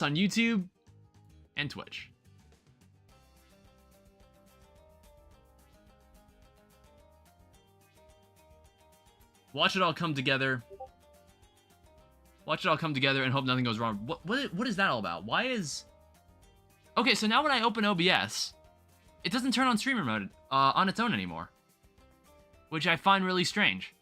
on YouTube and Twitch. Watch it all come together. Watch it all come together and hope nothing goes wrong. What is that all about? Why is... Okay, so now when I open OBS, it doesn't turn on streamer mode on its own anymore, which I find really strange.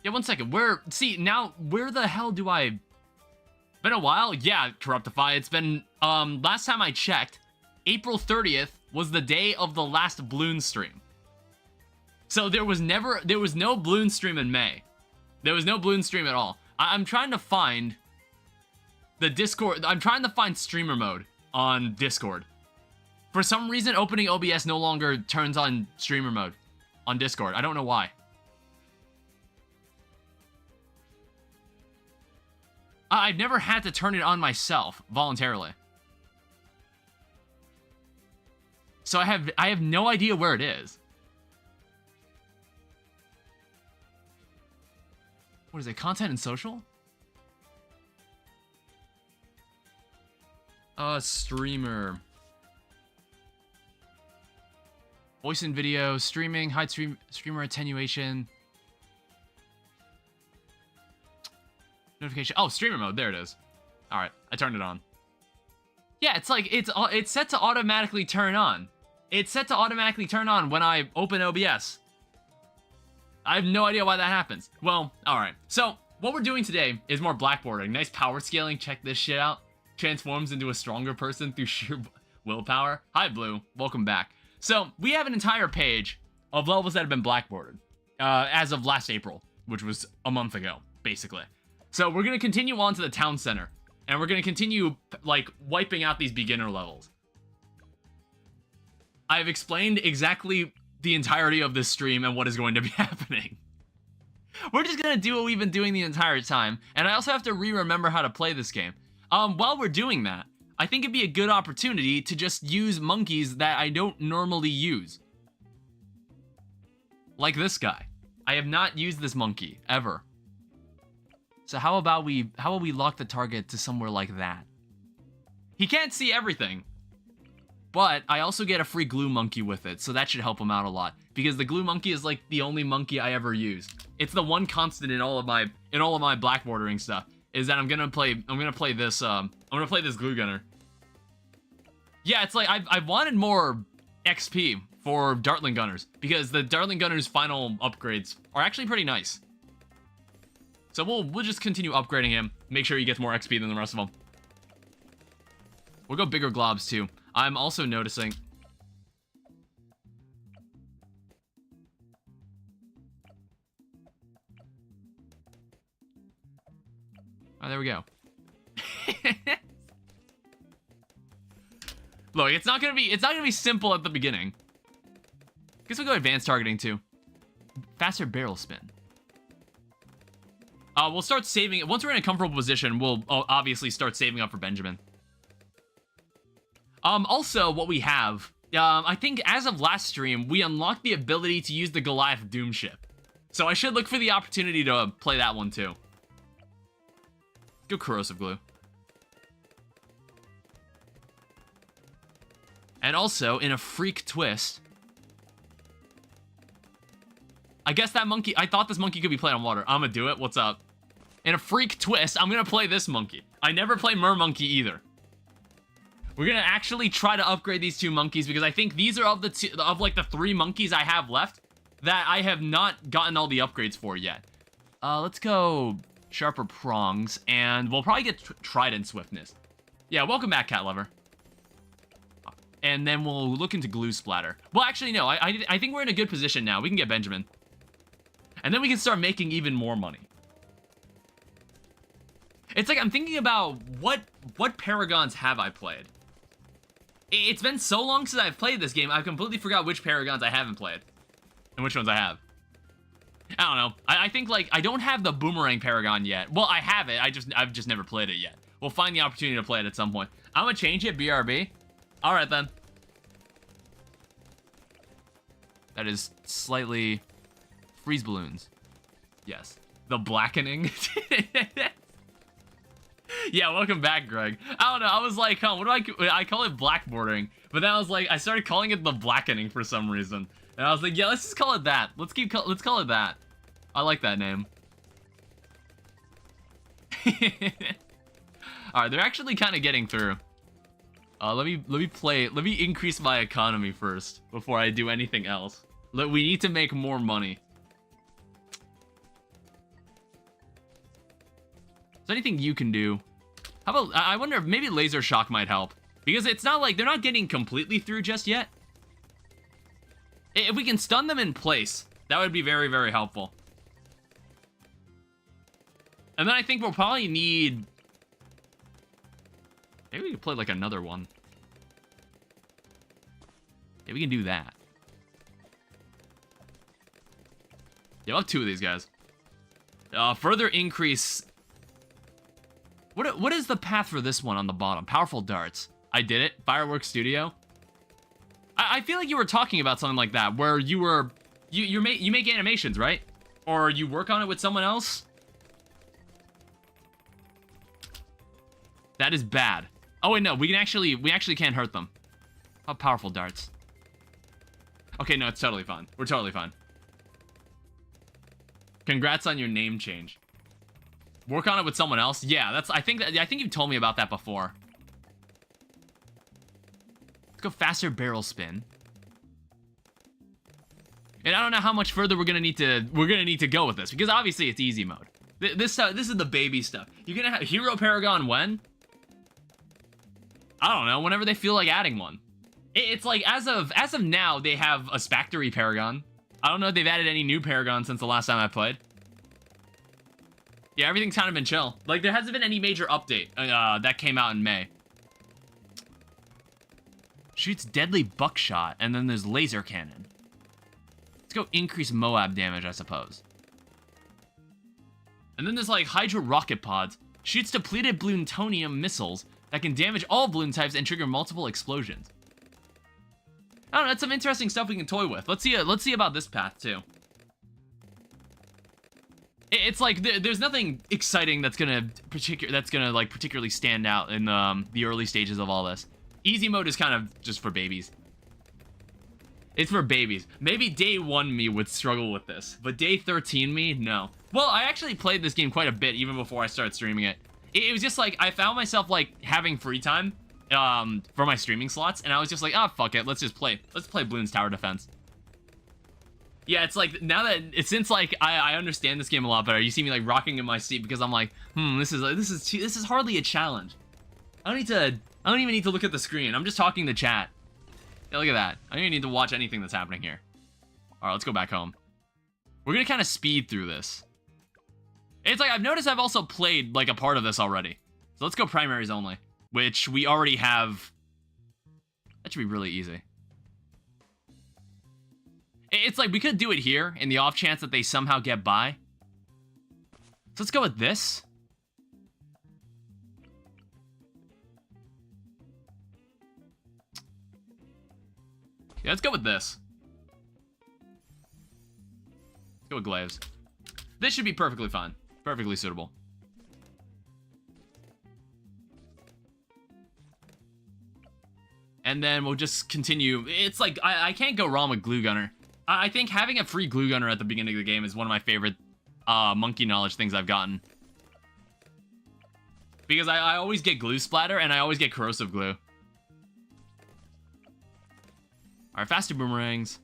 Yeah, 1 second. Where the hell do I... Been a while? Yeah, Corruptify. It's been, last time I checked, April 30th was the day of the last Bloons stream. So there was no Bloons stream in May. There was no Bloons stream at all. I'm trying to find the Discord. I'm trying to find streamer mode on Discord. For some reason, opening OBS no longer turns on streamer mode on Discord. I don't know why. I've never had to turn it on myself voluntarily. So I have no idea where it is. What is it? Content and social? Streamer. Voice and video, streaming, hide streamer attenuation. Notification. Oh, streamer mode. There it is. All right, I turned it on. Yeah, it's like it's set to automatically turn on. It's set to automatically turn on when I open OBS. I have no idea why that happens. Well, all right. So what we're doing today is more blackboarding. Nice power scaling. Check this shit out. Transforms into a stronger person through sheer willpower. Hi, Blue. Welcome back. So we have an entire page of levels that have been blackboarded as of last April, which was a month ago, basically. So we're going to continue on to the town center, and we're going to continue, like, wiping out these beginner levels. I've explained exactly the entirety of this stream and what is going to be happening. We're just going to do what we've been doing the entire time, and I also have to remember how to play this game. While we're doing that, I think it'd be a good opportunity to just use monkeys that I don't normally use. Like this guy. I have not used this monkey, ever. So how about we lock the target to somewhere like that? He can't see everything, but I also get a free glue monkey with it, so that should help him out a lot. Because the glue monkey is like the only monkey I ever use. It's the one constant in all of my blackboarding stuff is that I'm gonna play this glue gunner. Yeah, it's like I wanted more XP for Dartling Gunners because the Dartling Gunners' final upgrades are actually pretty nice. So we'll just continue upgrading him, make sure he gets more XP than the rest of them. We'll go bigger globs too. I'm also noticing... Oh, there we go. Look, it's not gonna be simple at the beginning. Guess we'll go advanced targeting too. Faster barrel spin. We'll start saving it. Once we're in a comfortable position, we'll obviously start saving up for Benjamin. Also, what we have, I think as of last stream, we unlocked the ability to use the Goliath Doom ship. So I should look for the opportunity to play that one too. Go corrosive glue. And also, in a freak twist, I guess that monkey, I thought this monkey could be played on water. I'm gonna do it. What's up? In a freak twist, I'm gonna play this monkey. I never play Mer Monkey either. We're gonna actually try to upgrade these two monkeys because I think these are of like the 3 monkeys I have left that I have not gotten all the upgrades for yet. Let's go sharper prongs, and we'll probably get trident swiftness. Yeah, welcome back, cat lover. And then we'll look into glue splatter. Well, actually, no. I think we're in a good position now. We can get Benjamin. And then we can start making even more money. It's like I'm thinking about what Paragons have I played? It's been so long since I've played this game, I've completely forgot which Paragons I haven't played. And which ones I have. I don't know. I think, like, I don't have the Boomerang Paragon yet. Well, I have it. I've just never played it yet. We'll find the opportunity to play it at some point. I'm gonna change it, BRB. Alright, then. That is slightly... Freeze balloons. Yes. The blackening. Yeah, welcome back, Greg. I don't know. I was like, huh, what do I call it blackboarding, but then I was like, I started calling it the blackening for some reason, and I was like, yeah, let's just call it that. Let's call it that. I like that name. All right, they're actually kind of getting through. Let me increase my economy first before I do anything else. Look, we need to make more money. Is there anything you can do? How about, I wonder if maybe laser shock might help, because it's not like they're not getting completely through just yet. If we can stun them in place, that would be very, very helpful. And then I think we'll probably need, maybe we could play like another one. Yeah, we can do that. Yeah, we'll have 2 of these guys. Further increase. What is the path for this one on the bottom? Powerful darts. I did it. Fireworks Studio. I feel like you were talking about something like that, where you make animations, right? Or you work on it with someone else. That is bad. Oh wait, no, we actually can't hurt them. How powerful darts. Okay, no, it's totally fine. We're totally fine. Congrats on your name change. Work on it with someone else? Yeah, I think you've told me about that before. Let's go faster barrel spin. And I don't know how much further we're gonna need to go with this, because obviously it's easy mode. This is the baby stuff. You're gonna have Hero Paragon when? I don't know, whenever they feel like adding one. It's like, as of now, they have a Spactory Paragon. I don't know if they've added any new Paragon since the last time I played. Yeah, everything's kind of been chill. Like, there hasn't been any major update that came out in May. Shoots deadly buckshot, and then there's laser cannon. Let's go increase Moab damage, I suppose. And then there's, like, Hydro Rocket Pods. Shoots depleted Bloontonium missiles that can damage all balloon types and trigger multiple explosions. I don't know, that's some interesting stuff we can toy with. Let's see about this path, too. It's like, there's nothing exciting that's gonna particularly stand out in the early stages of all this. Easy mode is kind of just for babies. It's for babies. Maybe day 1 me would struggle with this, but day 13 me, no. Well, I actually played this game quite a bit even before I started streaming it. It was just like, I found myself like having free time for my streaming slots, and I was just like, oh, fuck it, let's play Bloons Tower Defense. Yeah, it's like, now that since like I understand this game a lot better, you see me like rocking in my seat because I'm like, this is hardly a challenge. I don't even need to look at the screen. I'm just talking to chat. Yeah, look at that. I don't even need to watch anything that's happening here. All right, let's go back home. We're gonna kind of speed through this. It's like, I've noticed I've also played like a part of this already. So let's go primaries only, which we already have. That should be really easy. It's like, we could do it here in the off chance that they somehow get by. So let's go with this. Yeah, let's go with this. Let's go with glaives. This should be perfectly fine. Perfectly suitable. And then we'll just continue. It's like, I can't go wrong with Glue Gunner. I think having a free Glue Gunner at the beginning of the game is one of my favorite monkey knowledge things I've gotten. Because I always get glue splatter, and I always get corrosive glue. Alright, faster boomerangs.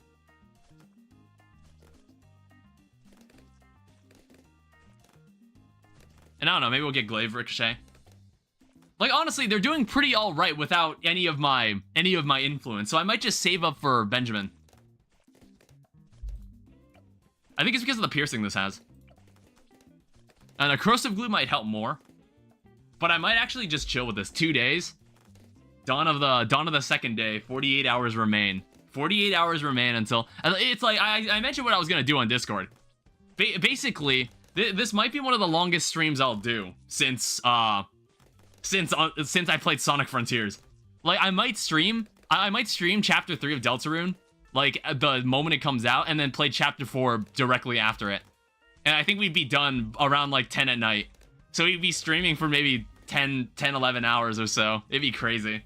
And I don't know, maybe we'll get glaive ricochet. Like, honestly, they're doing pretty alright without any of my influence, so I might just save up for Benjamin. I think it's because of the piercing this has. And a corrosive glue might help more. But I might actually just chill with this. 2 days. Dawn of the second day. 48 hours remain. 48 hours remain until... It's like, I mentioned what I was going to do on Discord. Basically, this might be one of the longest streams I'll do since I played Sonic Frontiers. Like, I might stream Chapter 3 of Deltarune, like, the moment it comes out, and then play Chapter 4 directly after it. And I think we'd be done around like 10 at night. So we'd be streaming for maybe 10, 11 hours or so. It'd be crazy.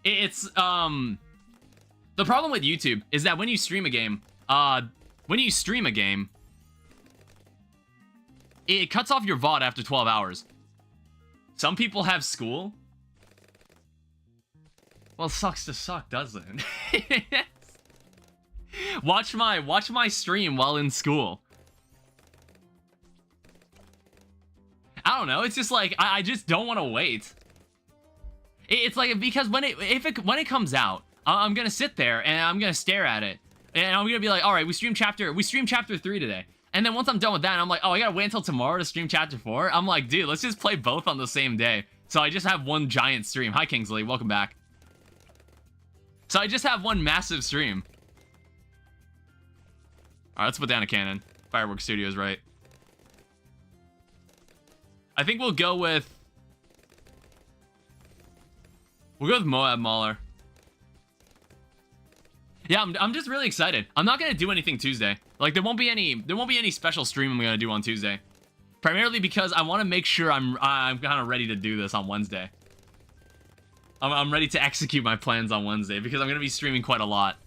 It's, the problem with YouTube is that when you stream a game, it cuts off your VOD after 12 hours. Some people have school. Well, sucks to suck, doesn't it? Watch my stream while in school. I don't know. It's just like I just don't want to wait. It's like because when it comes out, I'm gonna sit there and I'm gonna stare at it, and I'm gonna be like, all right, we streamed chapter 3 today, and then once I'm done with that, I'm like, oh, I gotta wait until tomorrow to stream chapter 4. I'm like, dude, let's just play both on the same day. So I just have one giant stream. Hi, Kingsley, welcome back. So I just have one massive stream. All right, let's put down a cannon. Fireworks Studios, right? I think we'll go with Moab Mauler. Yeah, I'm just really excited. I'm not gonna do anything Tuesday. Like there won't be any special stream I'm gonna do on Tuesday. Primarily because I want to make sure I'm kind of ready to do this on Wednesday. I'm ready to execute my plans on Wednesday because I'm gonna be streaming quite a lot.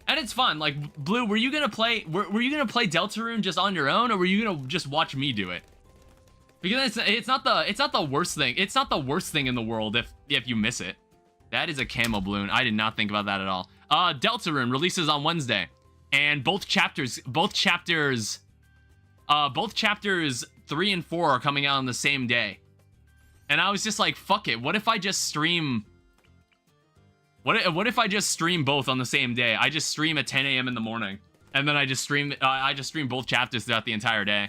And it's fun. Like Blue, were you gonna play Deltarune just on your own, or were you gonna just watch me do it? Because it's not the worst thing. It's not the worst thing in the world if you miss it. That is a camo balloon. I did not think about that at all. Deltarune releases on Wednesday, and both chapters 3 and 4 are coming out on the same day. And I was just like, fuck it. What if I just stream? What if I just stream both on the same day? I just stream at 10 a.m. in the morning, and then I just stream both chapters throughout the entire day.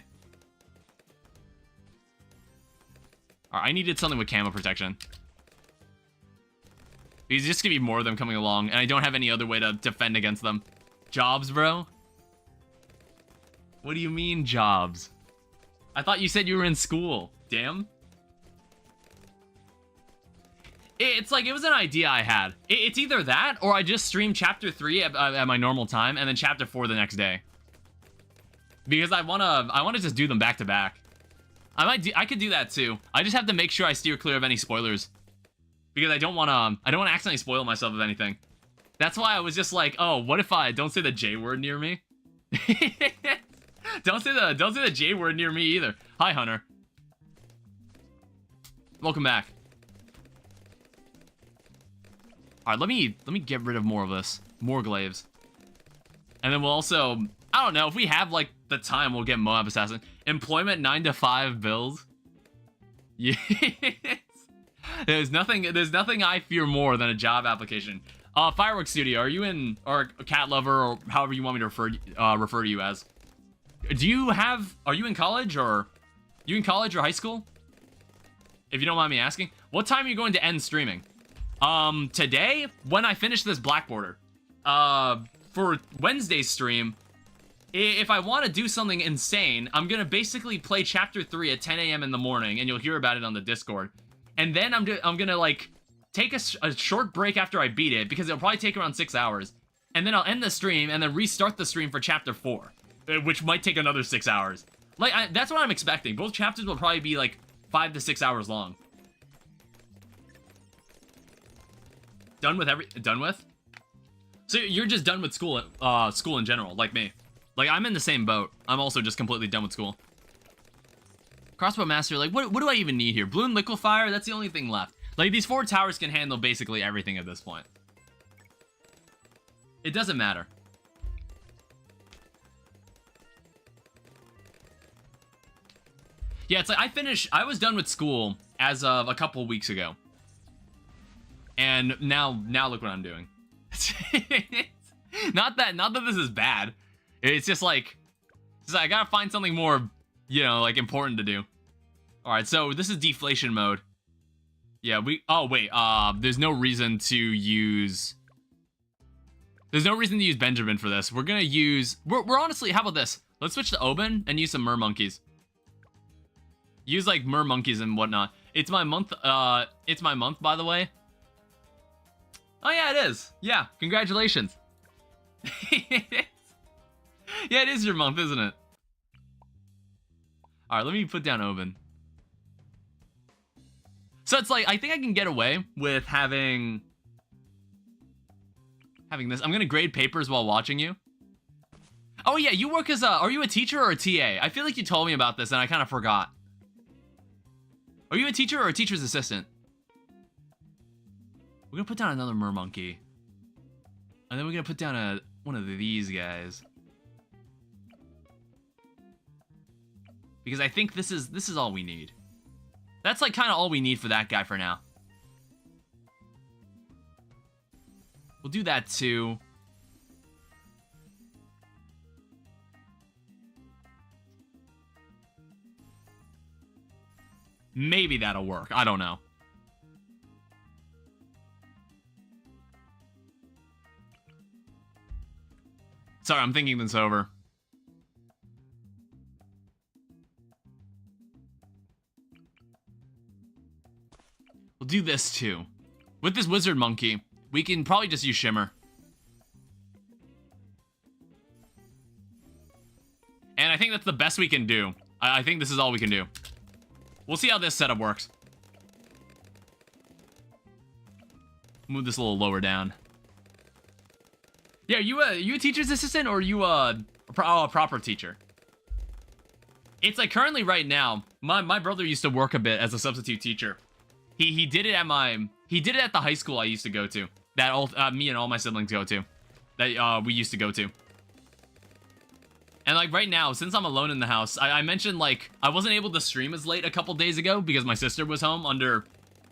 All right, I needed something with camo protection. There's just gonna be more of them coming along, and I don't have any other way to defend against them. Jobs, bro? What do you mean, jobs? I thought you said you were in school. Damn. It's like, it was an idea I had. It's either that, or I just stream chapter 3 at my normal time, and then chapter 4 the next day. Because I wanna just do them back to back. I could do that too. I just have to make sure I steer clear of any spoilers. Because I don't wanna accidentally spoil myself of anything. That's why I was just like, oh, what if I don't say the J word near me? Don't say the J word near me either. Hi, Hunter. Welcome back. All right, let me get rid of more of this. More glaives. And then we'll also, I don't know, if we have like the time, we'll get Moab Assassin. Employment 9 to 5 bills. Yes. There's nothing I fear more than a job application. Fireworks Studio, are you in, or Cat Lover, or however you want me to refer to you as? Are you in college, or high school? If you don't mind me asking. What time are you going to end streaming? Today, when I finish this black border. For Wednesday's stream, if I want to do something insane, I'm gonna basically play chapter 3 at 10 a.m. in the morning, and you'll hear about it on the Discord. And then I'm gonna like take a short break after I beat it, because it'll probably take around 6 hours. And then I'll end the stream and then restart the stream for chapter 4, which might take another 6 hours. Like that's what I'm expecting. Both chapters will probably be like 5 to 6 hours long. Done with? So you're just done with school in general, like me. Like I'm in the same boat. I'm also just completely done with school. Crossbow Master, like what do I even need here? Bloon Liquefier, that's the only thing left. Like these 4 towers can handle basically everything at this point. It doesn't matter. Yeah, it's like I was done with school as of a couple weeks ago. And now look what I'm doing. not that this is bad. It's just like I gotta find something more, like important to do. All right, so this is deflation mode. Yeah, there's no reason to use Benjamin for this. We're honestly, how about this? Let's switch to Oban and use some mer monkeys. Use like mer monkeys and whatnot. It's my month, by the way. Oh yeah, it is. Yeah, congratulations. Yeah, it is your month, isn't it? Alright, let me put down Oben. So it's like, I think I can get away with having this. I'm gonna grade papers while watching you. Oh yeah, you work as a, are you a teacher or a TA? I feel like you told me about this and I kind of forgot. Are you a teacher or a teacher's assistant? We're gonna put down another mermonkey. And then we're gonna put down one of these guys. Because I think this is all we need. That's like kind of all we need for that guy for now. We'll do that too. Maybe that'll work. I don't know. Sorry, I'm thinking this over. We'll do this too. With this wizard monkey, we can probably just use shimmer. And I think that's the best we can do. I think this is all we can do. We'll see how this setup works. Move this a little lower down. Yeah, are you a teacher's assistant or are you a proper teacher? It's like currently right now, my brother used to work a bit as a substitute teacher. He did it at the high school I used to go to. That me and all my siblings go to. That we used to go to. And like right now, since I'm alone in the house, I mentioned like I wasn't able to stream as late a couple days ago because my sister was home under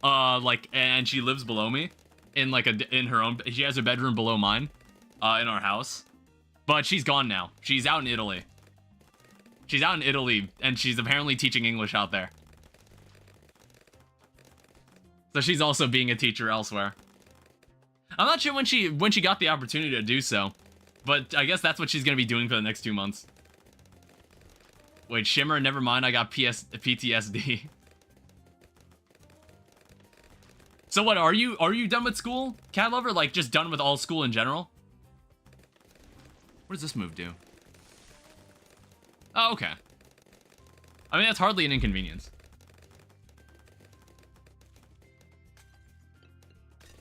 and she lives below me in like in her own, she has her bedroom below mine in our house. But she's gone now. She's out in Italy. She's out in Italy and she's apparently teaching English out there. So she's also being a teacher elsewhere. I'm not sure when she got the opportunity to do so, but I guess that's what she's gonna be doing for the next 2 months. Wait, shimmer, never mind, I got PTSD. So what, are you done with school, Cat Lover? Like, just done with all school in general? What does this move do? Oh, okay. I mean, that's hardly an inconvenience.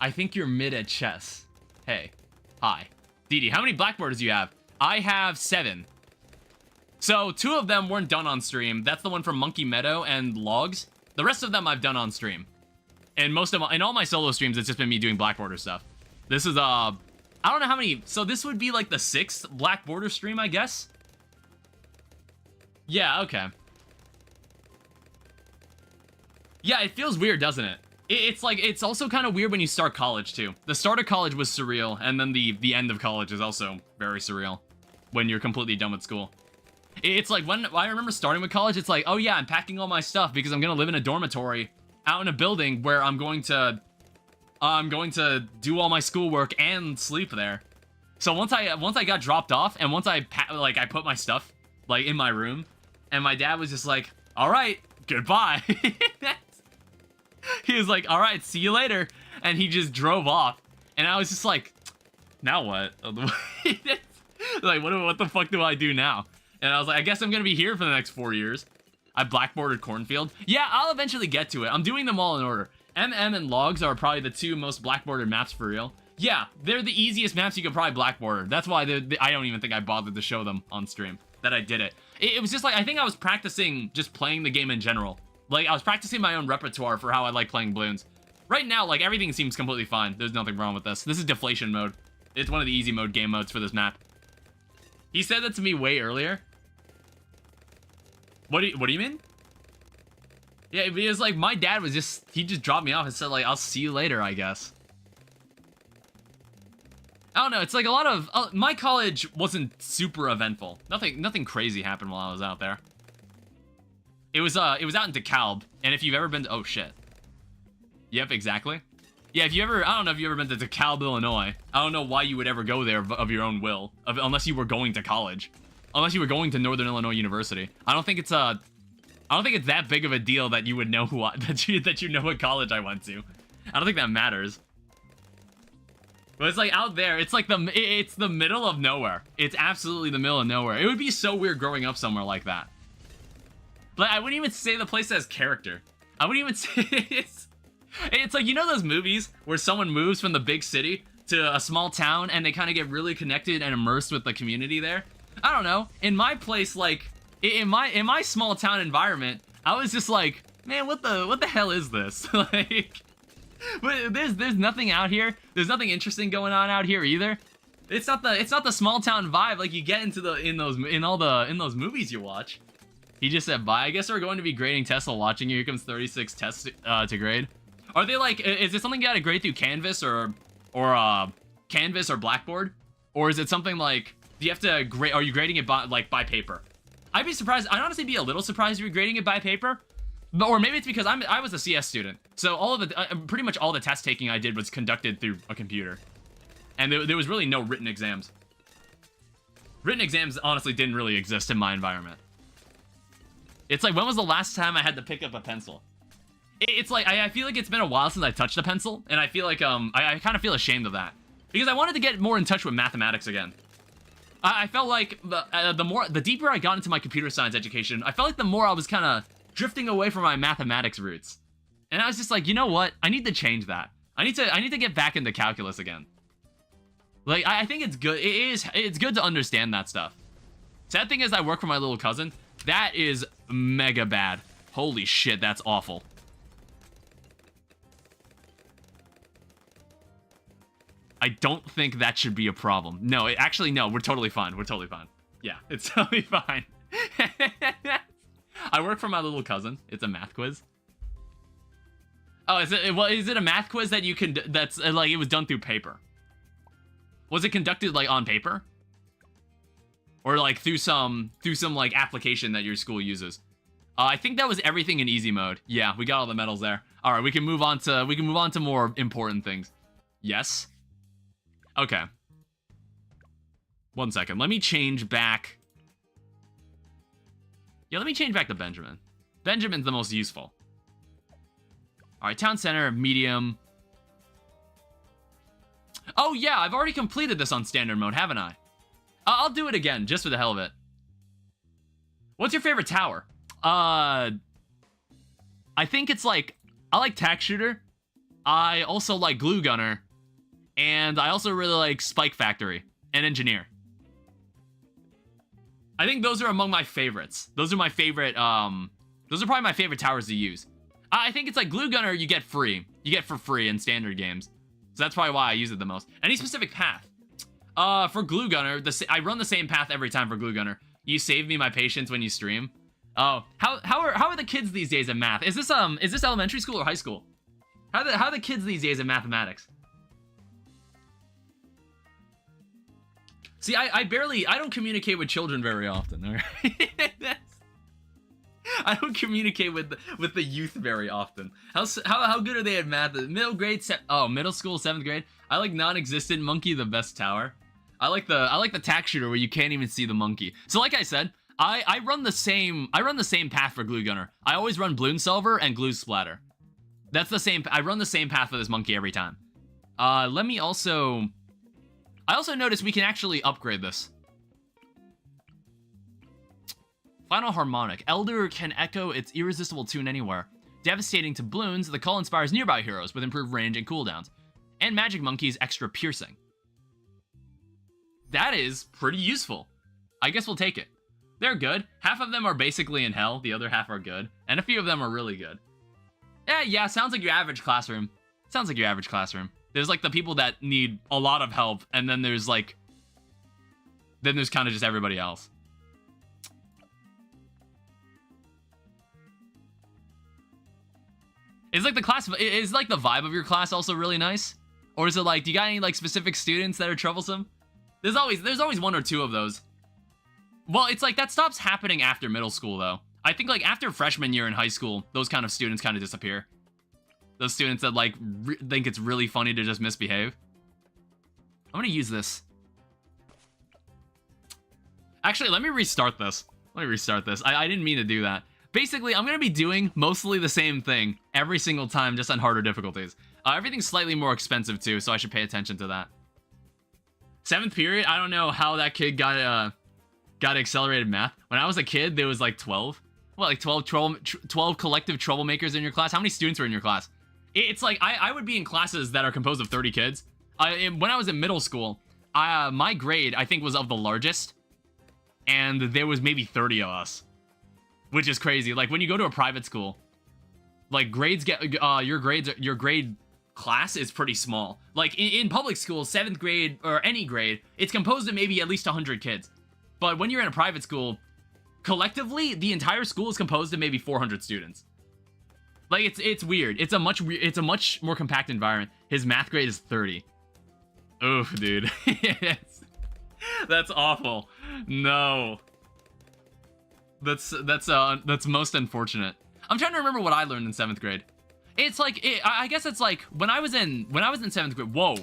I think you're mid at chess. Hey. Hi. Didi, how many blackboards do you have? I have 7. So 2 of them weren't done on stream. That's the one from Monkey Meadow and Logs. The rest of them I've done on stream. And in all my solo streams, it's just been me doing black border stuff. This is, I don't know how many, so this would be like the 6th black border stream, I guess? Yeah, okay. Yeah, it feels weird, doesn't it? It's like, it's also kind of weird when you start college, too. The start of college was surreal, and then the end of college is also very surreal. When you're completely done with school. It's like, when I remember starting with college, it's like, oh yeah, I'm packing all my stuff because I'm gonna live in a dormitory out in a building where I'm going to do all my schoolwork and sleep there. So once I got dropped off, and once I put my stuff, like, in my room, and my dad was just like, alright, goodbye. He was like, alright, see you later. And he just drove off. And I was just like, now what? Like, what the fuck do I do now? And I was like, I guess I'm gonna be here for the next 4 years. I blackboarded Cornfield. Yeah, I'll eventually get to it. I'm doing them all in order. MM and Logs are probably the 2 most blackboarded maps for real. Yeah, they're the easiest maps you could probably blackboard. That's why I don't even think I bothered to show them on stream that I did it. It was just like, I think I was practicing just playing the game in general. Like, I was practicing my own repertoire for how I like playing Bloons. Right now, like, everything seems completely fine. There's nothing wrong with this. This is deflation mode. It's one of the easy mode game modes for this map. He said that to me way earlier. What do you mean? Yeah, because, like, my dad was he just dropped me off and said, like, I'll see you later, I guess. I don't know, it's like a lot of, my college wasn't super eventful. Nothing crazy happened while I was out there. It was out in DeKalb, and if you've ever been to, oh shit. Yep, exactly. Yeah, I don't know if you've ever been to DeKalb, Illinois. I don't know why you would ever go there of your own will, unless you were going to college. Unless you were going to Northern Illinois University. I don't think it's that big of a deal that you would know that you know what college I went to. I don't think that matters. But it's like out there, it's like it's the middle of nowhere. It's absolutely the middle of nowhere. It would be so weird growing up somewhere like that. But I wouldn't even say the place has character. I wouldn't even say it's like, you know those movies where someone moves from the big city to a small town and they kind of get really connected and immersed with the community there? I don't know. In my place, like in my small town environment, I was just like, man, what the hell is this? Like, but there's nothing out here. There's nothing interesting going on out here either. It's not the small town vibe like you get into in those movies you watch. He just said bye. I guess we're going to be grading tests while watching. Here comes 36 tests to grade. Are they like, is it something you gotta grade through Canvas or Canvas or Blackboard? Or is it something like, do you have to grade, are you grading it by paper? I'd be surprised, I'd honestly be a little surprised if you're grading it by paper. But, or maybe it's because I was a CS student. So all of the, pretty much all the test taking I did was conducted through a computer. And there was really no written exams. Written exams honestly didn't really exist in my environment. It's like, when was the last time I had to pick up a pencil? It's like, I feel like it's been a while since I touched a pencil, and I feel like, I kind of feel ashamed of that. Because I wanted to get more in touch with mathematics again. I felt like the deeper I got into my computer science education, I felt like the more I was kind of drifting away from my mathematics roots. And I was just like, you know what? I need to change that. I need to get back into calculus again. Like, I think it's good. It's good to understand that stuff. Sad thing is I work for my little cousin. That is mega bad. Holy shit, that's awful. I don't think that should be a problem. No, actually, no, we're totally fine. We're totally fine. Yeah, it's totally fine. I work for my little cousin. It's a math quiz. Oh, is it a math quiz that you can, that's like, it was done through paper? Was it conducted like on paper? Or like through some like application that your school uses? I think that was everything in easy mode. Yeah, we got all the medals there. All right, we can move on to more important things. Yes. Okay. 1 second. Let me change back. Yeah, let me change back to Benjamin. Benjamin's the most useful. All right, town center, medium. Oh yeah, I've already completed this on standard mode, haven't I? I'll do it again, just for the hell of it. What's your favorite tower? I think it's like, I like Tack Shooter. I also like Glue Gunner. And I also really like Spike Factory and Engineer. I think those are among my favorites. Those are my favorite, those are probably my favorite towers to use. I think it's like Glue Gunner you get free. You get for free in standard games. So that's probably why I use it the most. Any specific path? For Glue Gunner, I run the same path every time for Glue Gunner. You save me my patience when you stream. Oh, how are the kids these days at math? Is this elementary school or high school? How are the kids these days at mathematics? See, I don't communicate with children very often, all right? I don't communicate with the youth very often. How good are they at math? Middle school, 7th grade. I like non-existent monkey, the best tower. I like the tack shooter where you can't even see the monkey. So like I said, I run the same path for Glue Gunner. I always run Bloons Tower and Glue Splatter. That's the same. I run the same path for this monkey every time. Let me also. I also noticed we can actually upgrade this. Final Harmonic. Elder can echo its irresistible tune anywhere. Devastating to Bloons, the call inspires nearby heroes with improved range and cooldowns. And Magic Monkey's extra piercing. That is pretty useful. I guess we'll take it. They're good. Half of them are basically in hell, the other half are good. And a few of them are really good. Yeah, sounds like your average classroom. Sounds like your average classroom. There's like the people that need a lot of help, and then there's like... Then there's kind of just everybody else. Is like the class, is like the vibe of your class also really nice? Or is it like, do you got any like specific students that are troublesome? There's always one or two of those. Well, it's like that stops happening after middle school though. I think like after freshman year in high school, those kind of students kind of disappear. Those students that like think it's really funny to just misbehave. I'm gonna use this. Actually, let me restart this. I didn't mean to do that. Basically, I'm going to be doing mostly the same thing every single time, just on harder difficulties. Everything's slightly more expensive too, so I should pay attention to that. 7th period, I don't know how that kid got accelerated math. When I was a kid, there was like 12. What, like 12 collective troublemakers in your class? How many students were in your class? It's like, I would be in classes that are composed of 30 kids. When I was in middle school, my grade, I think, was of the largest. And there was maybe 30 of us. Which is crazy. Like, when you go to a private school, like, grades get, your grade class is pretty small. Like, in public school, 7th grade, or any grade, it's composed of maybe at least 100 kids. But when you're in a private school, collectively, the entire school is composed of maybe 400 students. Like, it's weird. It's a much more compact environment. His math grade is 30. Oof, dude. That's awful. No. That's most unfortunate. I'm trying to remember what I learned in 7th grade. It's like, I guess it's like, when I was in 7th grade, whoa.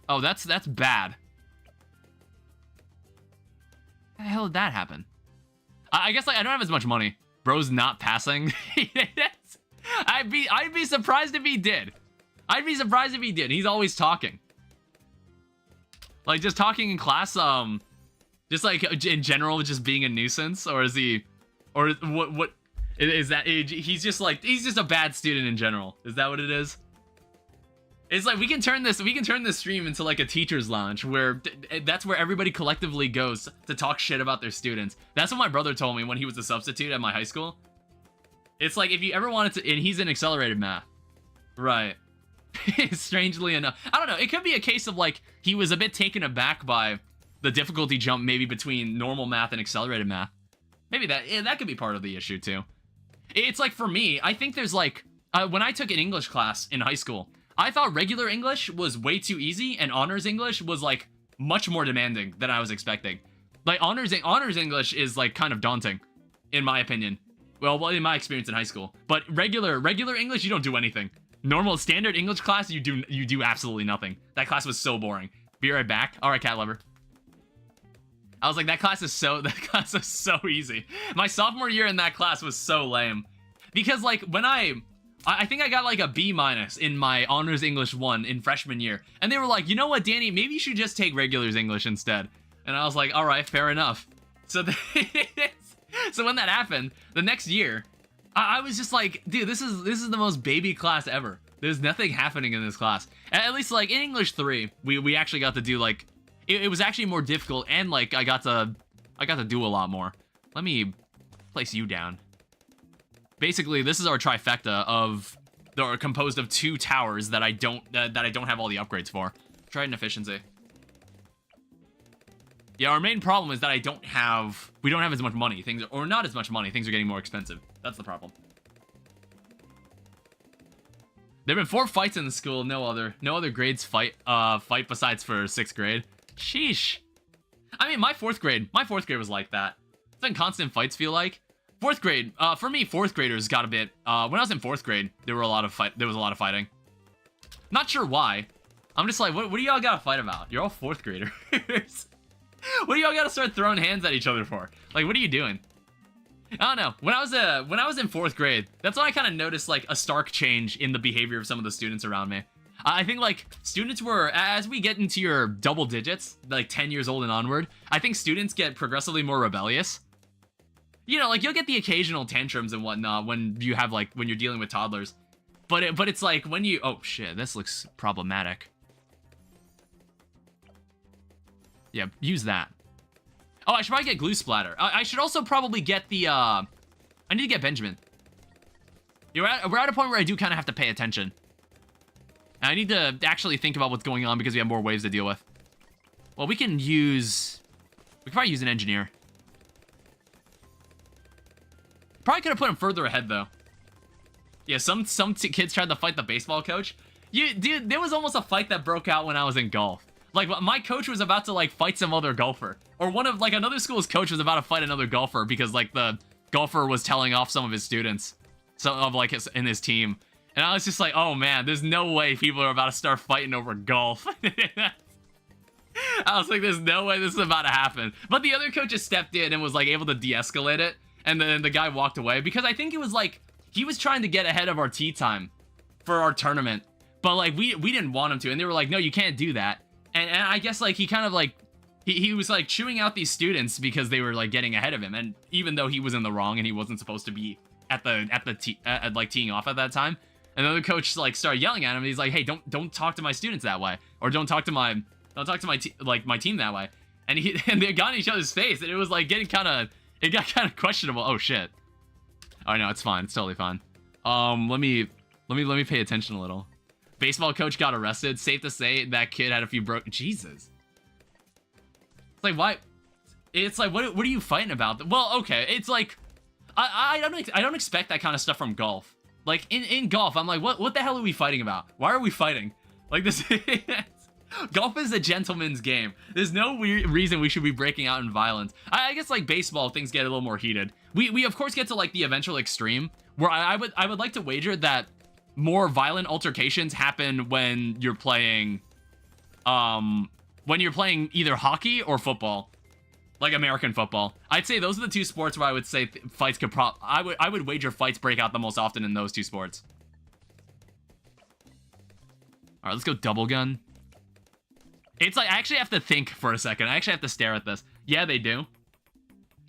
Oh, that's bad. How the hell did that happen? I guess, like, I don't have as much money. Bro's not passing. I'd be surprised if he did. I'd be surprised if he did. He's always talking. Like, just talking in class, just like in general, just being a nuisance, or is he, or what is that? He's just a bad student in general. Is that what it is? It's like we can turn this stream into like a teacher's lounge where that's where everybody collectively goes to talk shit about their students. That's what my brother told me when he was a substitute at my high school. It's like if you ever wanted to, and he's in accelerated math, right? Strangely enough, I don't know. It could be a case of like he was a bit taken aback by the difficulty jump maybe between normal math and accelerated math. Maybe that could be part of the issue too. It's like for me, I think there's like when I took an English class in high school, I thought regular English was way too easy and honors English was like much more demanding than I was expecting. Like honors English is like kind of daunting, in my opinion. Well, in my experience in high school. But regular English, you don't do anything. Normal standard English class, you do absolutely nothing. That class was so boring. Be right back. All right, cat lover. I was like, that class is so easy. My sophomore year in that class was so lame. Because like when I think I got like a B- in my honors English 1 in freshman year. And they were like, you know what, Danny, maybe you should just take regulars English instead. And I was like, all right, fair enough. So so when that happened, the next year, I was just like, dude, this is the most baby class ever. There's nothing happening in this class. At least like in English 3, we actually got to do like, it was actually more difficult, and like I got to do a lot more. Let me place you down. Basically, this is our trifecta of they're composed of 2 towers that I don't have all the upgrades for. Trident efficiency. Yeah, our main problem is that we don't have as much money. Or not as much money. Things are getting more expensive. That's the problem. There've been 4 fights in the school. No other grades fight besides for 6th grade. Sheesh. I mean, my fourth grade was like that. It's been constant fights, feel like. 4th grade, for me, 4th graders got a bit, when I was in 4th grade, there was a lot of fighting. Not sure why. I'm just like, what do y'all gotta fight about? You're all 4th graders. What do y'all gotta start throwing hands at each other for? Like, what are you doing? I don't know. When I was in 4th grade, that's when I kind of noticed, like, a stark change in the behavior of some of the students around me. I think, like, students were, as we get into your double digits, like 10 years old and onward, I think students get progressively more rebellious. You know, like, you'll get the occasional tantrums and whatnot when you have, like, when you're dealing with toddlers. But it's like, when you... Oh, shit, this looks problematic. Yeah, use that. Oh, I should probably get glue splatter. I should also probably get the, I need to get Benjamin. We're at a point where I do kind of have to pay attention. And I need to actually think about what's going on because we have more waves to deal with. Well, we can probably use an engineer. Probably could have put him further ahead, though. Yeah, some kids tried to fight the baseball coach. Dude, there was almost a fight that broke out when I was in golf. Like, my coach was about to, like, fight some other golfer. Or another school's coach was about to fight another golfer because, like, the golfer was telling off some of his students. In his team. And I was just like, oh, man, there's no way people are about to start fighting over golf. I was like, there's no way this is about to happen. But the other coach just stepped in and was, like, able to de-escalate it. And then the guy walked away. Because I think it was, like, he was trying to get ahead of our tea time for our tournament. But like we didn't want him to, and they were like, no, you can't do that. And I guess like he kind of like he was like chewing out these students because they were like getting ahead of him, and even though he was in the wrong and he wasn't supposed to be at like teeing off at that time, and then the coach like started yelling at him. And he's like, hey, don't talk to my students that way, or don't talk to my team that way. And they got in each other's face, and it was like getting it got kind of questionable. Oh shit. Oh no, it's fine. It's totally fine. Let me pay attention a little. Baseball coach got arrested. Safe to say that kid had a few Jesus. It's like, why? It's like, what are you fighting about? Well, okay. It's like, I don't expect that kind of stuff from golf. Like, in golf, I'm like, what the hell are we fighting about? Why are we fighting? Like, this golf is a gentleman's game. There's no reason we should be breaking out in violence. I guess, like, baseball, things get a little more heated. We of course, get to, like, the eventual extreme, where I would like to wager that more violent altercations happen when you're playing either hockey or football, like American football. I'd say those are the two sports where I would say fights could I would wager fights break out the most often in those two sports. All right, let's go double gun. It's like, I actually have to think for a second. I actually have to stare at this. Yeah, they do.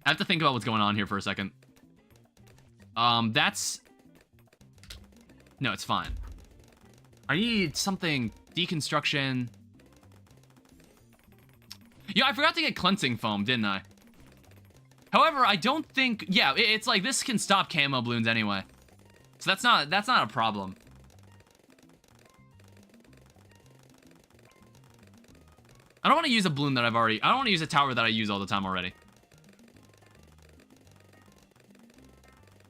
I have to think about what's going on here for a second. That's... No, it's fine. I need something... Deconstruction... Yeah, I forgot to get cleansing foam, didn't I? However, I don't think... Yeah, it's like, this can stop camo balloons anyway. So that's not a problem. I don't want to use a balloon that I don't want to use a tower that I use all the time already.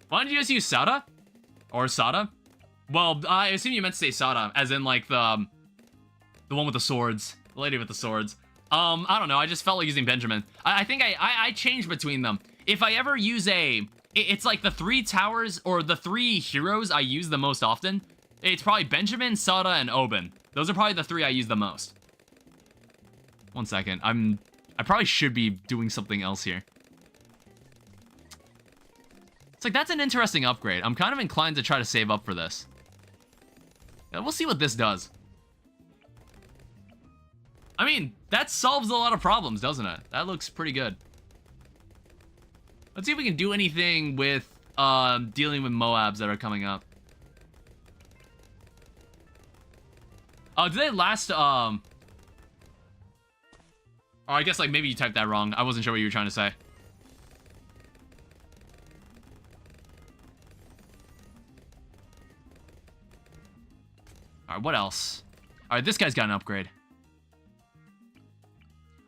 Why don't you just use Sada? Or Sada? Well, I assume you meant to say Sada, as in, like, the one with the swords. The lady with the swords. I don't know, I just felt like using Benjamin. I think I changed between them. If I ever use it's like the 3 towers, or the 3 heroes I use the most often. It's probably Benjamin, Sada, and Oben. Those are probably the 3 I use the most. One second, I probably should be doing something else here. It's like, that's an interesting upgrade. I'm kind of inclined to try to save up for this. Yeah, we'll see what this does. I mean, that solves a lot of problems, doesn't it? That looks pretty good. Let's see if we can do anything with dealing with Moabs that are coming up. Oh, did they last... Oh, I guess, like, maybe you typed that wrong. I wasn't sure what you were trying to say. Alright, what else? Alright, this guy's got an upgrade.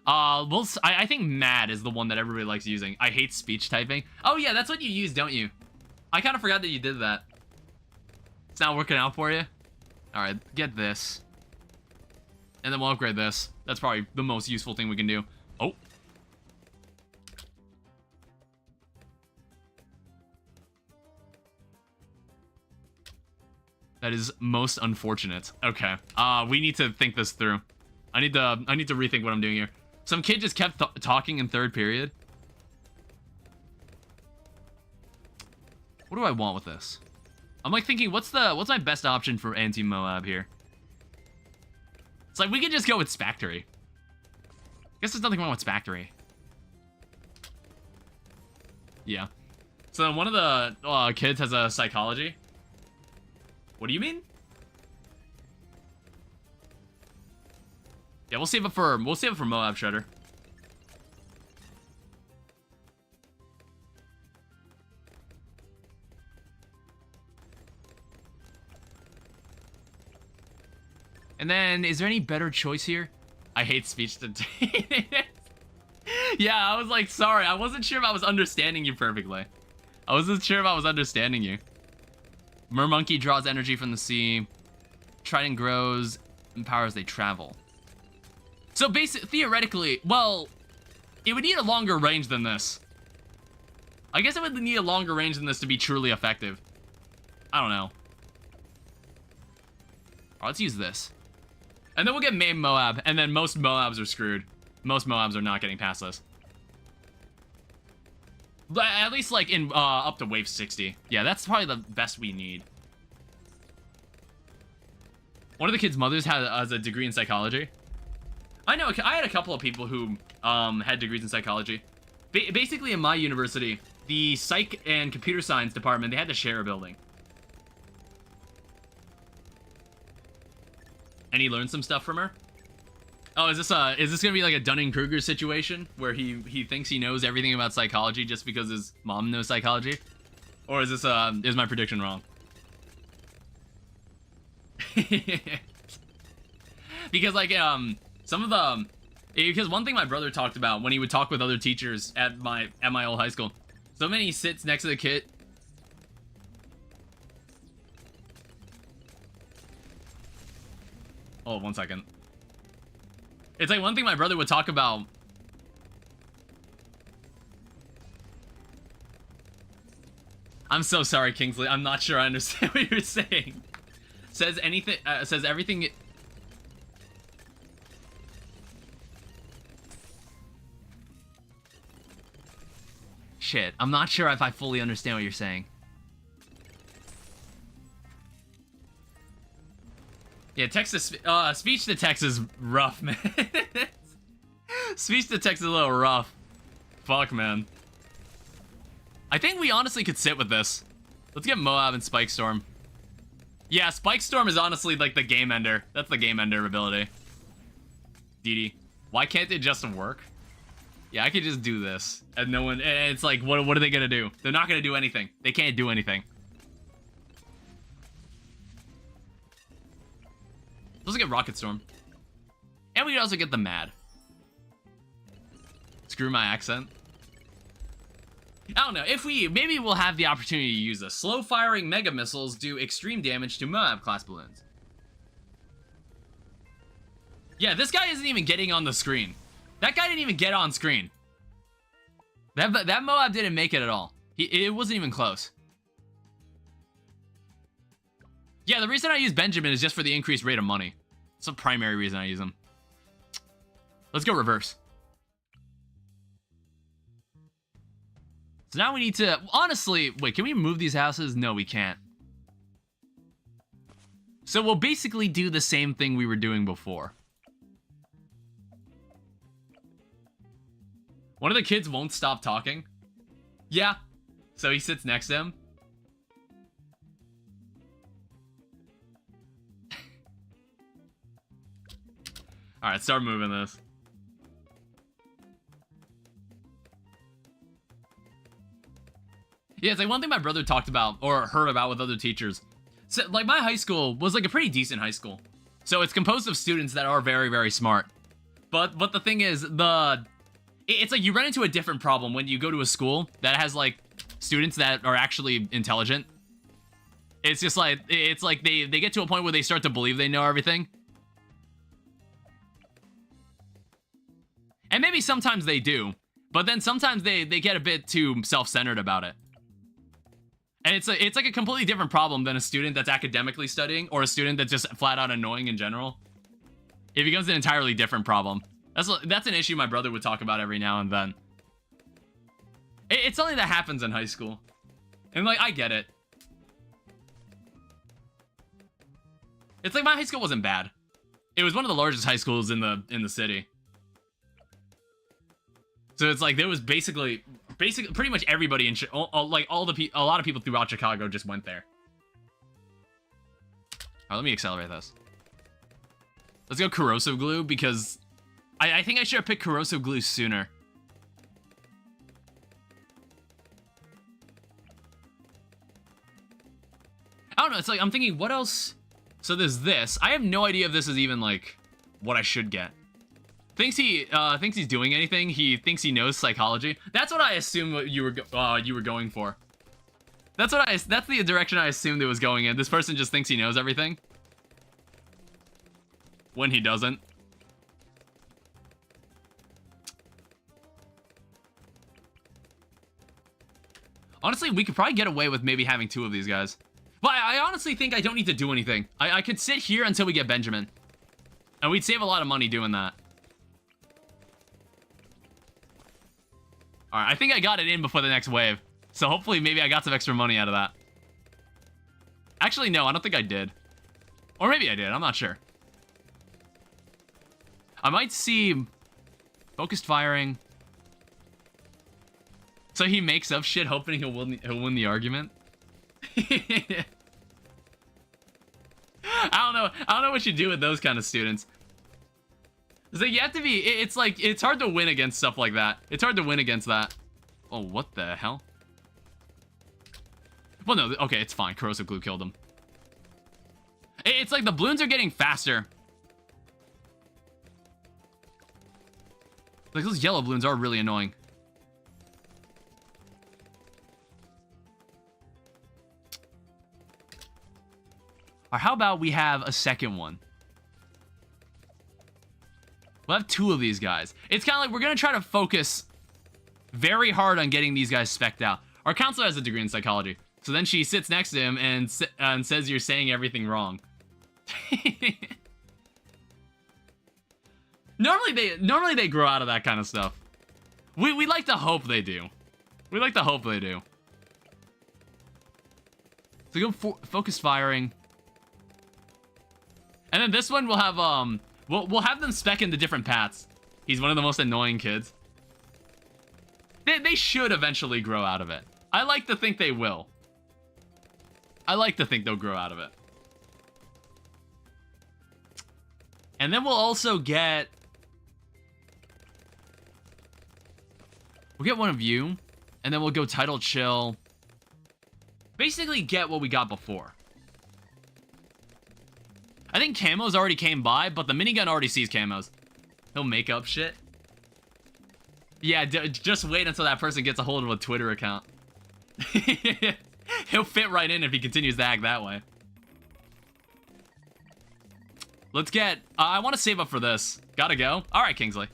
I think Mad is the one that everybody likes using. I hate speech typing. Oh, yeah, that's what you use, don't you? I kind of forgot that you did that. It's not working out for you? Alright, get this. And then we'll upgrade this. That's probably the most useful thing we can do. Oh. That is most unfortunate. Okay. We need to think this through. I need to rethink what I'm doing here. Some kid just kept talking in 3rd period. What do I want with this? I'm like thinking, what's my best option for anti-Moab here? It's like, we could just go with Spactory. Guess there's nothing wrong with Spactory. Yeah. So then one of the kids has a psychology. What do you mean? Yeah, we'll save it for Moab Shredder. And then, is there any better choice here? I hate speech to Yeah, I was like, sorry, I wasn't sure if I was understanding you perfectly. I wasn't sure if I was understanding you. Mermonkey draws energy from the sea. Trident grows, empowers they travel. So theoretically, well, it would need a longer range than this. I guess it would need a longer range than this to be truly effective. I don't know. Alright, let's use this. And then we'll get Maim Moab, and then most Moabs are screwed. Most Moabs are not getting past this. But at least, like, in up to wave 60. Yeah, that's probably the best we need. One of the kids' mothers has a degree in psychology. I know, I had a couple of people who had degrees in psychology. Basically, in my university, the psych and computer science department, they had to share a building. And he learned some stuff from her. Oh, is this gonna be like a Dunning-Kruger situation where he thinks he knows everything about psychology just because his mom knows psychology? Or is this is my prediction wrong? Because like some of the because one thing my brother talked about when he would talk with other teachers at my old high school. So when he sits next to the kid. Oh, 1 second. It's like one thing my brother would talk about. I'm so sorry, Kingsley. I'm not sure I understand what you're saying. Says anything, says everything. Shit, I'm not sure if I fully understand what you're saying. Yeah, speech to text is rough, man. Speech to text is a little rough. Fuck, man. I think we honestly could sit with this. Let's get Moab and Spike Storm. Yeah, Spike Storm is honestly like the game ender. That's the game ender ability. DD. Why can't it just work? Yeah, I could just do this. And no one... And it's like, what are they gonna do? They're not gonna do anything. They can't do anything. Let's get Rocket Storm. And we could also get the Mad. Screw my accent. I don't know. If maybe we'll have the opportunity to use this. Slow-firing mega missiles do extreme damage to Moab-class balloons. Yeah, this guy isn't even getting on the screen. That guy didn't even get on screen. That Moab didn't make it at all. It wasn't even close. Yeah, the reason I use Benjamin is just for the increased rate of money. It's the primary reason I use him. Let's go reverse. So now we need to... Honestly, wait, can we move these houses? No, we can't. So we'll basically do the same thing we were doing before. One of the kids won't stop talking. Yeah. So he sits next to him. Alright, start moving this. Yeah, it's like one thing my brother talked about or heard about with other teachers. So, like, my high school was like a pretty decent high school. So it's composed of students that are very, very smart. But the thing is, it's like you run into a different problem when you go to a school that has like students that are actually intelligent. It's just like, it's like they get to a point where they start to believe they know everything. And maybe sometimes they do, but then sometimes they get a bit too self-centered about it. And it's like a completely different problem than a student that's academically studying or a student that's just flat out annoying in general. It becomes an entirely different problem. That's an issue my brother would talk about every now and then. It's something that happens in high school. And like, I get it. It's like my high school wasn't bad. It was one of the largest high schools in the city. So it's like there was basically pretty much everybody in a lot of people throughout Chicago just went there. All right, let me accelerate this. Let's go corrosive glue because I think I should have picked corrosive glue sooner. I don't know. It's like I'm thinking, what else? So there's this. I have no idea if this is even like what I should get. Thinks he's doing anything. He thinks he knows psychology. That's what I assumed what you were going for. That's the direction I assumed it was going in. This person just thinks he knows everything. When he doesn't. Honestly, we could probably get away with maybe having 2 of these guys. But I honestly think I don't need to do anything. I could sit here until we get Benjamin. And we'd save a lot of money doing that. Alright, I think I got it in before the next wave. So hopefully maybe I got some extra money out of that. Actually, no, I don't think I did. Or maybe I did, I'm not sure. I might see focused firing. So he makes up shit hoping he'll win the argument. I don't know what you do with those kind of students. It's like you have to be, it's like, it's hard to win against stuff like that. It's hard to win against that. Oh, what the hell? Well, no, okay, it's fine. Corrosive glue killed him. It's like the balloons are getting faster. Like, those yellow balloons are really annoying. Or how about we have a second one? We'll have 2 of these guys. It's kind of like we're going to try to focus very hard on getting these guys spec'd out. Our counselor has a degree in psychology. So then she sits next to him and says you're saying everything wrong. Normally they grow out of that kind of stuff. We like to hope they do. We like to hope they do. So go focus firing. And then this one we'll have we'll have them spec into different paths. He's one of the most annoying kids. They should eventually grow out of it. I like to think they will. I like to think they'll grow out of it. And then we'll also get... We'll get one of you. And then we'll go title chill. Basically get what we got before. I think camos already came by, but the minigun already sees camos. He'll make up shit. Yeah, just wait until that person gets a hold of a Twitter account. He'll fit right in if he continues to act that way. Let's get... I want to save up for this. Gotta go. All right, Kingsley.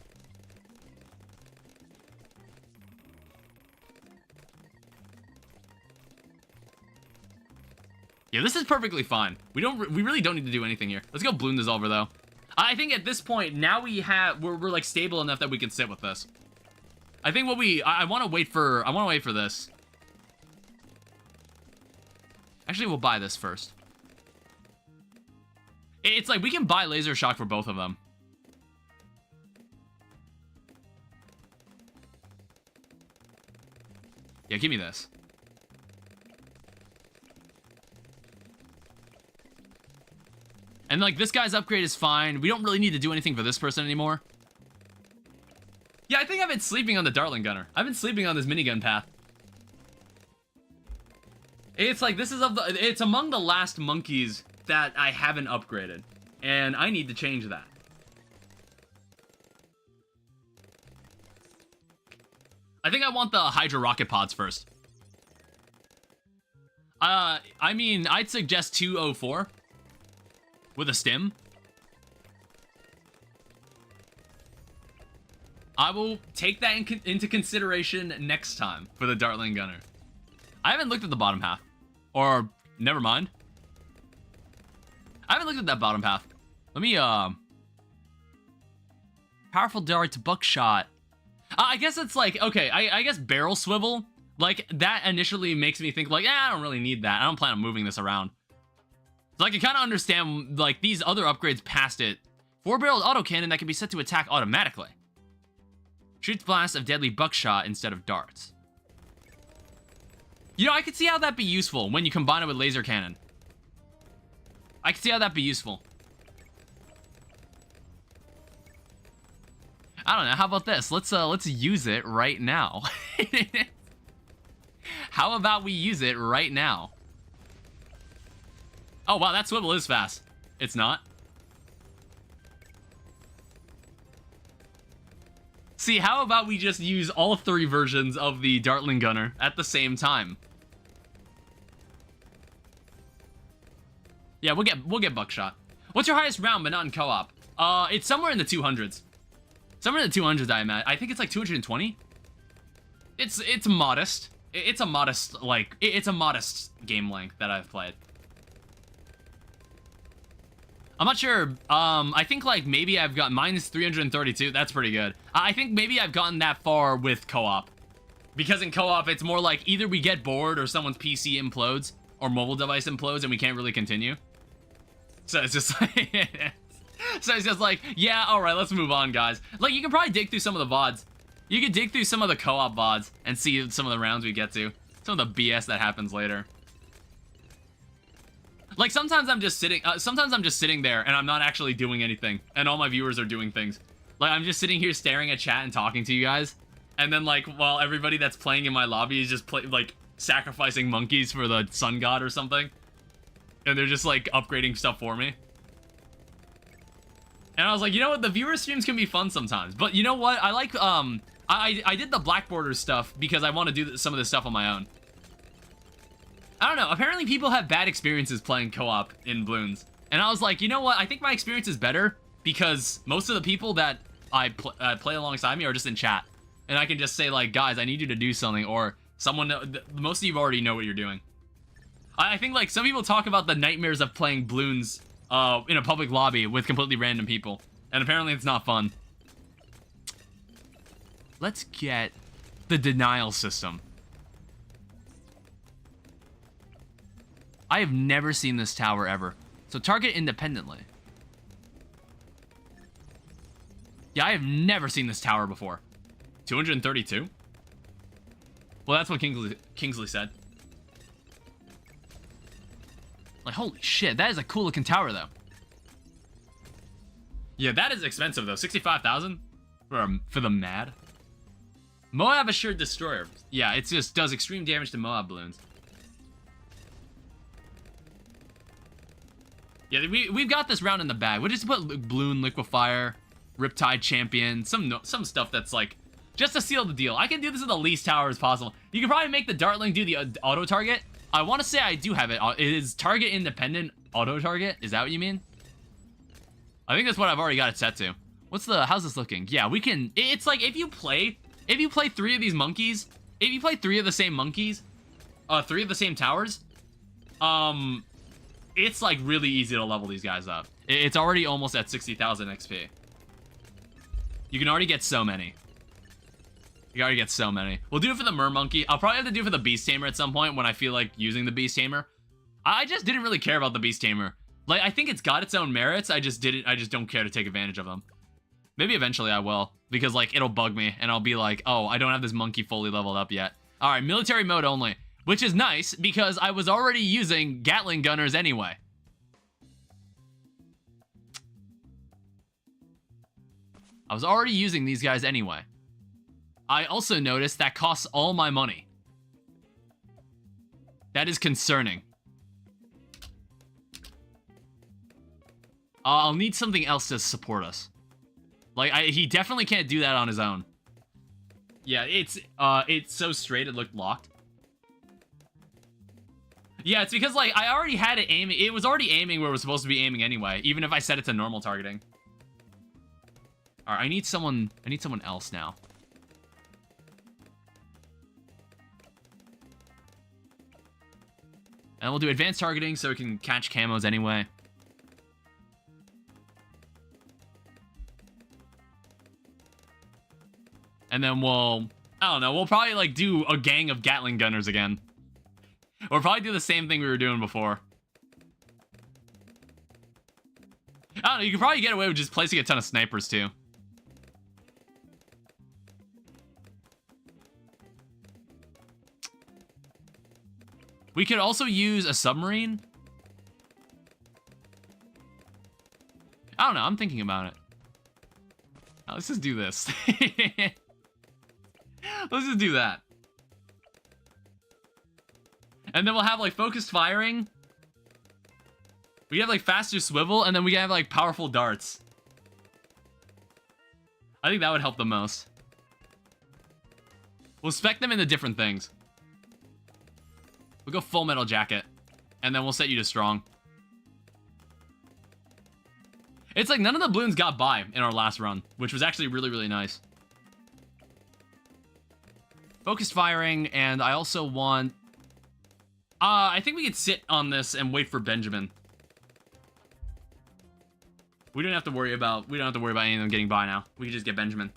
Yeah, this is perfectly fine. We really don't need to do anything here. Let's go Bloon Dissolver, though. I think at this point, now we're like stable enough that we can sit with this. I think what I want to wait for this. Actually, we'll buy this first. It's like we can buy Laser Shock for both of them. Yeah, give me this. And like this guy's upgrade is fine. We don't really need to do anything for this person anymore. Yeah, I think I've been sleeping on the Dartling Gunner. I've been sleeping on this minigun path. It's like this is it's among the last monkeys that I haven't upgraded, and I need to change that. I think I want the Hydra rocket pods first. I mean, I'd suggest 204 with a stim. I will take that into consideration next time for the Dartling Gunner. I haven't looked at the bottom half. Or, never mind. I haven't looked at that bottom half. Let me, Powerful dart to buckshot. I guess it's like, okay, I guess barrel swivel, like, that initially makes me think, like, I don't really need that. I don't plan on moving this around. So I can kind of understand, like, these other upgrades past it. 4-barreled autocannon that can be set to attack automatically. Shoots blasts of deadly buckshot instead of darts. You know, I could see how that'd be useful when you combine it with laser cannon. I could see how that'd be useful. I don't know, how about this? Let's use it right now. How about we use it right now? Oh wow, that swivel is fast. It's not. See, how about we just use all 3 versions of the Dartling Gunner at the same time? Yeah, we'll get buckshot. What's your highest round, but not in co-op? It's somewhere in the 200s. Somewhere in the 200s, I imagine. I think it's like 220. It's modest. It's a modest, like, it's a modest game length that I've played. I'm not sure. I think like maybe I've got minus 332. That's pretty good. I think maybe I've gotten that far with co-op. Because in co-op, it's more like either we get bored or someone's PC implodes or mobile device implodes and we can't really continue. So it's just like... So it's just like, yeah, alright, let's move on, guys. Like, you can probably dig through some of the VODs. You can dig through some of the co-op VODs and see some of the rounds we get to. Some of the BS that happens later. Like, sometimes I'm just sitting there and I'm not actually doing anything. And all my viewers are doing things. Like, I'm just sitting here staring at chat and talking to you guys. And then, like, while everybody that's playing in my lobby is just, like, sacrificing monkeys for the sun god or something. And they're just, like, upgrading stuff for me. And I was like, you know what? The viewer streams can be fun sometimes. But you know what? I like, I did the black borders stuff because I want to do some of this stuff on my own. I don't know. Apparently people have bad experiences playing co-op in Bloons. And I was like, you know what? I think my experience is better because most of the people that I play alongside me are just in chat. And I can just say, like, guys, I need you to do something. Or someone, most of you already know what you're doing. I think, like, some people talk about the nightmares of playing Bloons in a public lobby with completely random people. And apparently it's not fun. Let's get the denial system. I have never seen this tower ever. So target independently. Yeah, I have never seen this tower before. 232? Well, that's what Kingsley said. Like, holy shit, that is a cool looking tower, though. Yeah, that is expensive, though. 65,000 for the MAD. Moab Assured Destroyer. Yeah, it just does extreme damage to Moab balloons. Yeah, we've got this round in the bag. We'll just put Bloon Liquefier, Riptide Champion, some stuff that's like, just to seal the deal. I can do this in the least tower as possible. You can probably make the Dartling do the auto target. I want to say I do have it. It is target independent auto target. Is that what you mean? I think that's what I've already got it set to. How's this looking? Yeah, we can, it's like if you play 3 of these monkeys, if you play 3 of the same monkeys, 3 of the same towers, it's like really easy to level these guys up. It's already almost at 60,000 XP. You can already get so many. You already get so many. We'll do it for the Mer Monkey. I'll probably have to do it for the Beast Tamer at some point when I feel like using the Beast Tamer. I just didn't really care about the Beast Tamer. Like, I think it's got its own merits. I just don't care to take advantage of them. Maybe eventually I will, because like it'll bug me and I'll be like, oh, I don't have this monkey fully leveled up yet. All right, military mode only, which is nice because I was already using Gatling gunners anyway. I was already using these guys anyway. I also noticed that costs all my money. That is concerning. I'll need something else to support us. Like, he definitely can't do that on his own. Yeah, it's so straight it looked locked. Yeah, it's because, like, I already had it aiming. It was already aiming where it was supposed to be aiming anyway, even if I set it to normal targeting. Alright, I need someone else now. And we'll do advanced targeting so it can catch camos anyway. And then I don't know, we'll probably like do a gang of Gatling gunners again. Or probably do the same thing we were doing before. I don't know, you could probably get away with just placing a ton of snipers too. We could also use a submarine. I don't know, I'm thinking about it. Now, let's just do this. Let's just do that. And then we'll have like focused firing. We have like faster swivel, and then we have like powerful darts. I think that would help the most. We'll spec them into different things. We'll go full metal jacket, and then we'll set you to strong. It's like none of the balloons got by in our last run, which was actually really, really nice. Focused firing, and I also want... I think we could sit on this and wait for Benjamin. We don't have to worry about any of them getting by now. We can just get Benjamin.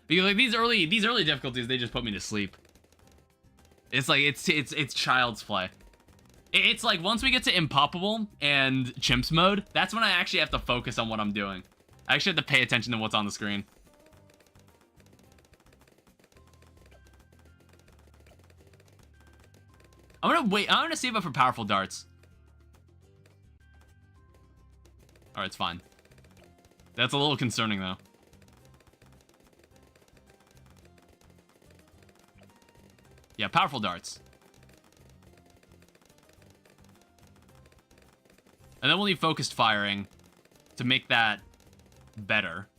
Because like these early difficulties, they just put me to sleep. It's like, it's child's play. It's like, once we get to Impoppable and Chimps mode, that's when I actually have to focus on what I'm doing. I actually have to pay attention to what's on the screen. I'm gonna save up for powerful darts. Alright, it's fine. That's a little concerning, though. Yeah, powerful darts. And then we'll need focused firing to make that better.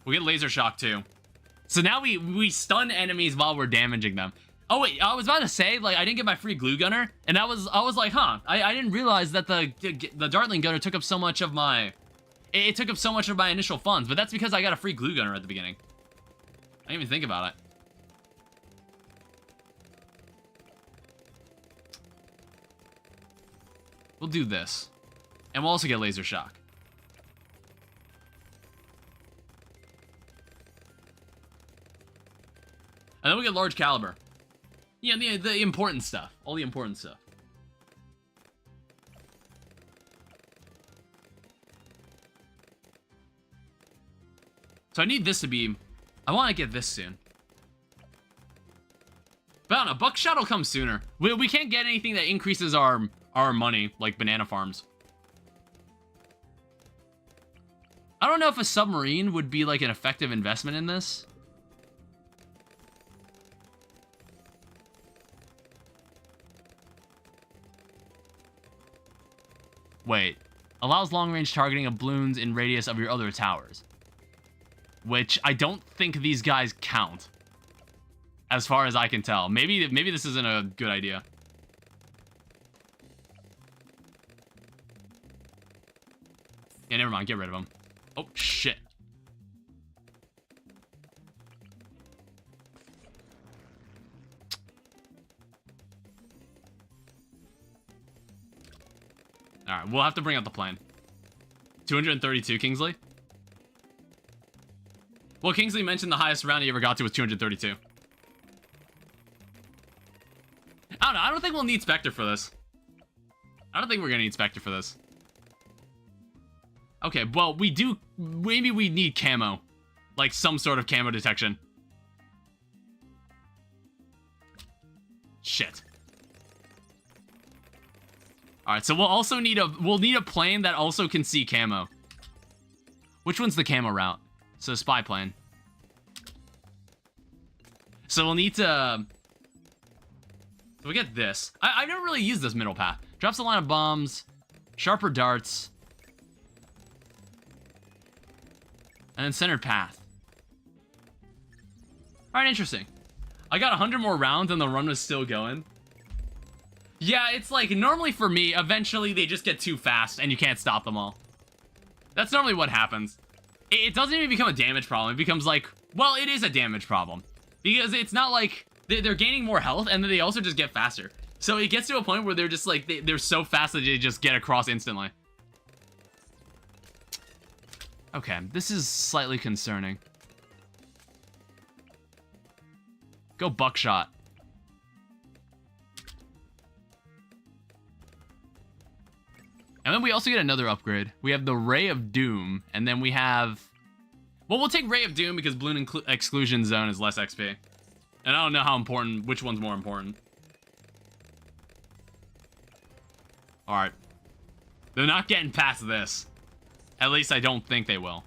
We'll get laser shock, too. So now we stun enemies while we're damaging them. Oh, wait, I was about to say, like, I didn't get my free glue gunner, and I was like, huh, I didn't realize that the Dartling gunner took up so much of my... It took up so much of my initial funds, but that's because I got a free glue gunner at the beginning. I didn't even think about it. We'll do this. And we'll also get laser shock. And then we get large caliber. Yeah, the important stuff. All the important stuff. So I need this to be... I want to get this soon. But I don't know, buckshot will come sooner. We can't get anything that increases our money, like banana farms. I don't know if a submarine would be like an effective investment in this. Wait. Allows long-range targeting of balloons in radius of your other towers. Which I don't think these guys count. As far as I can tell. Maybe this isn't a good idea. Yeah, never mind. Get rid of them. Oh, shit. Alright, we'll have to bring out the plane. 232, Kingsley? Well, Kingsley mentioned the highest round he ever got to was 232. I don't know. I don't think we'll need Spectre for this. I don't think we're gonna need Spectre for this. Okay, well, we do... Maybe we need camo. Like, some sort of camo detection. Shit. Alright, so we'll also need a... We'll need a plane that also can see camo. Which one's the camo route? So, spy plane. So, we'll need to... So, we get this. I've never really used this middle path. Drops a line of bombs. Sharper darts. And then centered path. Alright, interesting. I got 100 more rounds and the run was still going. Yeah, it's like, normally for me, eventually they just get too fast and you can't stop them all. That's normally what happens. It doesn't even become a damage problem. It becomes like, well, it is a damage problem. Because it's not like they're gaining more health and then they also just get faster. So it gets to a point where they're just like, they're so fast that they just get across instantly. Okay, this is slightly concerning. Go buckshot. And then we also get another upgrade. We have the Ray of Doom, and then we have... Well, we'll take Ray of Doom because Balloon Exclusion Zone is less XP. And I don't know how important, which one's more important. Alright. They're not getting past this. At least I don't think they will.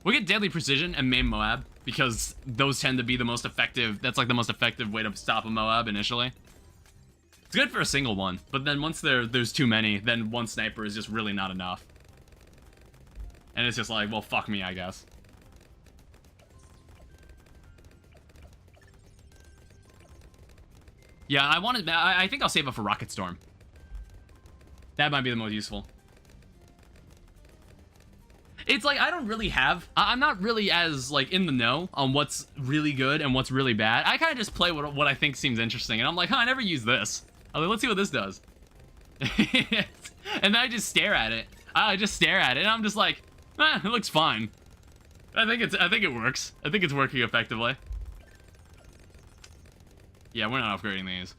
We get Deadly Precision and Maim Moab, because those tend to be the most effective... That's like the most effective way to stop a Moab initially. It's good for a single one, but then once there's too many, then one sniper is just really not enough. And it's just like, well, fuck me, I guess. Yeah, I think I'll save up for Rocket Storm. That might be the most useful. It's like, I don't really have... I'm not really as, like, in the know on what's really good and what's really bad. I kind of just play what I think seems interesting, and I'm like, huh, I never use this. I'm like, let's see what this does. And then I just stare at it. I just stare at it, and I'm just like, it looks fine. I think it works. I think it's working effectively. Yeah, we're not upgrading these.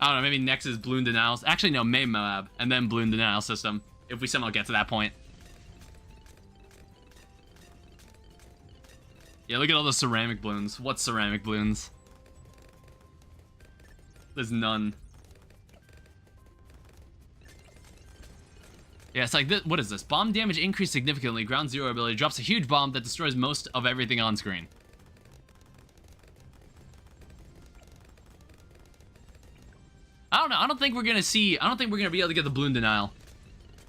I don't know, maybe next is Bloon Denial. Actually, no, main map, and then Bloon Denial system, if we somehow get to that point. Yeah, look at all the ceramic balloons. What ceramic balloons? There's none. Yeah, it's like, this, what is this? Bomb damage increased significantly. Ground zero ability drops a huge bomb that destroys most of everything on screen. I don't know. I don't think we're gonna be able to get the Bloon Denial.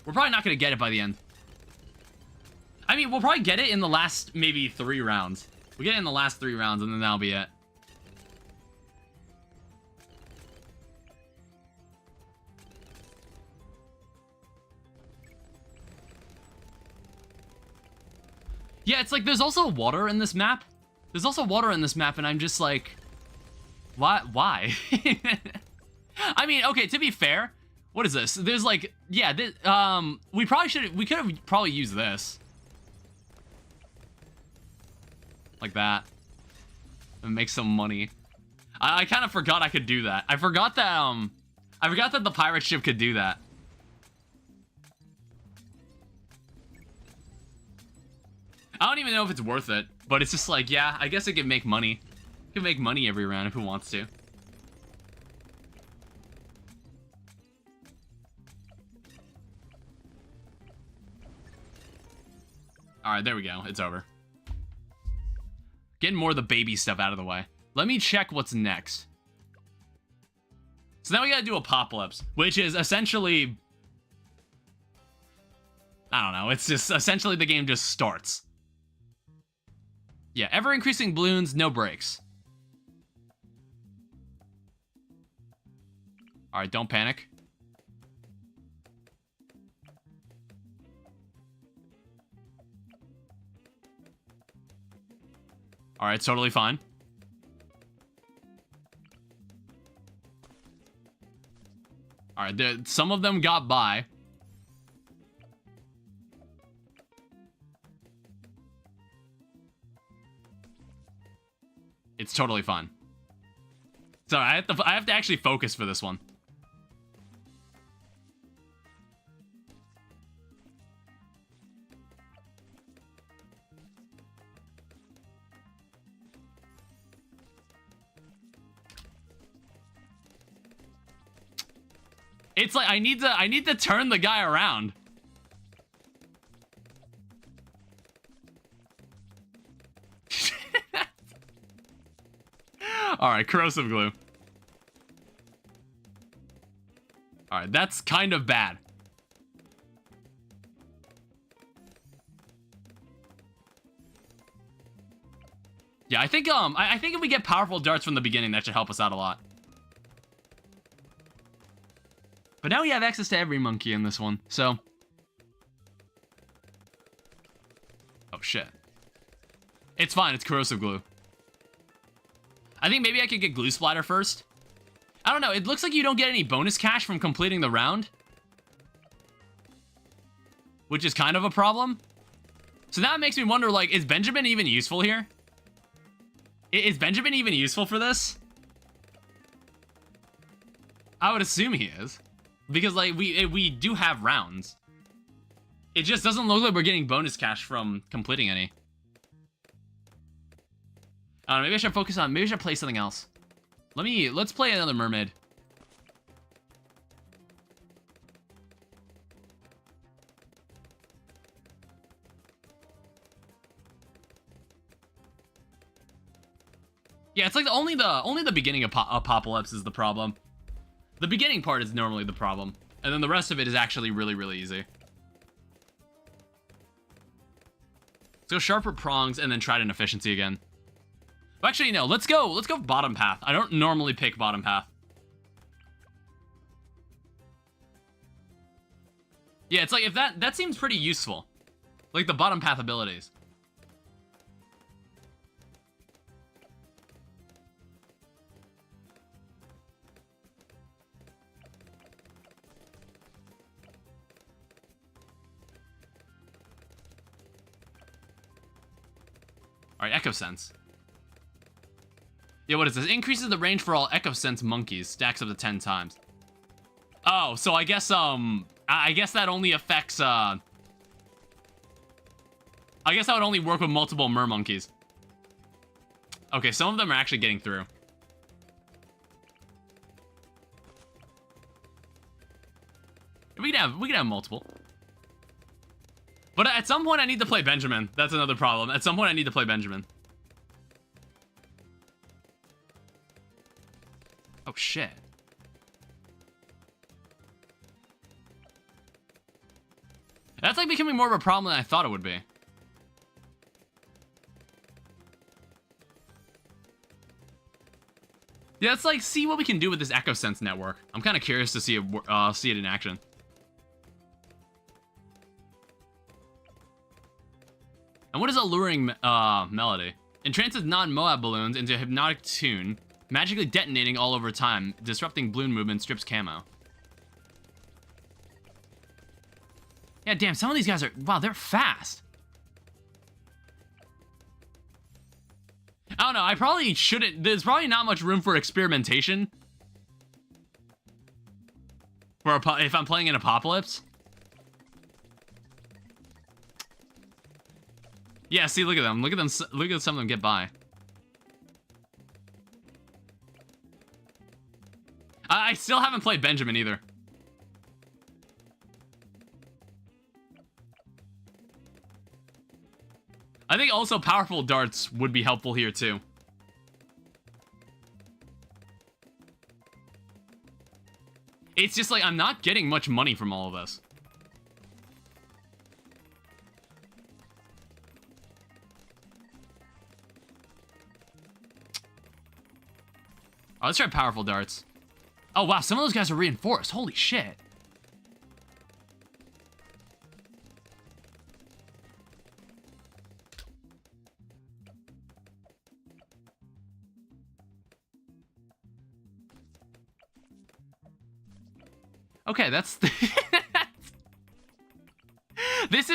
We're probably not gonna get it by the end. I mean, we'll probably get it in the last, maybe 3 rounds. We'll get it in the last 3 rounds, and then that'll be it. Yeah, it's like, there's also water in this map. There's also water in this map, and I'm just like... Why? I mean, okay, to be fair, what is this? There's like, yeah, we could have probably used this. Like that. And make some money. I kind of forgot I could do that. I forgot that the pirate ship could do that. I don't even know if it's worth it, but it's just like, yeah, I guess it can make money. It can make money every round if it wants to. Alright, there we go. It's over. Getting more of the baby stuff out of the way. Let me check what's next. So now we gotta do Apocalypse, which is essentially... I don't know, it's just essentially the game just starts. Yeah, ever-increasing balloons, no breaks. Alright, don't panic. Alright, it's totally fine. Alright, some of them got by. It's totally fine. So I have to actually focus for this one. It's like I need to turn the guy around. Alright, corrosive glue. Alright, that's kind of bad. Yeah, I think if we get powerful darts from the beginning, that should help us out a lot. But now we have access to every monkey in this one, so... Oh, shit. It's fine, it's corrosive glue. I think maybe I could get glue splatter first. I don't know, it looks like you don't get any bonus cash from completing the round. Which is kind of a problem. So that makes me wonder, like, is Benjamin even useful here? Is Benjamin even useful for this? I would assume he is. Because, like, we do have rounds. It just doesn't look like we're getting bonus cash from completing any. I don't know, maybe I should focus on, maybe I should play something else. Let's play another mermaid. Yeah, it's like only the beginning of Apocalypse is the problem. The beginning part is normally the problem. And then the rest of it is actually really, really easy. Let's go sharper prongs and then trident efficiency again. Actually, no, let's go bottom path. I don't normally pick bottom path. Yeah, it's like if that seems pretty useful. Like the bottom path abilities. Alright, Echo Sense. Yeah, what is this? Increases the range for all Echo Sense monkeys. Stacks up to 10 times. Oh, so I guess that only affects, I guess that would only work with multiple mer monkeys. Okay, some of them are actually getting through. We can have multiple. But at some point I need to play Benjamin. That's another problem. At some point I need to play Benjamin. Oh shit. That's like becoming more of a problem than I thought it would be. Yeah, let's like see what we can do with this Echo Sense network. I'm kind of curious to see it in action. And what is alluring melody? Entrances non-Moab balloons into a hypnotic tune, magically detonating all over time, disrupting balloon movement, strips camo. Yeah, damn, some of these guys are... Wow, they're fast. I don't know, I probably shouldn't... There's probably not much room for experimentation. If I'm playing an Apocalypse. Yeah, see, look at them. Look at some of them get by. I still haven't played Benjamin either. I think also powerful darts would be helpful here too. It's just like I'm not getting much money from all of this. Oh, let's try powerful darts. Oh wow, some of those guys are reinforced. Holy shit. Okay, that's this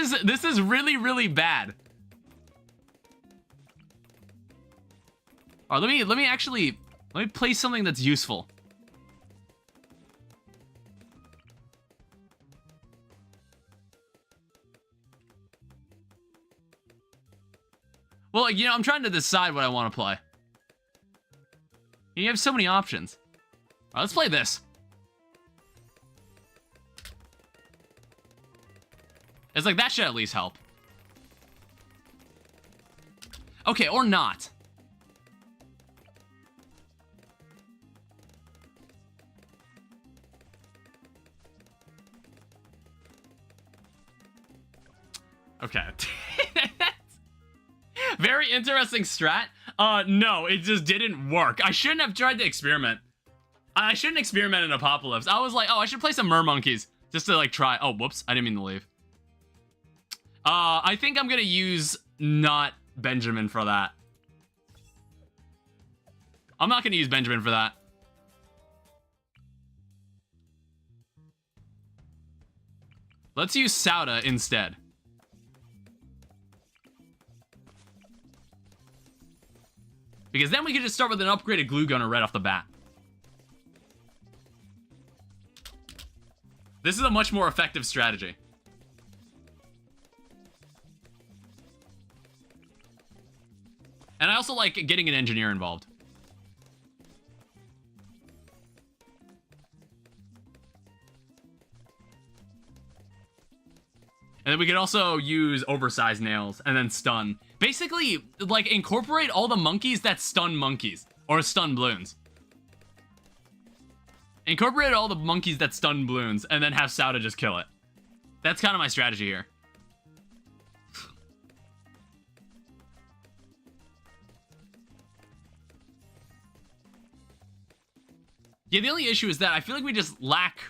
is really, really bad. All right, let me play something that's useful. Well, you know, I'm trying to decide what I want to play. You have so many options. All right, let's play this. It's like, that should at least help. Okay, or not. Okay. Very interesting strat. No, it just didn't work. I shouldn't have tried to experiment. I shouldn't experiment in Apocalypse. I was like, oh, I should play some mer monkeys just to like try. Oh, whoops. I didn't mean to leave. I think I'm gonna use not Benjamin for that. I'm not gonna use Benjamin for that. Let's use Sauda instead. Because then we can just start with an upgraded glue gunner right off the bat. This is a much more effective strategy. And I also like getting an engineer involved. And then we could also use oversized nails and then stun. Basically, like, incorporate all the monkeys that stun monkeys. Or stun balloons. Incorporate all the monkeys that stun balloons and then have Sauda just kill it. That's kind of my strategy here. Yeah, the only issue is that I feel like we lack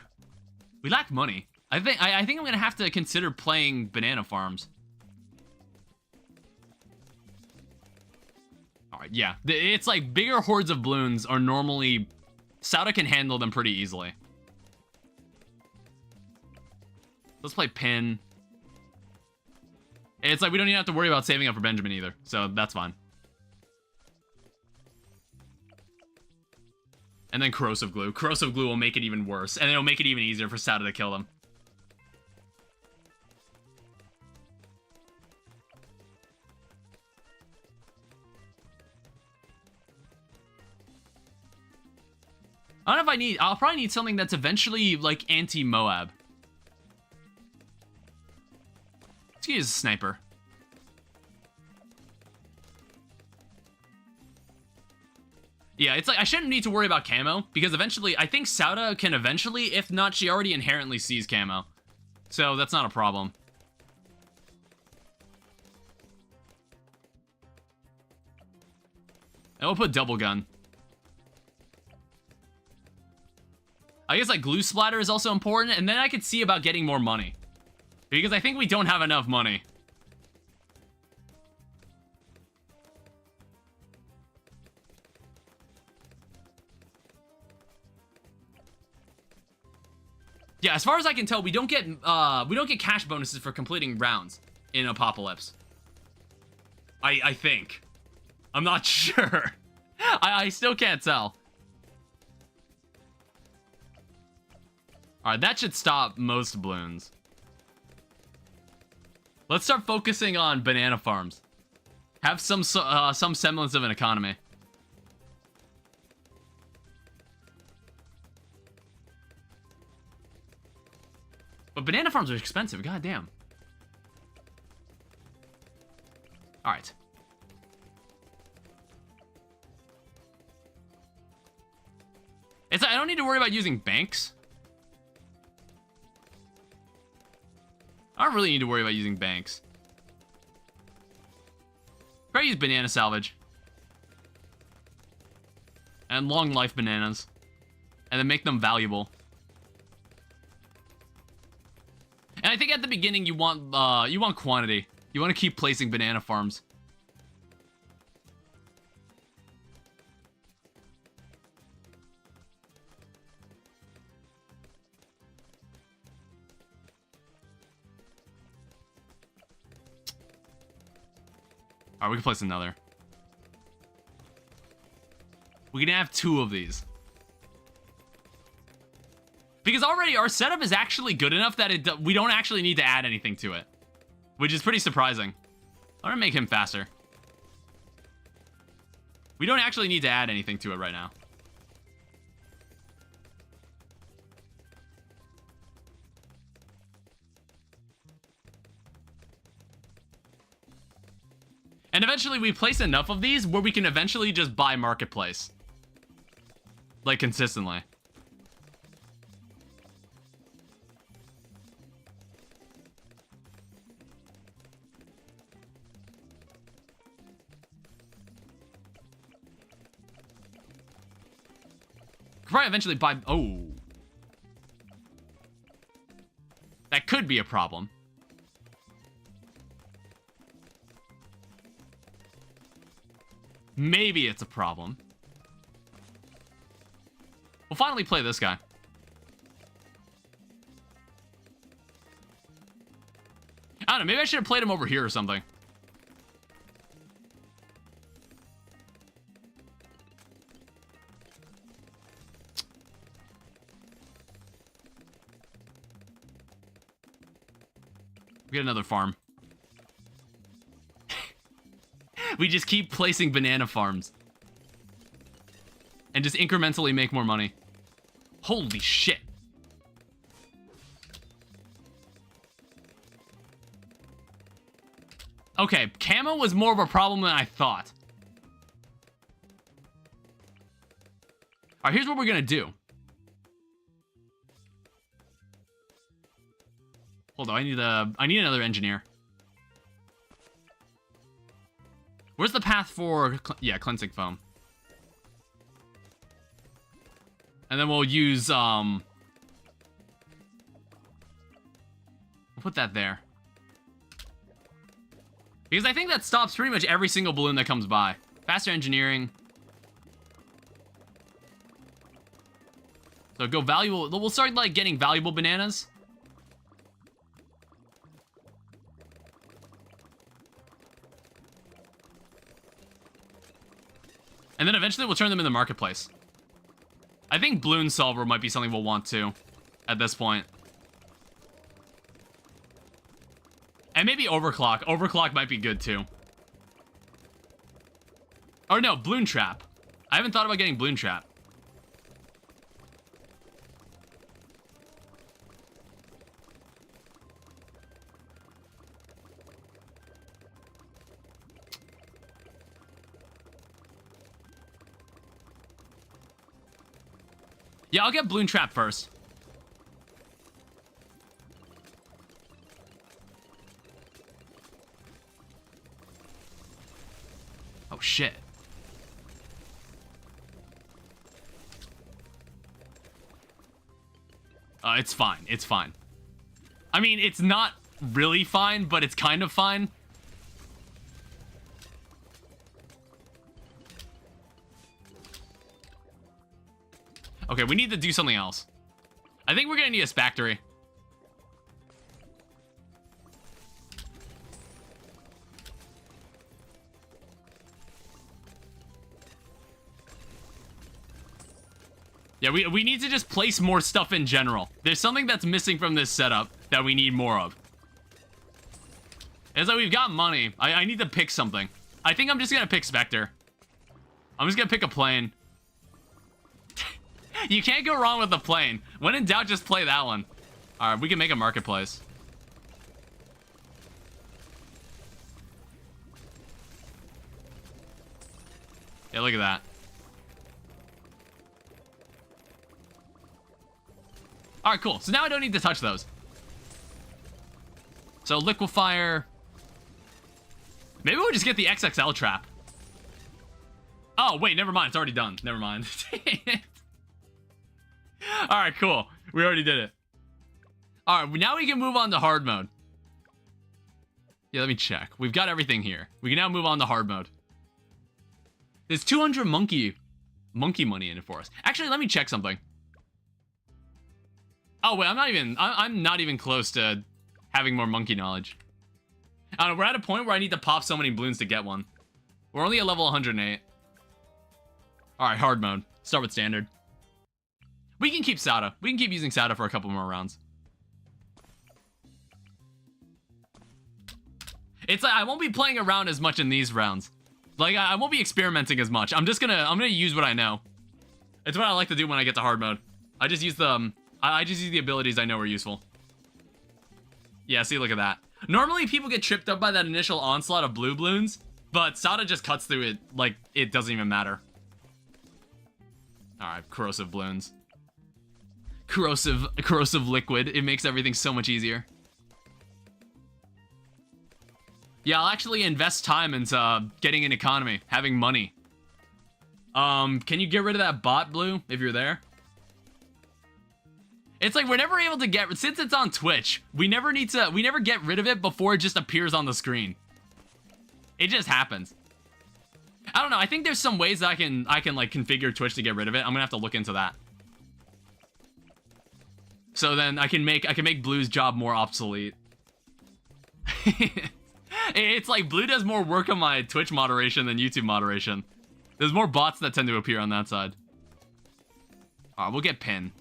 money. I think I'm gonna have to consider playing banana farms. All right, yeah, it's like bigger hordes of balloons are normally Sauda can handle them pretty easily. Let's play pin. It's like we don't even have to worry about saving up for Benjamin either, so that's fine. And then corrosive glue. Corrosive glue will make it even worse, and it'll make it even easier for Sauda to kill them. I don't know if I need... I'll probably need something that's eventually, like, anti-Moab. Let's use a sniper. Yeah, it's like, I shouldn't need to worry about camo, because eventually, I think Sauda can eventually, if not, she already inherently sees camo. So, that's not a problem. And we'll put double gun. I guess, like, glue splatter is also important, and then I could see about getting more money. Because I think we don't have enough money. Yeah, as far as I can tell, we don't get cash bonuses for completing rounds in Apocalypse. I think. I'm not sure. I still can't tell. Alright, that should stop most balloons. Let's start focusing on banana farms. Have some semblance of an economy. But banana farms are expensive, goddamn. Alright. I don't need to worry about using banks. I don't really need to worry about using banks. Try to use banana salvage. And long life bananas. And then make them valuable. And I think at the beginning you want quantity. You want to keep placing banana farms. Alright, we can place another. We can have 2 of these. Because already our setup is actually good enough that we don't actually need to add anything to it. Which is pretty surprising. I'm gonna make him faster. We don't actually need to add anything to it right now. And eventually we place enough of these where we can eventually just buy marketplace. Like, consistently. Could probably eventually buy... Oh. That could be a problem. Maybe it's a problem. We'll finally play this guy. I don't know, maybe I should have played him over here or something. We get another farm. We just keep placing banana farms. And just incrementally make more money. Holy shit. Okay, camo was more of a problem than I thought. Alright, here's what we're gonna do. Hold on, I need another engineer. Where's the path for... Yeah, cleansing foam. And then we'll use, we'll put that there. Because I think that stops pretty much every single balloon that comes by. Faster engineering. So go valuable... We'll start, like, getting valuable bananas. And then eventually we'll turn them in the marketplace. I think Bloons Solver might be something we'll want to at this point. And maybe Overclock. Overclock might be good too. Or no, Bloon Trap. I haven't thought about getting Bloon Trap. Yeah, I'll get Bloon Trap first. Oh, shit. It's fine. It's fine. I mean, it's not really fine, but it's kind of fine. Okay, we need to do something else. I think we're gonna need a Spactory. Yeah, we need to just place more stuff in general. There's something that's missing from this setup that we need more of. It's like we've got money. I need to pick something. I think I'm just gonna pick Spectre. I'm just gonna pick a plane. You can't go wrong with the plane. When in doubt, just play that one. Alright, we can make a marketplace. Yeah, look at that. Alright, cool. So now I don't need to touch those. So, Liquefier. Maybe we'll just get the XXL trap. Oh, wait, never mind. It's already done. Never mind. Alright, cool. We already did it. Alright, now we can move on to hard mode. Yeah, let me check. We've got everything here. We can now move on to hard mode. There's 200 monkey money in it for us. Actually, let me check something. Oh, wait, I'm not even close to having more monkey knowledge. I don't know, we're at a point where I need to pop so many balloons to get one. We're only at level 108. Alright, hard mode. Start with standard. We can keep Sada. We can keep using Sada for a couple more rounds. It's like I won't be playing around as much in these rounds. Like I won't be experimenting as much. I'm gonna use what I know. It's what I like to do when I get to hard mode. I just use the I just use the abilities I know are useful. Yeah, see, look at that. Normally people get tripped up by that initial onslaught of blue balloons, but Sada just cuts through it like it doesn't even matter. Alright, corrosive balloons. Corrosive liquid. It makes everything so much easier. Yeah, I'll actually invest time into getting an economy, having money. Can you get rid of that bot, Blue, if you're there? It's like we're never able to get, since it's on Twitch, we never get rid of it before it just appears on the screen. It just happens. I don't know, I think there's some ways that I can like configure Twitch to get rid of it. I'm gonna have to look into that. So then I can make Blue's job more obsolete. It's like Blue does more work on my Twitch moderation than YouTube moderation. There's more bots that tend to appear on that side. Alright, we'll get Pin.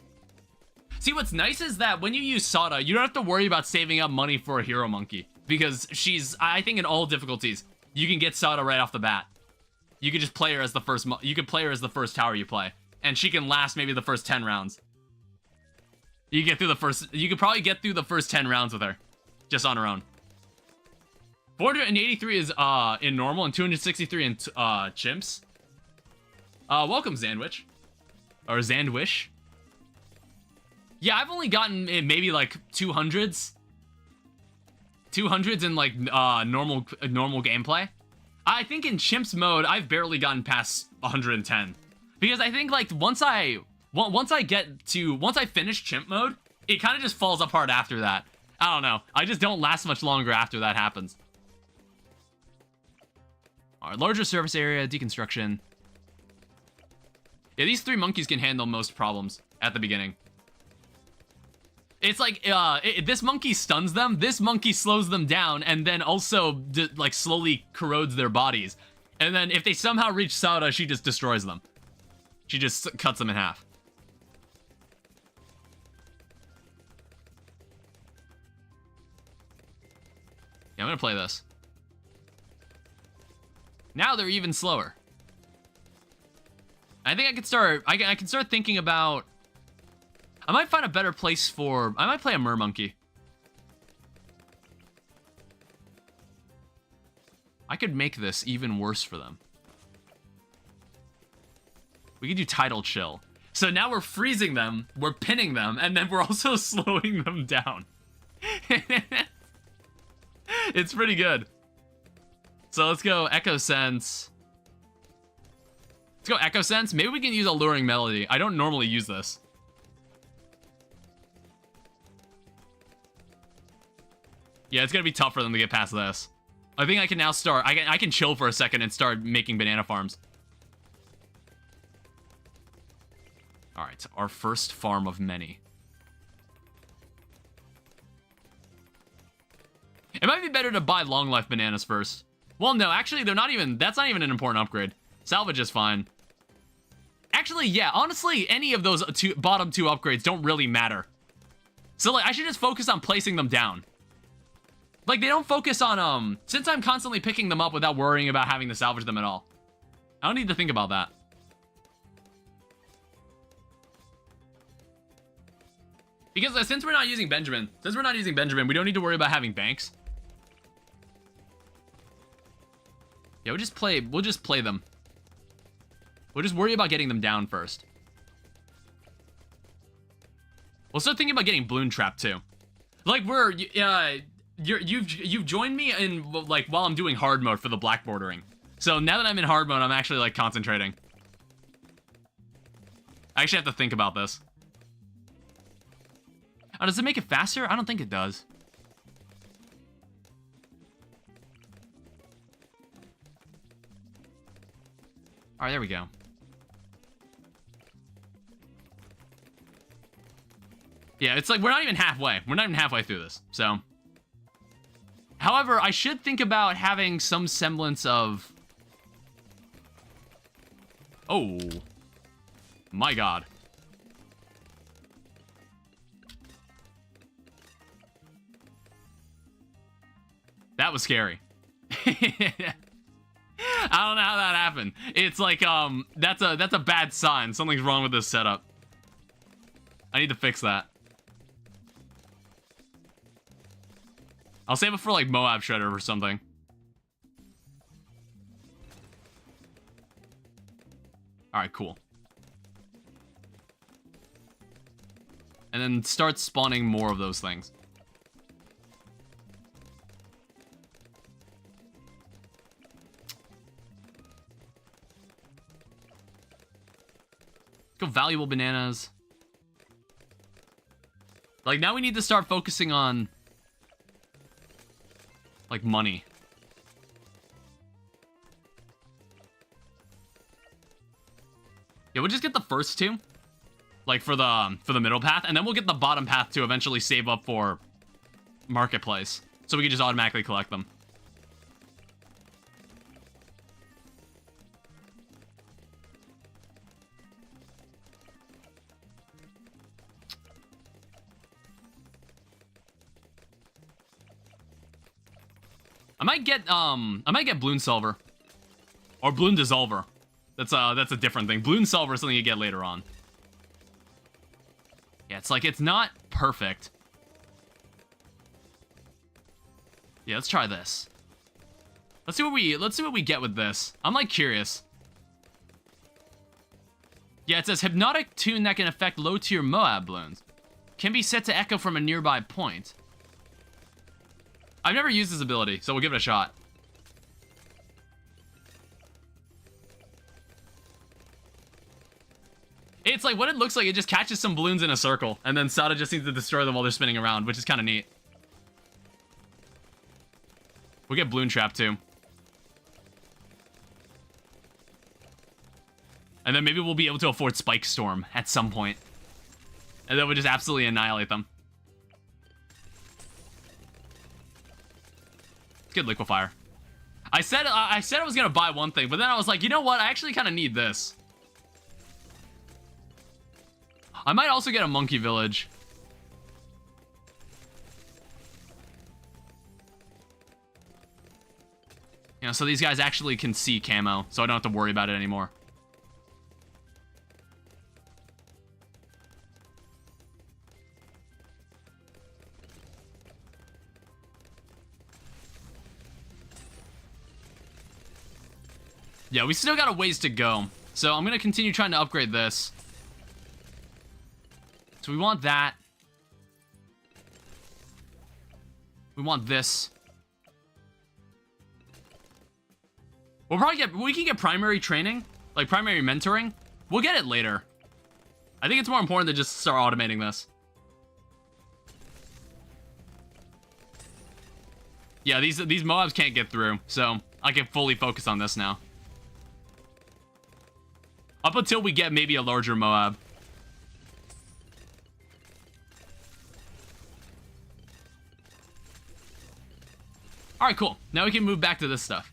See, what's nice is that when you use Sada, you don't have to worry about saving up money for a hero monkey. Because she's, I think in all difficulties, you can get Sada right off the bat. You could just play her as the first, you could play her as the first tower you play. And she can last maybe the first 10 rounds. You could probably get through the first 10 rounds with her. Just on her own. 483 is in normal and 263 in chimps. Welcome, Zandwich. Or Zandwish. Yeah, I've only gotten maybe like 200s. 200s in like normal gameplay. I think in chimps mode, I've barely gotten past 110. Because I think like once I finish chimp mode, it kind of just falls apart after that. I don't know. I just don't last much longer after that happens. Alright, larger surface area, deconstruction. Yeah, these three monkeys can handle most problems at the beginning. It's like, this monkey stuns them, this monkey slows them down, and then also, like, slowly corrodes their bodies. And then if they somehow reach Sada, she just destroys them. She just cuts them in half. Yeah, I'm gonna play this. Now they're even slower. I think I could start. I can start thinking about. I might find a better place for. I might play a mermonkey. I could make this even worse for them. We could do tidal chill. So now we're freezing them, we're pinning them, and then we're also slowing them down. It's pretty good. So let's go Echo Sense. Let's go Echo Sense. Maybe we can use Alluring Melody. I don't normally use this. Yeah, it's gonna be tough for them to get past this. I think I can now start. I can chill for a second and start making banana farms. All right, our first farm of many. It might be better to buy long life bananas first. Well, no, actually, they're not even. That's not even an important upgrade. Salvage is fine. Actually, yeah, honestly, any of those bottom two upgrades don't really matter. So, like, I should just focus on placing them down. Like, they don't focus on, since I'm constantly picking them up without worrying about having to salvage them at all. I don't need to think about that. Because since we're not using Benjamin, we don't need to worry about having banks. Yeah, we'll just play them. We'll just worry about getting them down first. We'll start thinking about getting Bloon Trap too. Like you've joined me in like while I'm doing hard mode for the black bordering. So now that I'm in hard mode, I'm actually like concentrating. I actually have to think about this. Oh, does it make it faster? I don't think it does. All right, there we go. Yeah, it's like we're not even halfway. We're not even halfway through this, so. However, I should think about having some semblance of... Oh. My God. That was scary. I don't know how that happened. It's like, that's a bad sign. Something's wrong with this setup. I need to fix that. I'll save it for like Moab Shredder or something. All right, cool. And then start spawning more of those things. Let's go valuable bananas. Like, now we need to start focusing on, like, money. Yeah, we'll just get the first two. Like, for the middle path. And then we'll get the bottom path to eventually save up for Marketplace. So we can just automatically collect them. I might get Bloon Solver. Or Bloon Dissolver. That's a different thing. Bloon Solver is something you get later on. Yeah, it's like, it's not perfect. Yeah, let's try this. Let's see what we get with this. I'm like curious. Yeah, it says hypnotic tune that can affect low tier Moab balloons. Can be set to echo from a nearby point. I've never used this ability, so we'll give it a shot. It's like, what it looks like, it just catches some balloons in a circle, and then Sada just needs to destroy them while they're spinning around, which is kind of neat. We'll get Bloon Trap, too. And then maybe we'll be able to afford Spike Storm at some point. And then we'll just absolutely annihilate them. Let's get Liquefier. I said I was going to buy one thing, but then I was like, you know what? I actually kind of need this. I might also get a Monkey Village. You know, so these guys actually can see camo, so I don't have to worry about it anymore. Yeah, we still got a ways to go. So I'm going to continue trying to upgrade this. So we want that. We want this. We'll probably we can get primary training, like primary mentoring. We'll get it later. I think it's more important to just start automating this. Yeah, these Moabs can't get through, so I can fully focus on this now. Up until we get maybe a larger Moab. Alright, cool. Now we can move back to this stuff.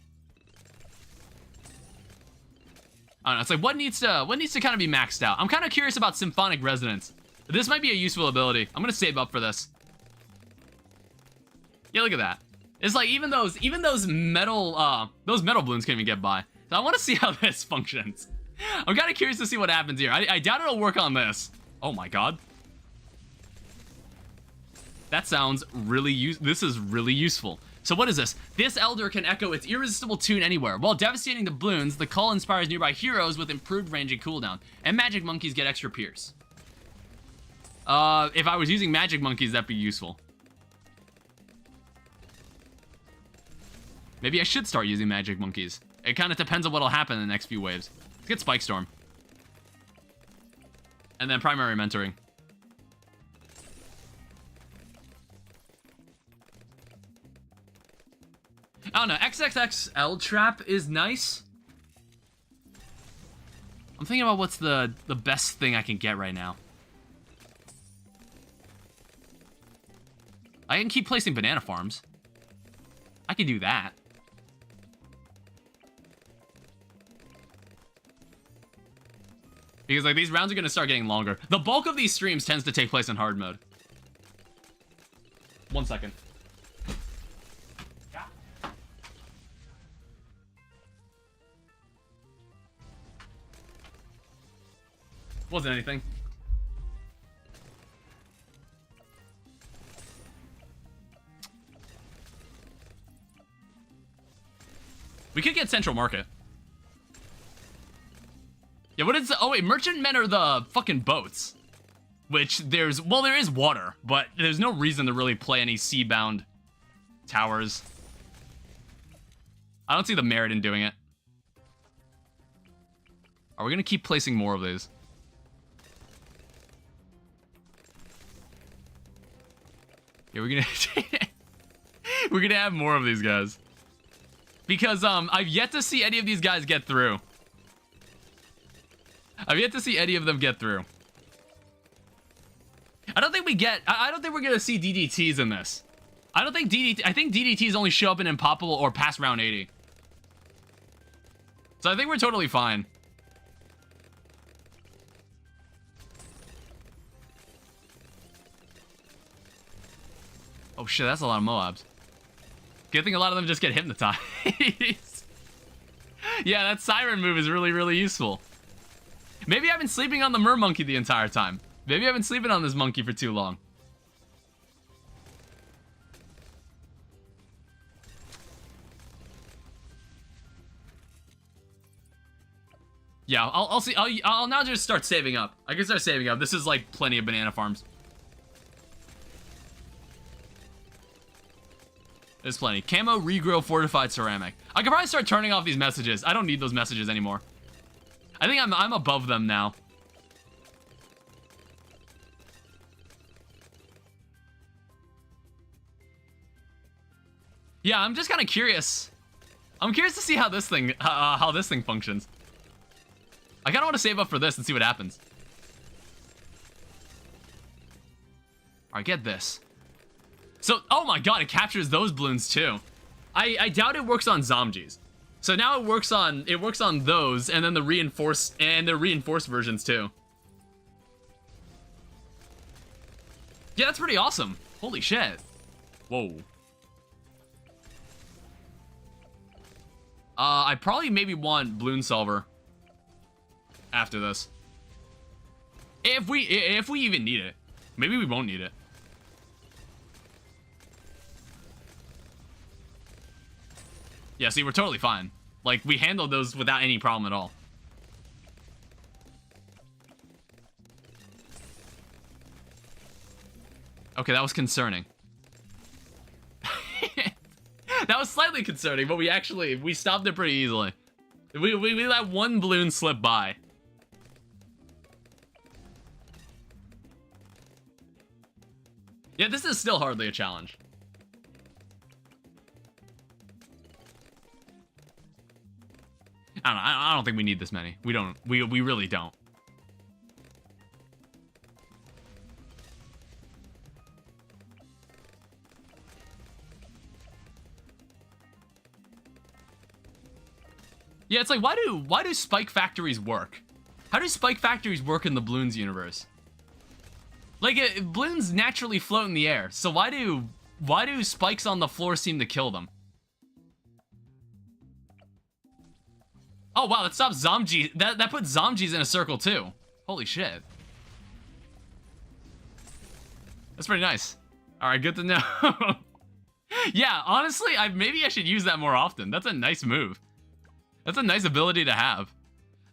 I don't know, it's like what needs to kind of be maxed out? I'm kind of curious about Symphonic Resonance. This might be a useful ability. I'm gonna save up for this. Yeah, look at that. It's like even those metal balloons can't even get by. So I want to see how this functions. I'm kind of curious to see what happens here. I doubt it'll work on this. Oh my god. That sounds really this is really useful. So what is this? This Elder can echo its irresistible tune anywhere. While devastating the balloons, the call inspires nearby heroes with improved range and cooldown. And magic monkeys get extra pierce. If I was using magic monkeys, that'd be useful. Maybe I should start using magic monkeys. It kind of depends on what'll happen in the next few waves. Let's get Spike Storm. And then primary mentoring. I don't know, XXXL trap is nice. I'm thinking about what's the best thing I can get right now. I can keep placing banana farms. I can do that. Because like these rounds are gonna start getting longer. The bulk of these streams tends to take place in hard mode. 1 second. Yeah. Wasn't anything. We could get Central Market. Yeah, what is the, oh wait, merchantmen are the fucking boats. Which there is water, but there's no reason to really play any sea-bound towers. I don't see the merit in doing it. Are we gonna keep placing more of these? Yeah, we're gonna have more of these guys. Because I've yet to see any of these guys get through. I've yet to see any of them get through. I don't think we're gonna see DDTs in this. I think DDTs only show up in Impoppable or past round 80. So I think we're totally fine. Oh shit, that's a lot of Moabs. Good thing a lot of them just get hypnotized. Yeah, that siren move is really, really useful. Maybe I've been sleeping on the mer monkey the entire time. Maybe I've been sleeping on this monkey for too long. Yeah, I'll see. I'll now just start saving up. I can start saving up. This is like plenty of banana farms. There's plenty. Camo, regrow, fortified ceramic. I could probably start turning off these messages. I don't need those messages anymore. I think I'm above them now. Yeah, I'm just kind of curious. I'm curious to see how this thing functions. I kind of want to save up for this and see what happens. All right, get this. So, oh my god, it captures those balloons too. I doubt it works on Zomgies. So now it works on those and then the reinforced versions too. Yeah, that's pretty awesome. Holy shit. Whoa. I probably maybe want Bloon Solver after this. If we even need it. Maybe we won't need it. Yeah, see, we're totally fine. Like, we handled those without any problem at all. Okay, that was concerning. That was slightly concerning, but we stopped it pretty easily. We let one balloon slip by. Yeah, this is still hardly a challenge. I don't know. I don't think we need this many. We don't. We really don't. Yeah, it's like, why do spike factories work? How do spike factories work in the Bloons universe? Like, balloons naturally float in the air, so why do spikes on the floor seem to kill them? Oh wow, that stops Zomji. That puts Zomjis in a circle too. Holy shit. That's pretty nice. All right, good to know. Yeah, honestly, maybe I should use that more often. That's a nice move. That's a nice ability to have.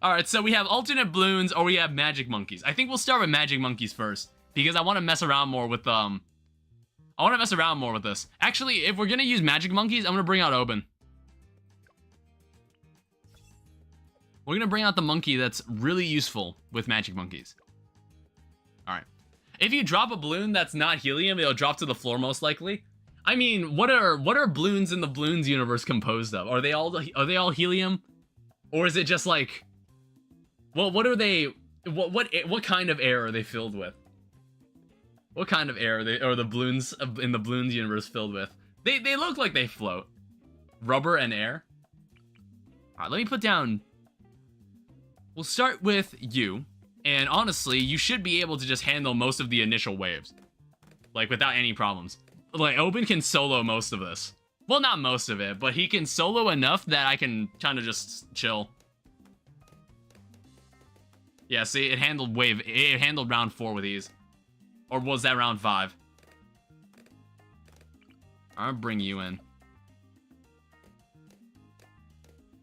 All right, so we have alternate balloons or we have magic monkeys. I think we'll start with magic monkeys first because I want to mess around more with I want to mess around more with this. Actually, if we're gonna use magic monkeys, I'm gonna bring out Oben. We're gonna bring out the monkey that's really useful with magic monkeys. All right. If you drop a balloon that's not helium, it'll drop to the floor most likely. I mean, what are balloons in the Bloons universe composed of? Are they all helium, or is it just like, well, what are they? What kind of air are they filled with? What kind of air are the balloons in the Bloons universe filled with? They look like they float. Rubber and air. All right, let me put down. We'll start with you, and honestly, you should be able to just handle most of the initial waves, like without any problems. Like, Oben can solo most of this. Well, not most of it, but he can solo enough that I can kind of just chill. Yeah, see, it handled round 4 with ease. Or was that round 5? I'll bring you in.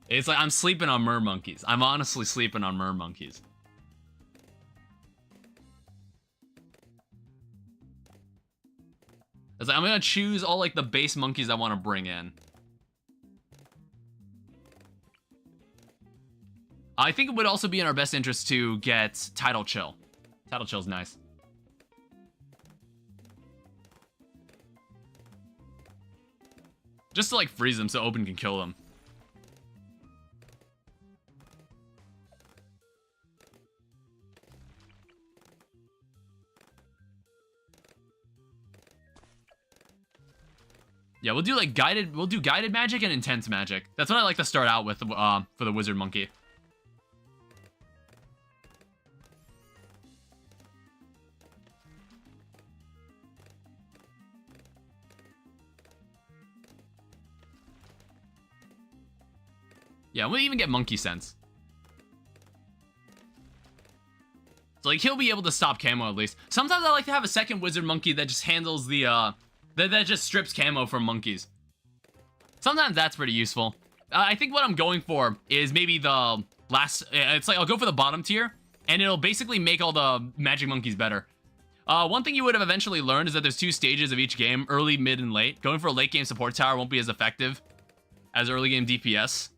It's like I'm sleeping on mer monkeys. I'm honestly sleeping on mer monkeys. It's like I'm gonna choose all like the base monkeys I want to bring in. I think it would also be in our best interest to get Tidal Chill. Tidal Chill's nice. Just to like freeze them so Oben can kill them. Yeah, we'll do like guided magic and intense magic. That's what I like to start out with for the wizard monkey. Yeah, we'll even get monkey sense. So like he'll be able to stop camo at least. Sometimes I like to have a second wizard monkey that just handles the that just strips camo from monkeys. Sometimes that's pretty useful. I think what I'm going for is maybe the last... It's like I'll go for the bottom tier, and it'll basically make all the magic monkeys better. One thing you would have eventually learned is that there's 2 stages of each game, early, mid, and late. Going for a late game support tower won't be as effective as early game DPS.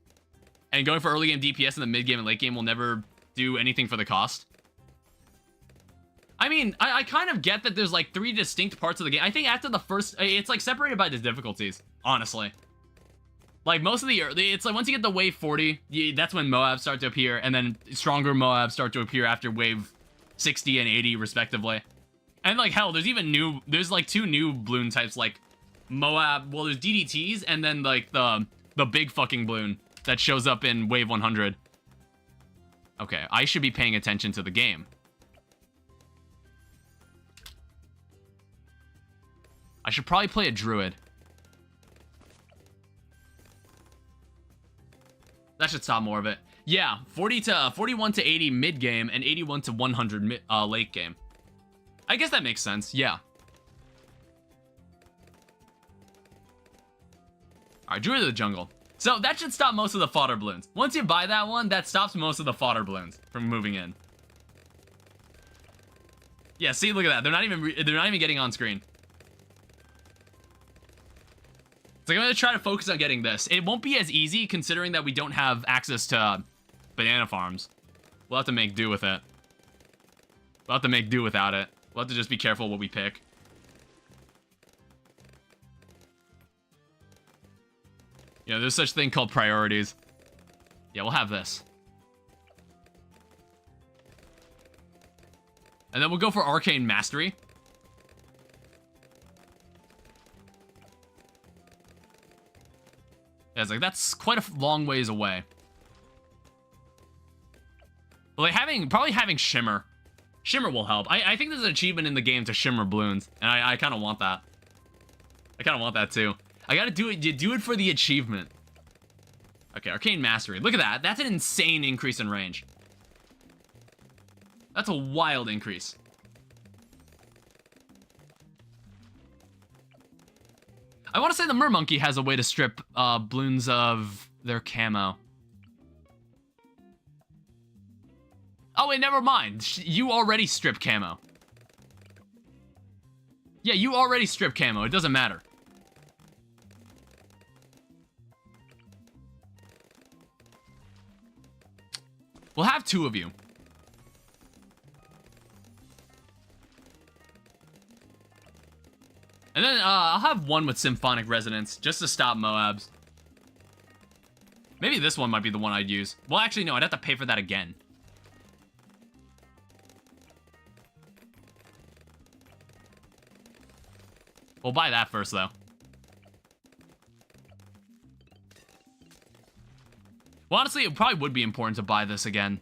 And going for early game DPS in the mid game and late game will never do anything for the cost. I mean, I kind of get that there's like 3 distinct parts of the game. I think after the first, it's like separated by the difficulties, honestly. Like most of the, it's like once you get to wave 40, that's when Moabs start to appear, and then stronger Moabs start to appear after wave 60 and 80 respectively. And like hell, there's like 2 new balloon types, like Moab, well there's DDTs, and then like the big fucking balloon that shows up in wave 100. Okay, I should be paying attention to the game. I should probably play a druid. that should stop more of it. Yeah, 41 to 80 mid game and 81 to 100 late game. I guess that makes sense. Yeah. All right, Druid of the Jungle. So that should stop most of the fodder balloons. Once you buy that one, that stops most of the fodder balloons from moving in. Yeah, see, look at that. They're not even getting on screen. So I'm gonna try to focus on getting this. It won't be as easy considering that we don't have access to banana farms. We'll have to make do with it. We'll have to make do without it. We'll have to just be careful what we pick. You know, there's such a thing called priorities. Yeah, we'll have this. And then we'll go for Arcane Mastery. Yeah, it's like, that's quite a long ways away. But like probably having Shimmer. Shimmer will help. I think there's an achievement in the game to Shimmer Bloons. And I kind of want that. I kind of want that too. I gotta do it. You do it for the achievement. Okay, Arcane Mastery. Look at that. That's an insane increase in range. That's a wild increase. I want to say the Mermonkey has a way to strip balloons of their camo. Oh, wait, never mind. You already strip camo. Yeah, you already strip camo. It doesn't matter. We'll have two of you. And then I'll have one with Symphonic Resonance, just to stop Moabs. Maybe this one might be the one I'd use. Well, actually, no, I'd have to pay for that again. We'll buy that first, though. Well, honestly, it probably would be important to buy this again.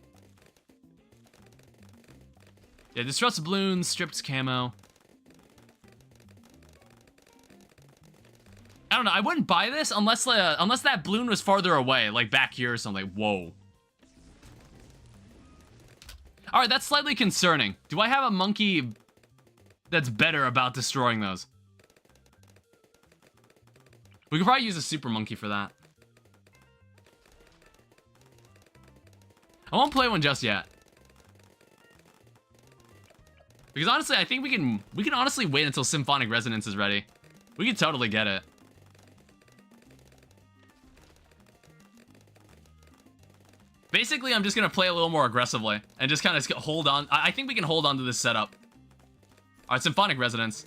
Yeah, Distrust Balloons, Stripped Camo. I don't know, I wouldn't buy this unless that balloon was farther away, like back here or something. Whoa. Alright, that's slightly concerning. Do I have a monkey that's better about destroying those? We could probably use a super monkey for that. I won't play one just yet. Because honestly, I think we can honestly wait until Symphonic Resonance is ready. We could totally get it. Basically, I'm just gonna play a little more aggressively and just kind of hold on. I think we can hold on to this setup. All right, Symphonic Resonance.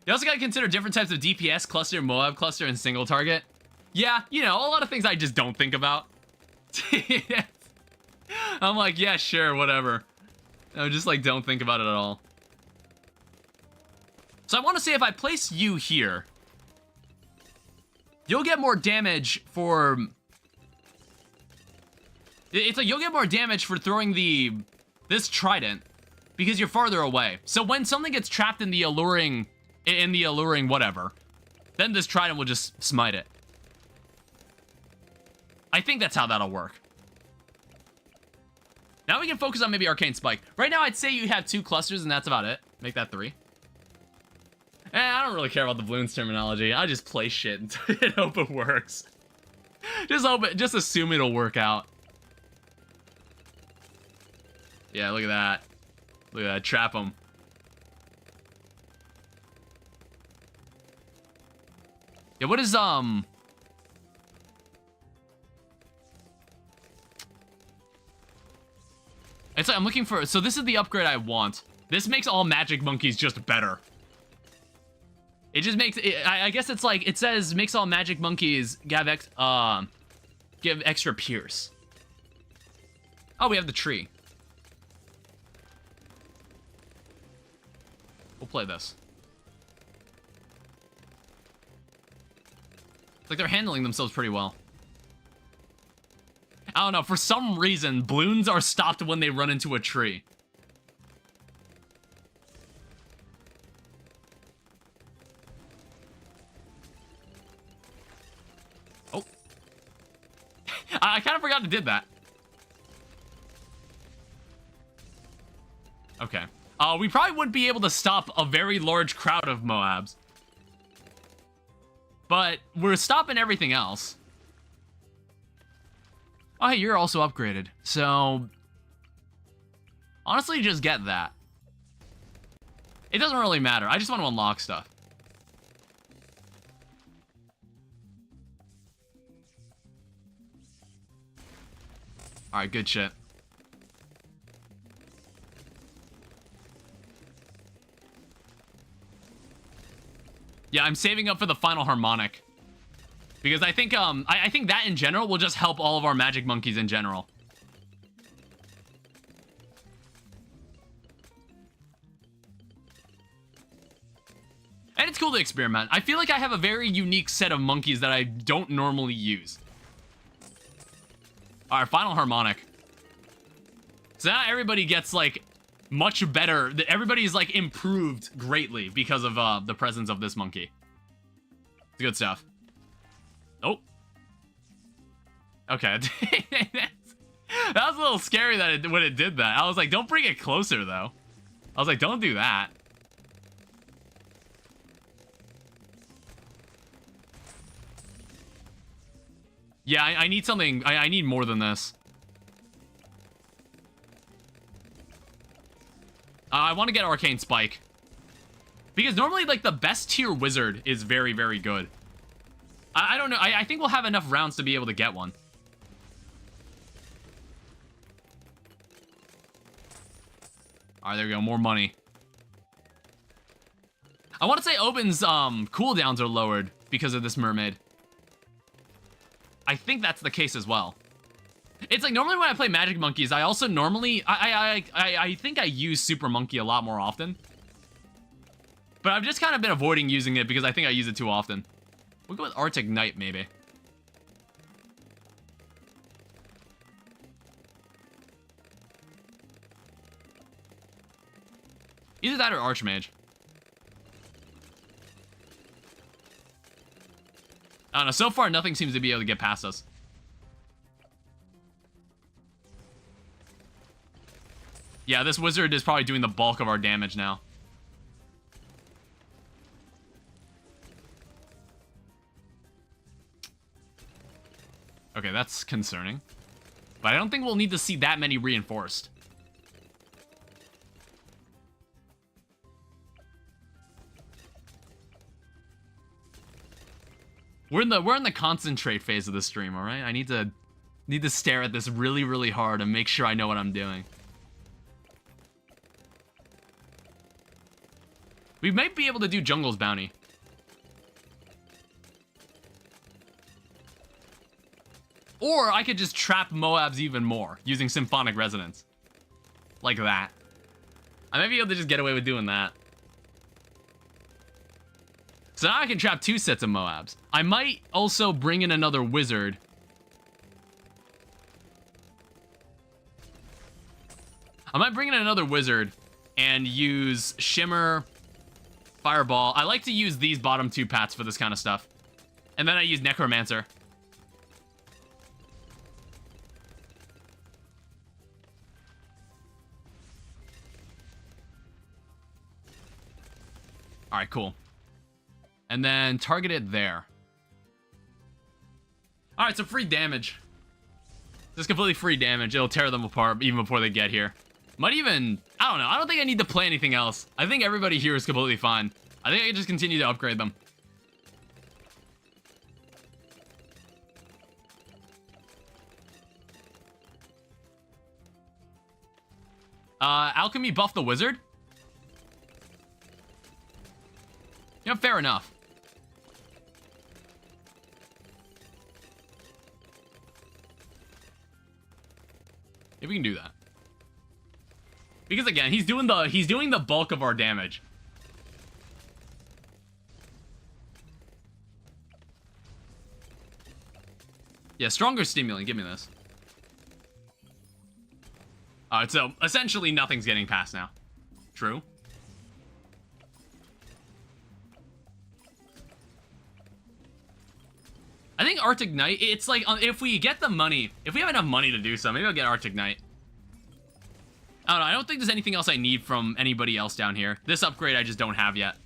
You also gotta consider different types of DPS, cluster, Moab cluster, and single target. Yeah, you know, a lot of things I just don't think about. I'm like, yeah, sure, whatever. I just like don't think about it at all. So I want to say if I place you here, you'll get more damage for... It's like you'll get more damage for throwing this trident because you're farther away. So when something gets trapped in the alluring whatever, then this trident will just smite it. I think that's how that'll work. Now we can focus on maybe Arcane Spike. Right now I'd say you have 2 clusters and that's about it. Make that 3. I don't really care about the Bloons terminology. I just play shit and hope it works. Just assume it'll work out. Yeah, look at that. Look at that, trap him. Yeah, what is, It's like, I'm looking for, so this is the upgrade I want. This makes all magic monkeys just better. It just makes, I guess it's like, it says, makes all magic monkeys give extra pierce. Oh, we have the tree. We'll play this. It's like they're handling themselves pretty well. I don't know, for some reason, balloons are stopped when they run into a tree. I kind of forgot it did that. Okay. We probably wouldn't be able to stop a very large crowd of Moabs. But we're stopping everything else. Oh, hey, you're also upgraded. So, honestly, just get that. It doesn't really matter. I just want to unlock stuff. Alright, good shit. Yeah, I'm saving up for the final harmonic. Because I think I think that in general will just help all of our magic monkeys in general. And it's cool to experiment. I feel like I have a very unique set of monkeys that I don't normally use. Alright, final harmonic. So now everybody gets, like, much better. Everybody's, like, improved greatly because of the presence of this monkey. It's good stuff. Oh. Okay. That was a little scary that when it did that. I was like, don't bring it closer, though. I was like, don't do that. Yeah, I need something. I need more than this. I want to get Arcane Spike. Because normally, like, the best tier wizard is very, very good. I don't know. I think we'll have enough rounds to be able to get one. Alright, there we go. More money. I want to say Oben's cooldowns are lowered because of this mermaid. I think that's the case as well. It's like normally when I play Magic Monkeys, I also normally I think I use Super Monkey a lot more often. But I've just kind of been avoiding using it because I think I use it too often. We'll go with Arctic Knight maybe. Either that or Archmage. I don't know, so far nothing seems to be able to get past us. Yeah, this wizard is probably doing the bulk of our damage now. Okay, that's concerning. But I don't think we'll need to see that many reinforced. We're in the concentrate phase of the stream, all right? I need to stare at this really, really hard and make sure I know what I'm doing. We might be able to do Jungle's Bounty. Or I could just trap Moabs even more using Symphonic Resonance. Like that. I might be able to just get away with doing that. So now I can trap 2 sets of Moabs. I might also bring in another wizard. I might bring in another wizard and use Shimmer, Fireball. I like to use these bottom 2 pats for this kind of stuff. And then I use Necromancer. Alright, cool. And then target it there. Alright, so free damage. Just completely free damage. It'll tear them apart even before they get here. Might even... I don't know. I don't think I need to play anything else. I think everybody here is completely fine. I think I can just continue to upgrade them. Alchemy buff the wizard? Yeah, fair enough. If we can do that. Because again, he's doing the bulk of our damage. Yeah, stronger stimulant, give me this. Alright, so essentially nothing's getting past now. True. I think Arctic Knight, it's like, if we get the money, if we have enough money to do so, maybe I'll get Arctic Knight. I don't know, I don't think there's anything else I need from anybody else down here. This upgrade I just don't have yet.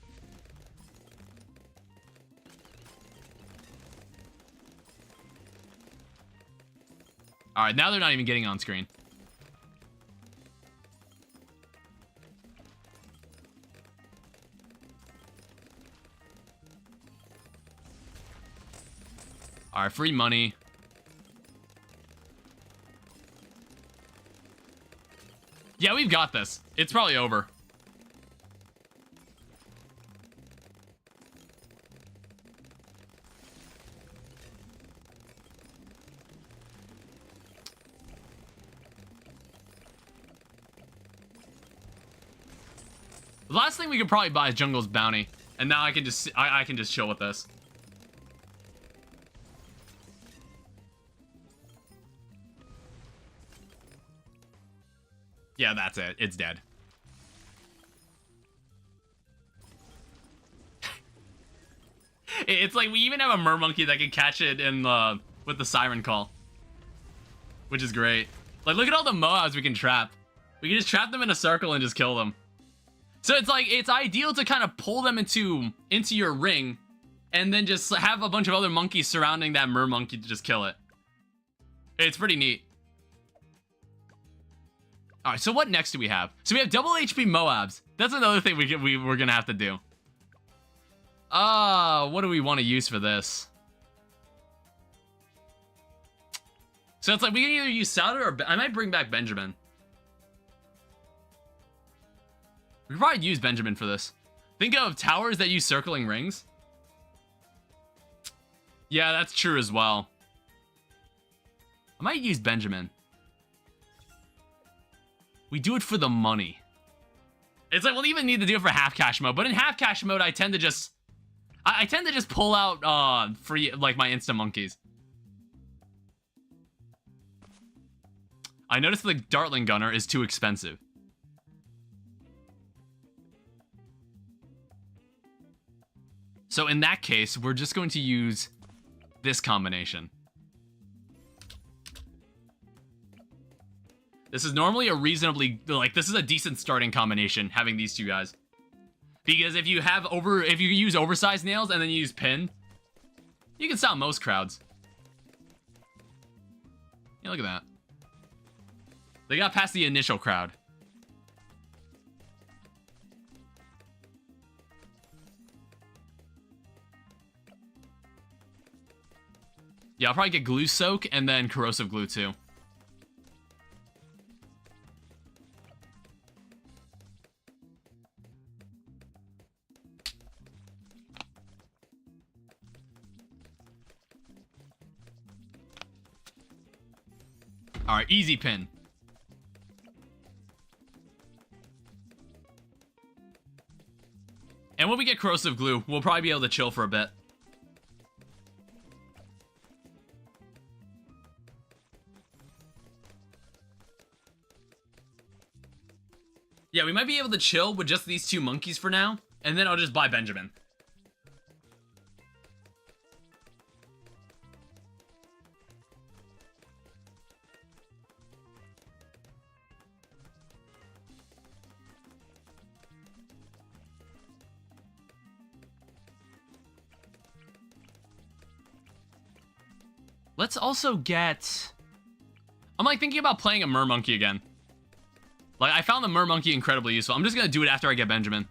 Alright, now they're not even getting on screen. Alright, free money. Yeah, we've got this. It's probably over. The last thing we could probably buy is Jungle's Bounty. And now I can just chill with this. Yeah, that's it. It's dead. It's like we even have a mermonkey that can catch it in with the siren call. Which is great. Like, look at all the Moabs we can trap. We can just trap them in a circle and just kill them. So it's like, it's ideal to kind of pull them into your ring and then just have a bunch of other monkeys surrounding that mermonkey to just kill it. It's pretty neat. Alright, so what next do we have? So we have double HP Moabs. That's another thing we're gonna have to do. What do we want to use for this? So it's like, we can either use Souter or... I might bring back Benjamin. We could probably use Benjamin for this. Think of towers that use circling rings. Yeah, that's true as well. I might use Benjamin. We do it for the money. It's like, we'll even need to do it for half cash mode, but in half cash mode, I tend to just pull out free, like, my insta monkeys. I noticed the Dartling Gunner is too expensive. So in that case, we're just going to use this combination. This is normally a reasonably, like, this is a decent starting combination, having these two guys. Because if you use oversized nails and then you use pin, you can stop most crowds. Yeah, look at that. They got past the initial crowd. Yeah, I'll probably get Glue Soak and then Corrosive Glue too. Alright, easy pin. And when we get Corrosive Glue, we'll probably be able to chill for a bit. Yeah, we might be able to chill with just these two monkeys for now, and then I'll just buy Benjamin. Let's also get... I'm like thinking about playing a mermonkey again. Like, I found the mermonkey incredibly useful. I'm just gonna do it after I get Benjamin.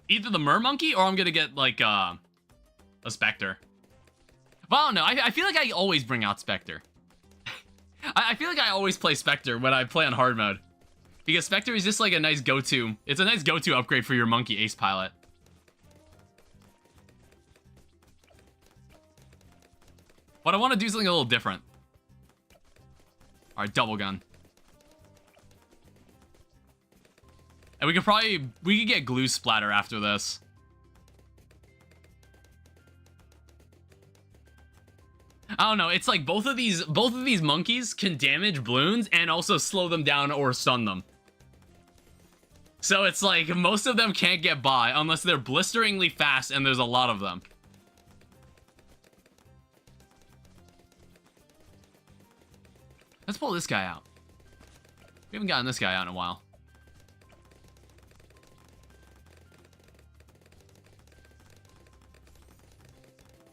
Either the mermonkey or I'm gonna get, like, a Spectre. Well, I don't know. I feel like I always bring out Spectre. I feel like I always play Spectre when I play on hard mode. Because Spectre is just, like, a nice go-to. It's a nice go-to upgrade for your monkey ace pilot. But I want to do something a little different. Alright, double gun. And we could get glue splatter after this. I don't know, it's like both of these monkeys can damage balloons and also slow them down or stun them. So it's like most of them can't get by unless they're blisteringly fast and there's a lot of them. Let's pull this guy out. We haven't gotten this guy out in a while.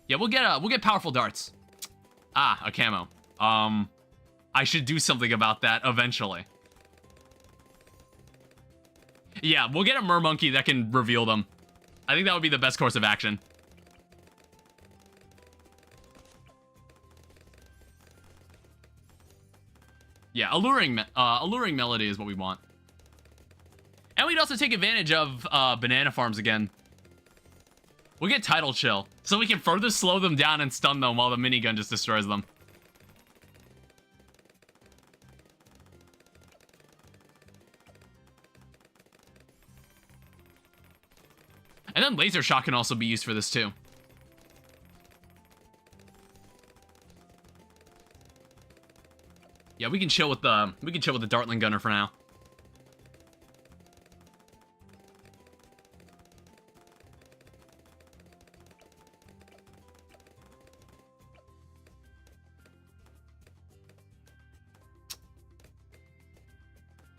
Yeah, we'll get powerful darts. Ah, a camo. I should do something about that eventually. Yeah, we'll get a mermonkey that can reveal them. I think that would be the best course of action. Yeah, alluring melody is what we want. And we'd also take advantage of banana farms again. We'll get tidal chill, so we can further slow them down and stun them while the minigun just destroys them. And then laser shot can also be used for this too. Yeah, we can chill with the Dartling gunner for now.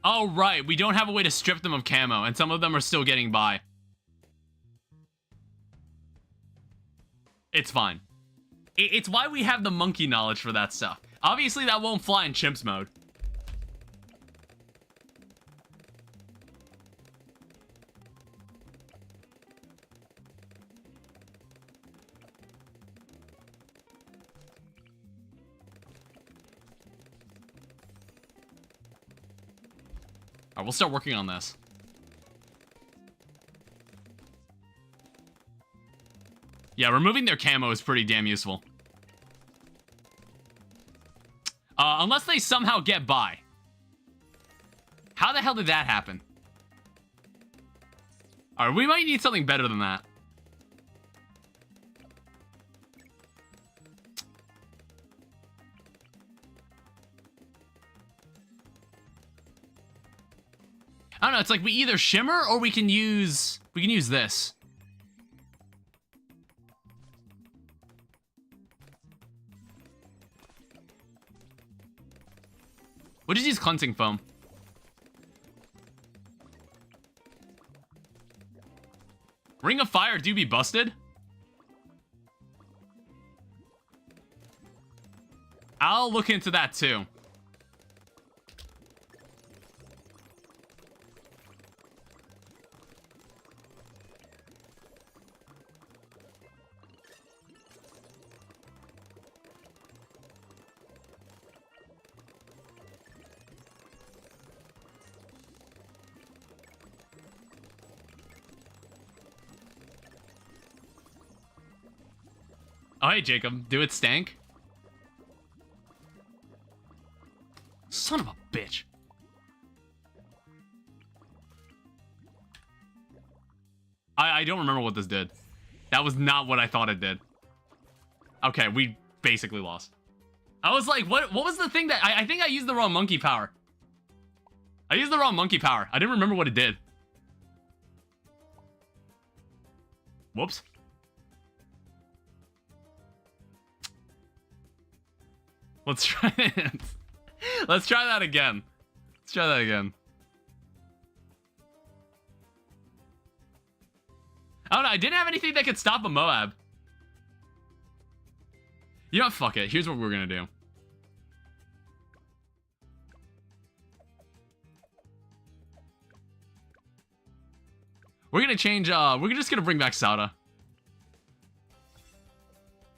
Oh, right. We don't have a way to strip them of camo, and some of them are still getting by. It's fine. It's why we have the monkey knowledge for that stuff. Obviously, that won't fly in chimps mode. Alright, we'll start working on this. Yeah, removing their camo is pretty damn useful. Unless they somehow get by. How the hell did that happen? Alright, we might need something better than that. I don't know, it's like we either shimmer or we can use this. We'll just use cleansing foam. Ring of Fire do be busted? I'll look into that too. Oh, hey, Jacob. Do it stank? Son of a bitch. I don't remember what this did. That was not what I thought it did. Okay, we basically lost. I was like, what was the thing that... I think I used the wrong monkey power. I used the wrong monkey power. I didn't remember what it did. Whoops. Let's try it. Let's try that again. Let's try that again. I don't know. I didn't have anything that could stop a Moab. You know what? Fuck it. Here's what we're going to do. We're going to change... we're just going to bring back Sauda.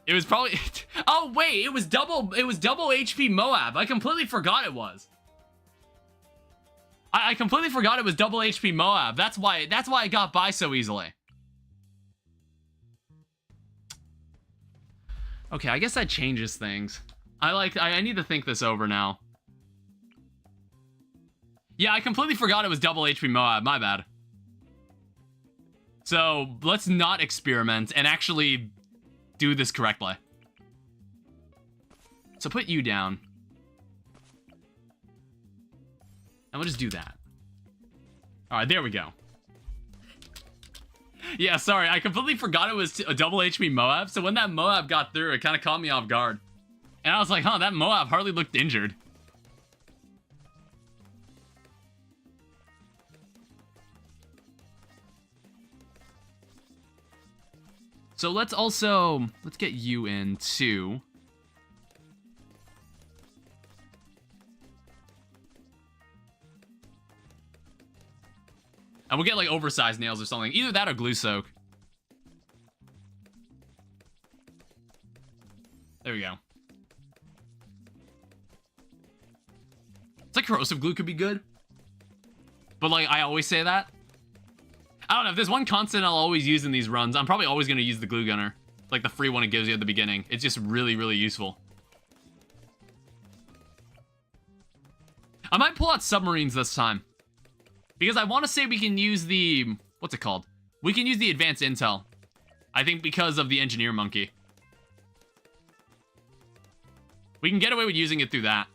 It was probably... Oh, wait. It was double HP Moab. I completely forgot it was. I completely forgot it was double HP Moab. That's why it got by so easily. Okay, I guess that changes things. I need to think this over now. Yeah, I completely forgot it was double HP Moab. My bad. So, let's not experiment and actually do this correctly. So put you down. And we'll just do that. All right, there we go. Yeah, sorry, I completely forgot it was a double HP Moab, so when that Moab got through, it kind of caught me off guard. And I was like, huh, that Moab hardly looked injured. So let's get you in too. And we'll get like oversized nails or something. Either that or glue soak. There we go. It's like corrosive glue could be good. But like, I always say that. I don't know, if there's one constant I'll always use in these runs, I'm probably always going to use the glue gunner. Like the free one it gives you at the beginning. It's just really, really useful. I might pull out submarines this time. Because I want to say we can use the... What's it called? We can use the advanced intel. I think because of the engineer monkey. We can get away with using it through that.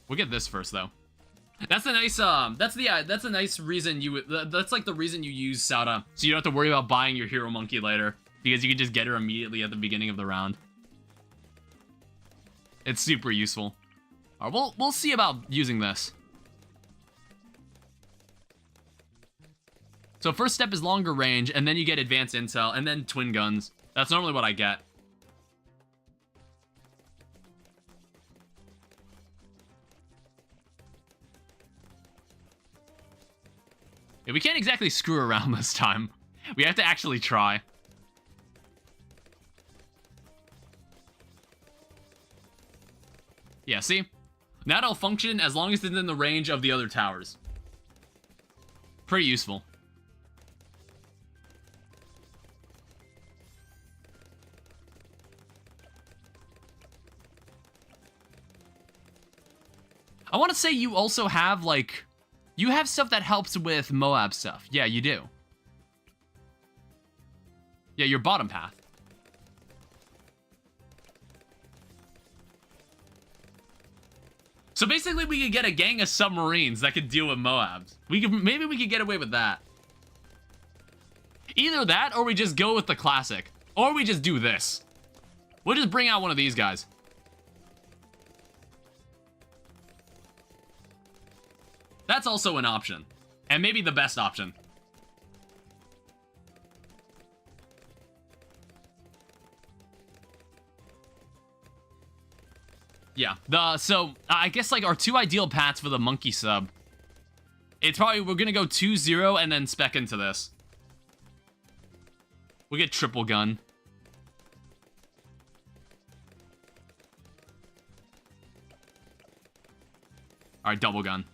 We'll get this first, though. That's a nice, that's a nice reason you, that's like the reason you use Sauda. So you don't have to worry about buying your hero monkey later. Because you can just get her immediately at the beginning of the round. It's super useful. All right, we'll see about using this. So first step is longer range, and then you get advanced intel, and then twin guns. That's normally what I get. Yeah, we can't exactly screw around this time. We have to actually try. Yeah, see? That'll function as long as it's in the range of the other towers. Pretty useful. I want to say you also have, like... You have stuff that helps with Moab stuff. Yeah, you do. Yeah, your bottom path. So basically, we could get a gang of submarines that could deal with Moabs. Maybe we could get away with that. Either that, or we just go with the classic. Or we just do this. We'll just bring out one of these guys. That's also an option. And maybe the best option. Yeah, so I guess like our two ideal paths for the monkey sub. It's probably, we're gonna go 2-0 and then spec into this. We get triple gun. Alright, double gun.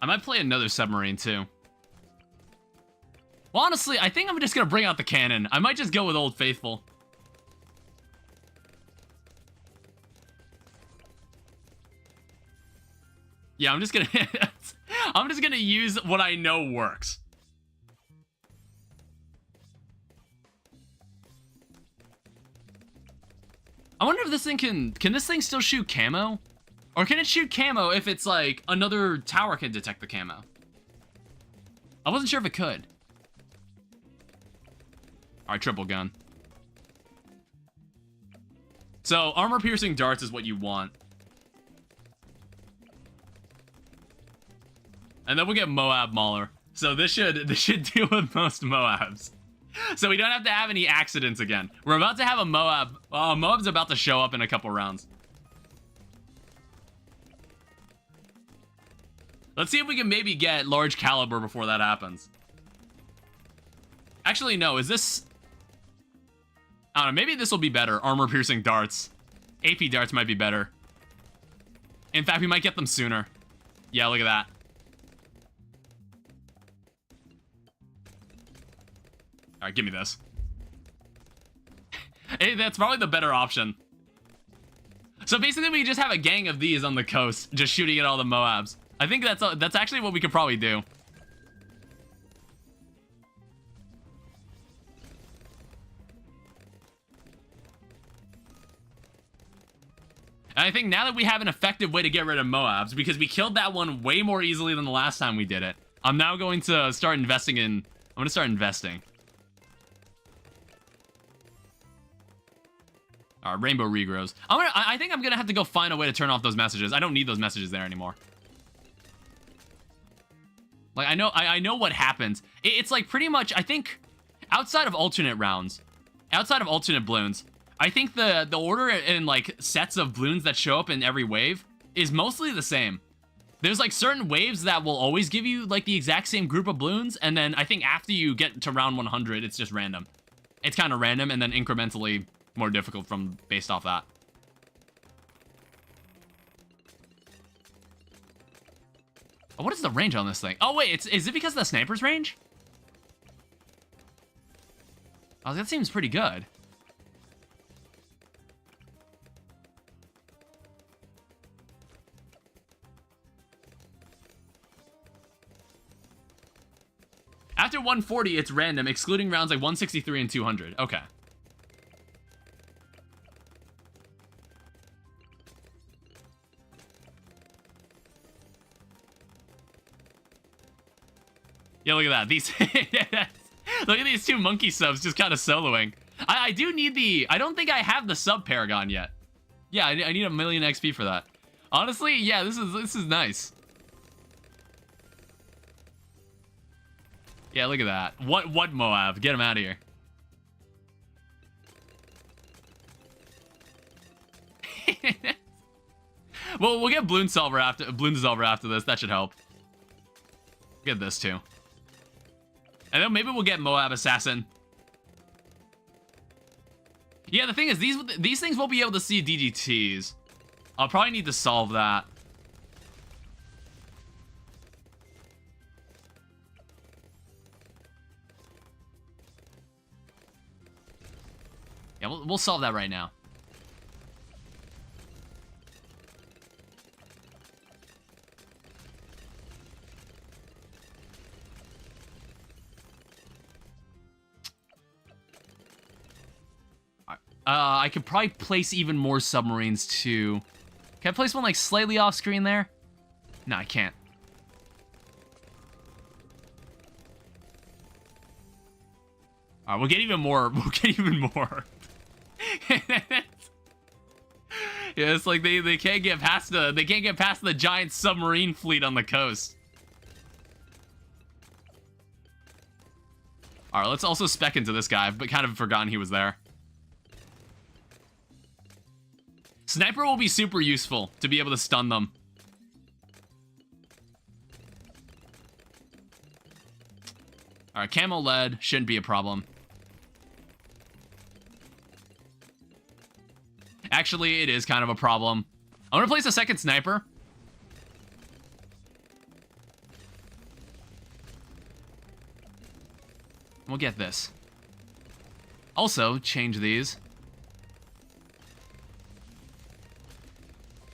I might play another submarine, too. Well, honestly, I think I'm just gonna bring out the cannon. I might just go with Old Faithful. Yeah, I'm just gonna... I'm just gonna use what I know works. I wonder if this thing can this thing still shoot camo? Or can it shoot camo if it's like another tower can detect the camo? I wasn't sure if it could. All right, triple gun. So armor piercing darts is what you want. And then we'll get Moab Mauler. So this should deal with most Moabs. So we don't have to have any accidents again. We're about to have a Moab. Moab's about to show up in a couple rounds. Let's see if we can maybe get large caliber before that happens. Actually, no. Is this... I don't know. Maybe this will be better. Armor piercing darts. AP darts might be better. In fact, we might get them sooner. Yeah, look at that. Alright, give me this. Hey, that's probably the better option. So basically, we just have a gang of these on the coast, just shooting at all the Moabs. I think that's actually what we could probably do. And I think now that we have an effective way to get rid of Moabs, because we killed that one way more easily than the last time we did it, I'm now going to start investing in... I'm going to start investing. All right, rainbow regrows. I think I'm going to have to go find a way to turn off those messages. I don't need those messages there anymore. Like, I know what happens. It's like pretty much, I think, outside of alternate rounds, outside of alternate balloons, I think the order and like sets of balloons that show up in every wave is mostly the same. There's like certain waves that will always give you like the exact same group of balloons, and then I think after you get to round 100, it's just random. It's kind of random and then incrementally more difficult from based off that. Oh, what is the range on this thing? Oh wait, is it because of the sniper's range? Oh, that seems pretty good. After 140, it's random, excluding rounds like 163 and 200. Okay. Yeah, look at that. These look at these two monkey subs just kind of soloing. I do need the... I don't think I have the sub Paragon yet. Yeah, I need 1,000,000 XP for that. Honestly, yeah, this is nice. Yeah, look at that. What Moab? Get him out of here. Well, we'll get Bloons Tower after this. That should help. Get this too. And then maybe we'll get Moab Assassin. Yeah, the thing is, these things won't be able to see DGTs. I'll probably need to solve that. Yeah, we'll solve that right now. I could probably place even more submarines too. Can I place one like slightly off screen there? No, I can't. All right, we'll get even more. We'll get even more. Yeah, it's like they can't get past the giant submarine fleet on the coast. All right, let's also spec into this guy, but kind of forgotten he was there. Sniper will be super useful to be able to stun them. All right, camo lead shouldn't be a problem. Actually, it is kind of a problem. I'm gonna place a second sniper. We'll get this. Also, change these.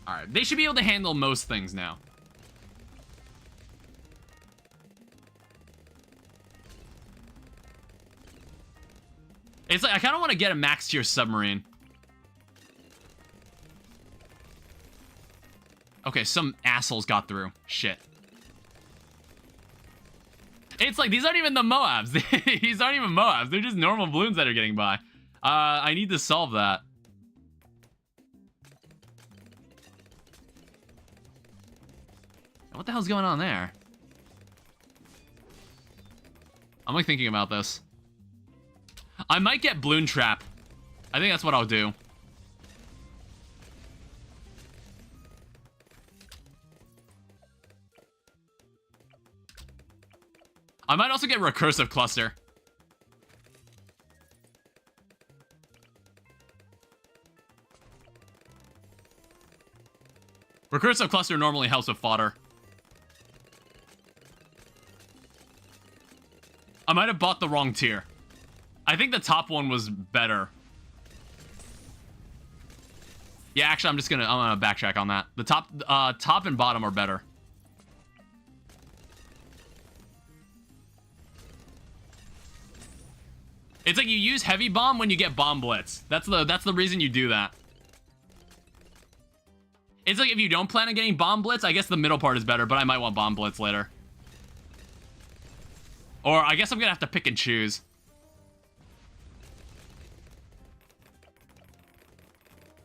All right, they should be able to handle most things now. It's like, I kind of want to get a max tier submarine. Okay, some assholes got through. Shit. It's like, these aren't even the Moabs. These aren't even Moabs. They're just normal balloons that are getting by. I need to solve that. What the hell's going on there? I'm like thinking about this. I might get Bloon Trap. I think that's what I'll do. I might also get Recursive Cluster. Recursive Cluster normally helps with fodder. I might have bought the wrong tier. I think the top one was better. Yeah, actually, I'm gonna backtrack on that. The top and bottom are better. It's like you use heavy bomb when you get bomb blitz. That's the reason you do that. It's like if you don't plan on getting bomb blitz, I guess the middle part is better, but I might want bomb blitz later. Or I guess I'm gonna have to pick and choose.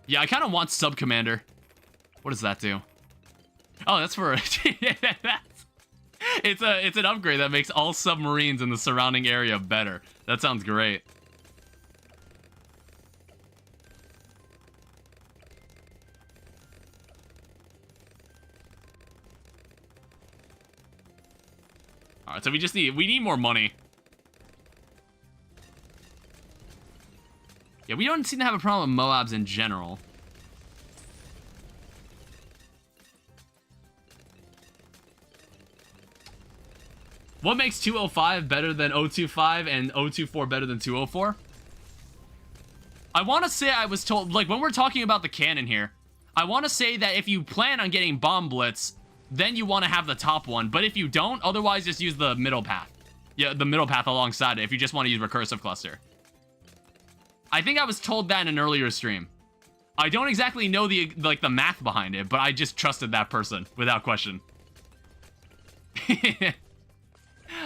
Yeah, I kind of want sub commander. What does that do? Oh, that's for it's an upgrade that makes all submarines in the surrounding area better. That sounds great. All right, so we need more money. Yeah, we don't seem to have a problem with Moabs in general. What makes 205 better than 025 and 024 better than 204? I want to say I was told, like, when we're talking about the cannon here, I want to say that if you plan on getting bomb blitz, then you want to have the top one. But if you don't, otherwise just use the middle path. Yeah, the middle path alongside it if you just want to use recursive cluster. I think I was told that in an earlier stream. I don't exactly know the math behind it, but I just trusted that person without question.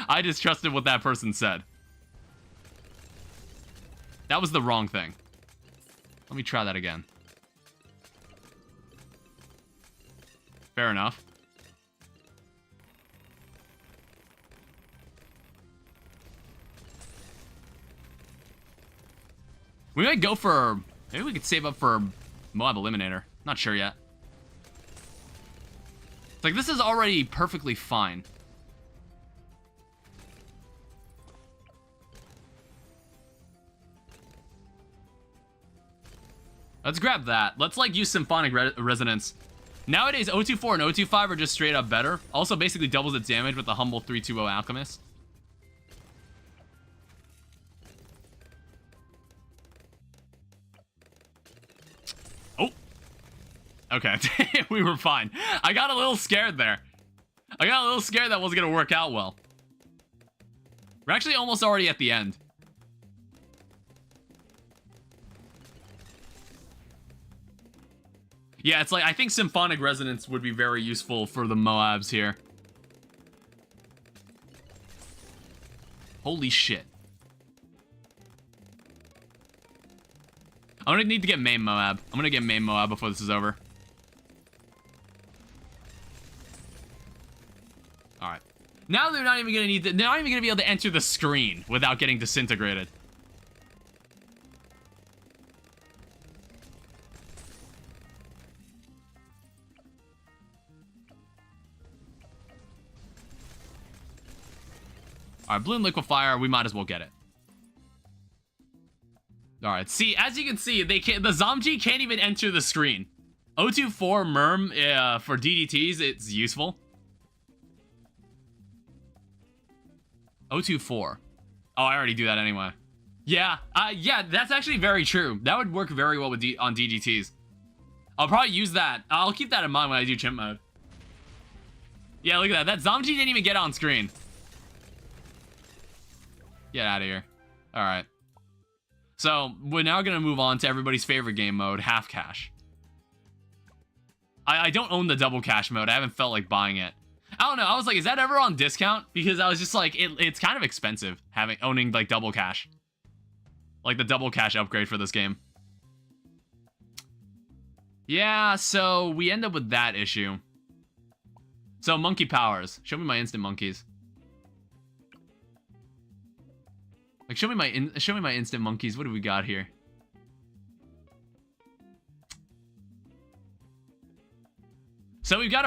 I just trusted what that person said. That was the wrong thing. Let me try that again. Fair enough. We might go for... Maybe we could save up for Moab Eliminator. Not sure yet. It's like, this is already perfectly fine. Let's grab that. Let's, like, use Symphonic Resonance. Nowadays, 024 and 025 are just straight up better. Also, basically doubles its damage with the Humble 320 Alchemist. Oh. Okay. We were fine. I got a little scared there. I got a little scared that wasn't going to work out well. We're actually almost already at the end. Yeah, it's like, I think Symphonic Resonance would be very useful for the Moabs here. Holy shit. I'm gonna need to get main Moab. I'm gonna get main Moab before this is over. Alright. Now they're not even gonna need to, they're not even gonna be able to enter the screen without getting disintegrated. Alright, Bloon Liquefier, we might as well get it. Alright, see, as you can see, the Zomji can't even enter the screen. 024 Merm, for DDTs, it's useful. 024. Oh, I already do that anyway. Yeah, yeah, that's actually very true. That would work very well with on DDTs. I'll probably use that. I'll keep that in mind when I do chimp mode. Yeah, look at that. That Zomji didn't even get on screen. Get out of here. Alright. So, we're now going to move on to everybody's favorite game mode, half cash. I don't own the double cash mode. I haven't felt like buying it. I don't know. I was like, is that ever on discount? Because I was just like, it's kind of expensive owning like double cash. Like the double cash upgrade for this game. Yeah, so we end up with that issue. So, monkey powers. Show me my instant monkeys. Like, show me my instant monkeys. What do we got here? So we've got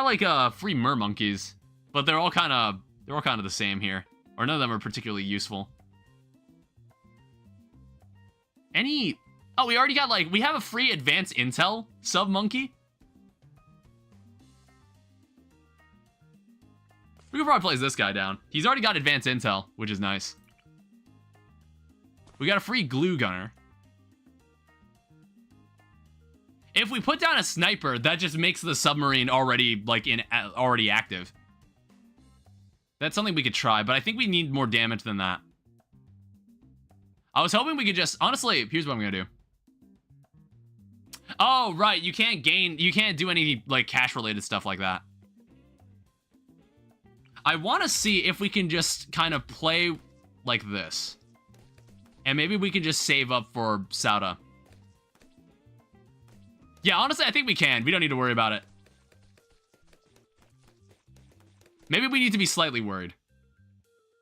like a free mer monkeys, but they're all kind of the same here, or none of them are particularly useful. Oh, we already got we have a free advanced intel sub monkey. We could probably place this guy down. He's already got advanced intel, which is nice. We got a free glue gunner. If we put down a sniper, that just makes the submarine already, like, already active. That's something we could try, but I think we need more damage than that. I was hoping we could just... Honestly, here's what I'm gonna do. Oh, right, you can't do any, like, cash-related stuff like that. I want to see if we can just kind of play like this. And maybe we can just save up for Sauda. Yeah, honestly, I think we can. We don't need to worry about it. Maybe we need to be slightly worried.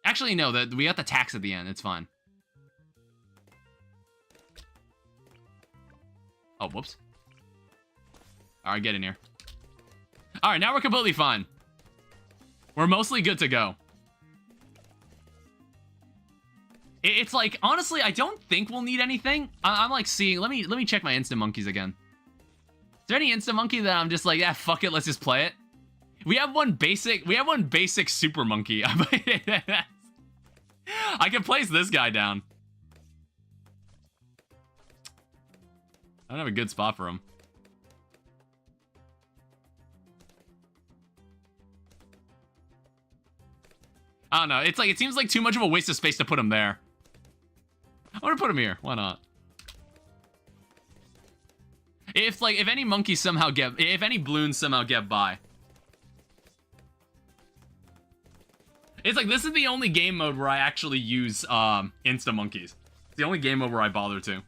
Actually, no, we got the tax at the end. It's fine. Oh, whoops. All right, get in here. All right, now we're completely fine. We're mostly good to go. It's like, honestly, I don't think we'll need anything. I'm like seeing, let me check my instant monkeys again. Is there any instant monkey that I'm just like, yeah, fuck it, let's just play it? We have one basic super monkey. I can place this guy down. I don't have a good spot for him. I don't know. It's like, it seems like too much of a waste of space to put him there. I want to put him here. Why not? If any monkeys somehow if any balloons somehow get by. It's like, this is the only game mode where I actually use, insta monkeys. It's the only game mode where I bother to.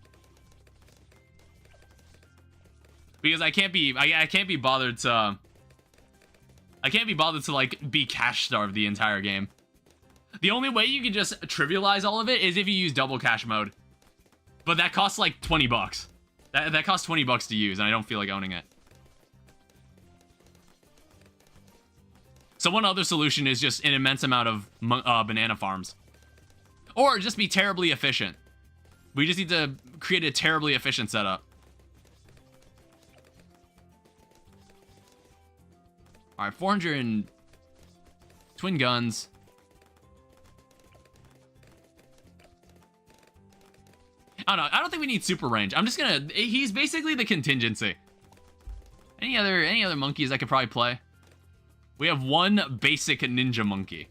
Because I can't be bothered to, like, be cash starved the entire game. The only way you can just trivialize all of it is if you use double cash mode. But that costs like 20 bucks. That costs 20 bucks to use, and I don't feel like owning it. So one other solution is just an immense amount of banana farms. Or just be terribly efficient. We just need to create a terribly efficient setup. Alright, 400 twin guns. I don't know. I don't think we need super range. I'm just gonna... He's basically the contingency. Any other monkeys I could probably play? We have one basic ninja monkey.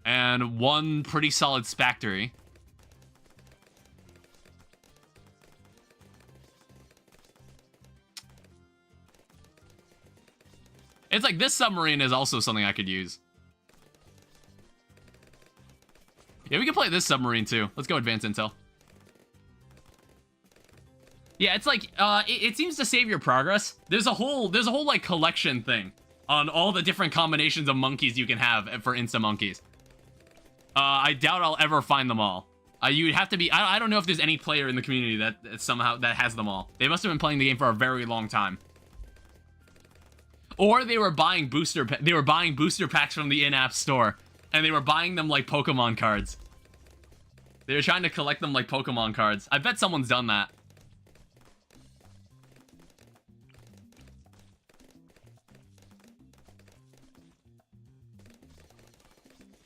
And one pretty solid Spactory. It's like, this submarine is also something I could use. Yeah, we can play this submarine too. Let's go advance intel. Yeah, it's like, it seems to save your progress. There's a whole like collection thing on all the different combinations of monkeys you can have for insta monkeys. I doubt I'll ever find them all. You'd have to be, I don't know if there's any player in the community that somehow has them all. They must have been playing the game for a very long time. Or they were buying booster packs from the in-app store. And they were buying them like Pokemon cards. They were trying to collect them like Pokemon cards. I bet someone's done that.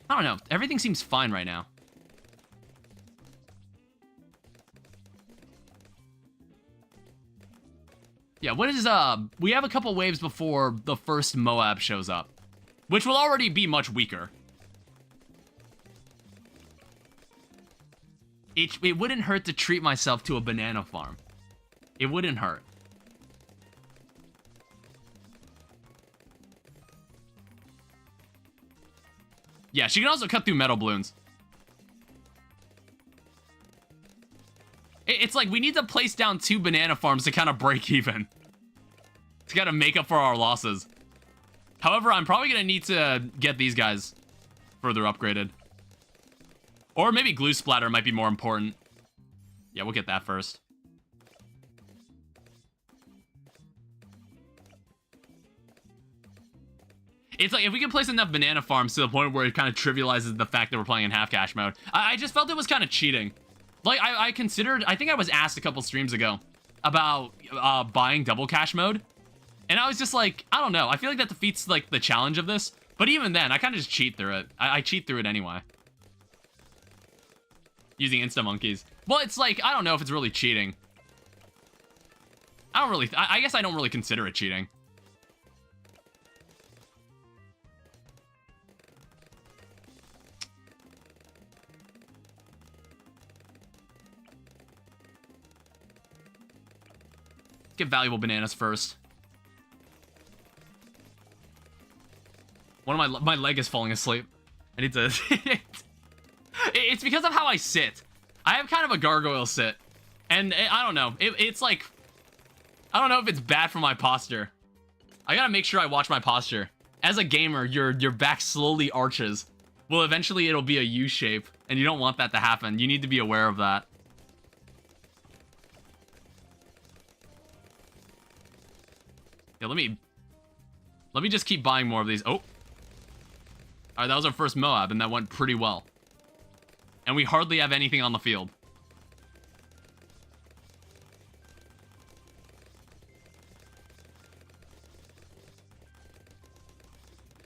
I don't know. Everything seems fine right now. Yeah, what is, we have a couple waves before the first Moab shows up. Which will already be much weaker. It wouldn't hurt to treat myself to a banana farm. It wouldn't hurt. Yeah, she can also cut through metal balloons. It's like, we need to place down 2 banana farms to kind of break even. To kind of make up for our losses. However, I'm probably going to need to get these guys further upgraded. Or maybe glue splatter might be more important. Yeah, we'll get that first. It's like, if we can place enough banana farms to the point where it kind of trivializes the fact that we're playing in half cash mode. I just felt it was kind of cheating. Like, I considered, I think I was asked a couple streams ago about buying double cash mode. And I was just like, I don't know. I feel like that defeats, like, the challenge of this. But even then, I kind of just cheat through it. I cheat through it anyway. Using insta monkeys. Well, it's like, I don't know if it's really cheating. I guess I don't really consider it cheating. Get valuable bananas first. One of my leg is falling asleep. I need to... It's because of how I sit. I have kind of a gargoyle sit. And I don't know. It's like... I don't know if it's bad for my posture. I gotta make sure I watch my posture. As a gamer, your back slowly arches. Well, eventually it'll be a U shape. And you don't want that to happen. You need to be aware of that. Yeah, let me just keep buying more of these. Oh. Alright, that was our first Moab, and that went pretty well. And we hardly have anything on the field.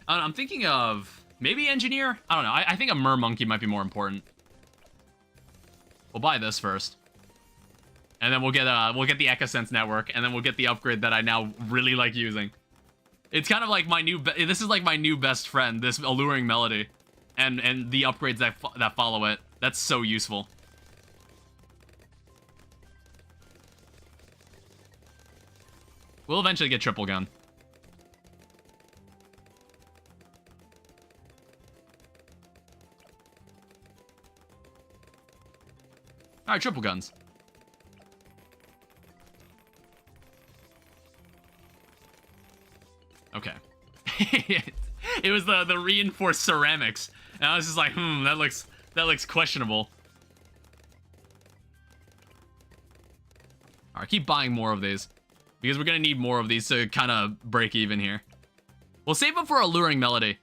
I'm thinking of maybe engineer? I don't know. I think a monkey might be more important. We'll buy this first. And then we'll get the EchoSense network, and then we'll get the upgrade that I now really like using. It's kind of like my new... This is like my new best friend, this alluring melody. And the upgrades that follow it. That's so useful. We'll eventually get triple gun. Alright, triple guns. Okay. It was the reinforced ceramics. And I was just like, that looks questionable. Alright, keep buying more of these. Because we're gonna need more of these to kind of break even here. We'll save them for alluring melody.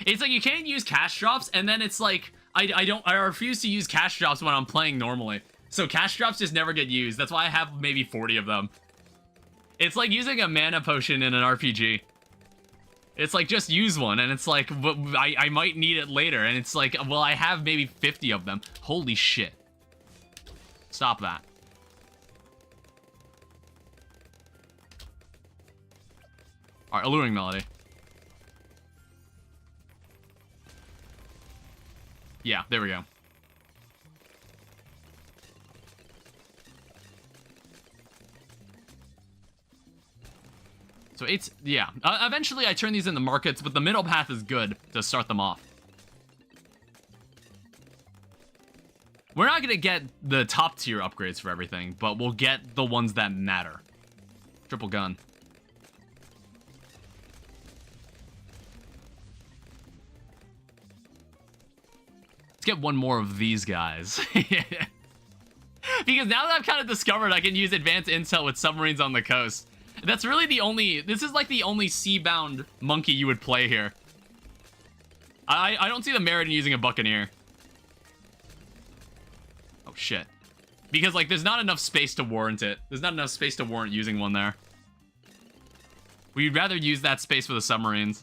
It's like you can't use cash drops, and then it's like I refuse to use cash drops when I'm playing normally. So cash drops just never get used. That's why I have maybe 40 of them. It's like using a mana potion in an RPG. It's like, just use one, and it's like, I might need it later, and it's like, well, I have maybe 50 of them. Holy shit. Stop that. Alright, alluring melody. Yeah, there we go. So it's, yeah. Eventually I turn these into markets, but the middle path is good to start them off. We're not gonna get the top tier upgrades for everything, but we'll get the ones that matter. Triple gun. Let's get one more of these guys. Because now that I've kind of discovered I can use advanced intel with submarines on the coast. That's really the only... This is like the only sea-bound monkey you would play here. I don't see the merit in using a buccaneer. Oh, shit. Because, like, there's not enough space to warrant it. There's not enough space to warrant using one there. We'd rather use that space for the submarines.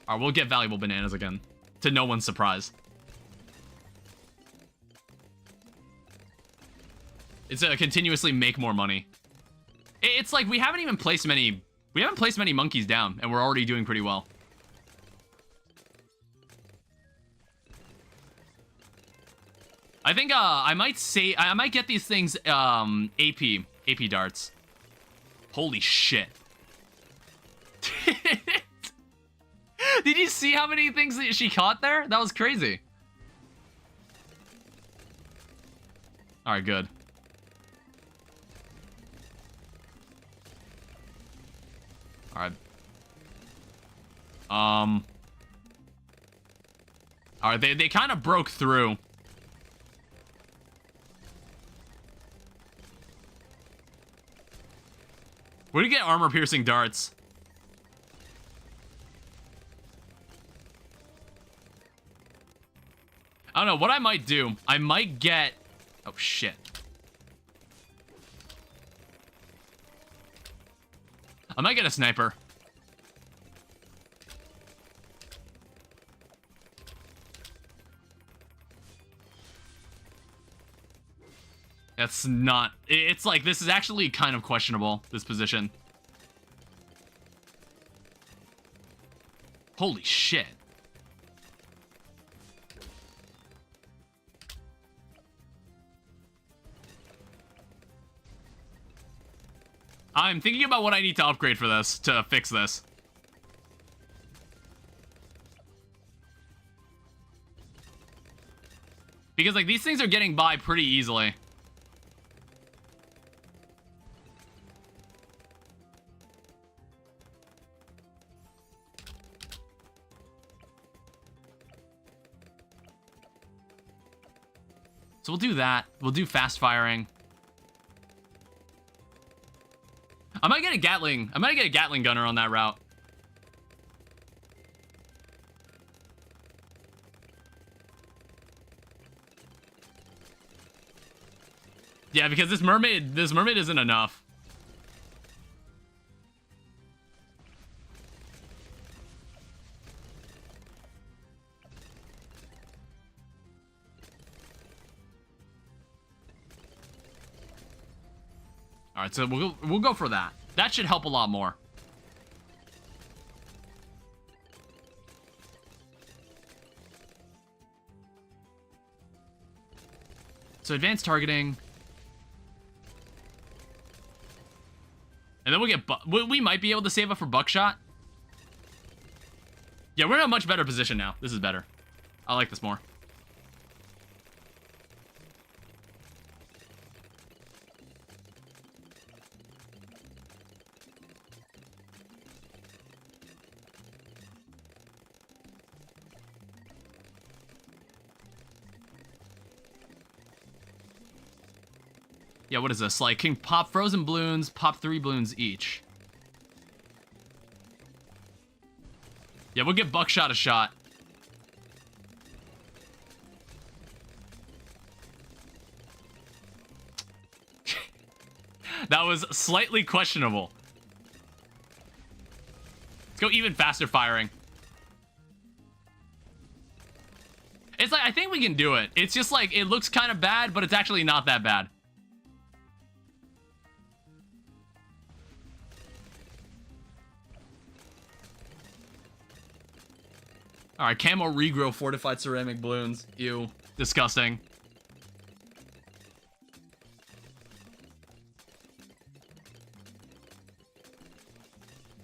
Alright, we'll get valuable bananas again. To no one's surprise. It's a continuously make more money. It's like we haven't even placed many... We haven't placed many monkeys down, and we're already doing pretty well. I think, I might get these things, AP darts. Holy shit. Did you see how many things that she caught there? That was crazy. Alright, good. Alright. Alright, they kind of broke through. Where do you get armor-piercing darts? I don't know what I might do. I might get... Oh, shit. I might get a sniper. That's not... It's like, this is actually kind of questionable, this position. Holy shit. I'm thinking about what I need to upgrade for this, to fix this. Because, like, these things are getting by pretty easily. So we'll do that. We'll do fast firing. I might get a Gatling. I might get a Gatling gunner on that route. Yeah, because this mermaid isn't enough. All right, so we'll go for that. That should help a lot more. So advanced targeting. And then we'll get... We might be able to save up for buckshot. Yeah, we're in a much better position now. This is better. I like this more. Yeah, what is this? Like, can pop frozen balloons, pop 3 balloons each. Yeah, we'll give buckshot a shot. That was slightly questionable. Let's go even faster firing. It's like, I think we can do it. It's just like, it looks kind of bad, but it's actually not that bad. All right, camo regrow fortified ceramic balloons. Ew, disgusting.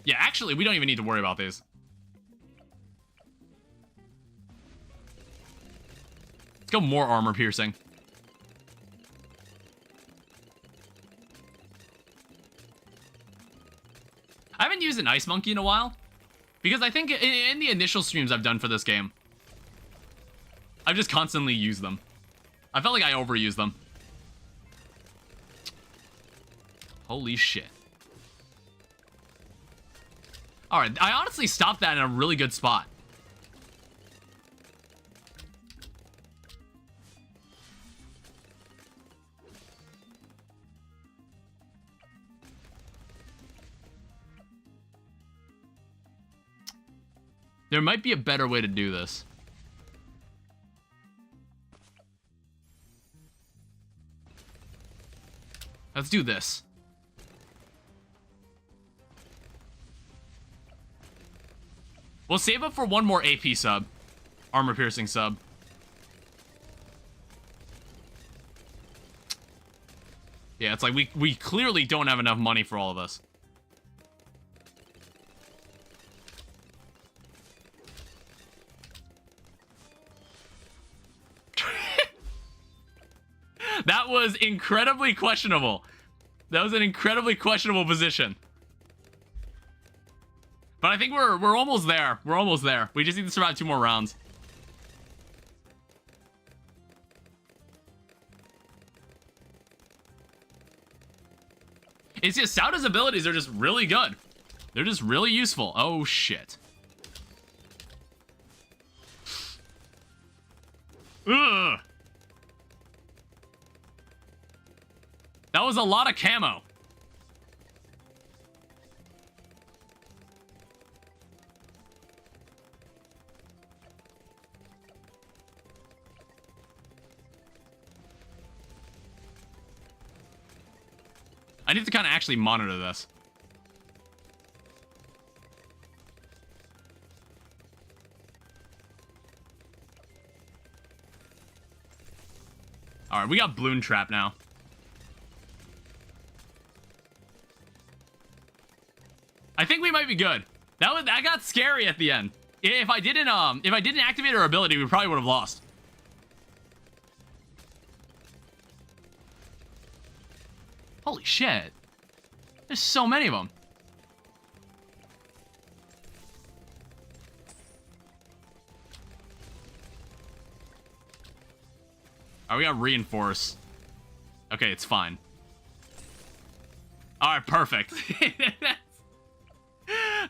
Yeah, actually, we don't even need to worry about these. Let's go more armor piercing. I haven't used an ice monkey in a while. Because I think in the initial streams I've done for this game, I've just constantly used them. I felt like I overused them. Holy shit. Alright, I honestly stopped that in a really good spot. There might be a better way to do this. Let's do this. We'll save up for one more AP sub. Armor piercing sub. Yeah, it's like we clearly don't have enough money for all of this. That was incredibly questionable. That was an incredibly questionable position. But I think we're almost there. We're almost there. We just need to survive 2 more rounds. It's just Sauda's abilities are just really good. They're just really useful. Oh shit. Ugh. That was a lot of camo. I need to kind of actually monitor this. All right, we got Bloon Trap now. I think we might be good. That got scary at the end. If I didn't activate our ability, we probably would have lost. Holy shit. There's so many of them. Alright, we got reinforce. Okay, it's fine. Alright, perfect.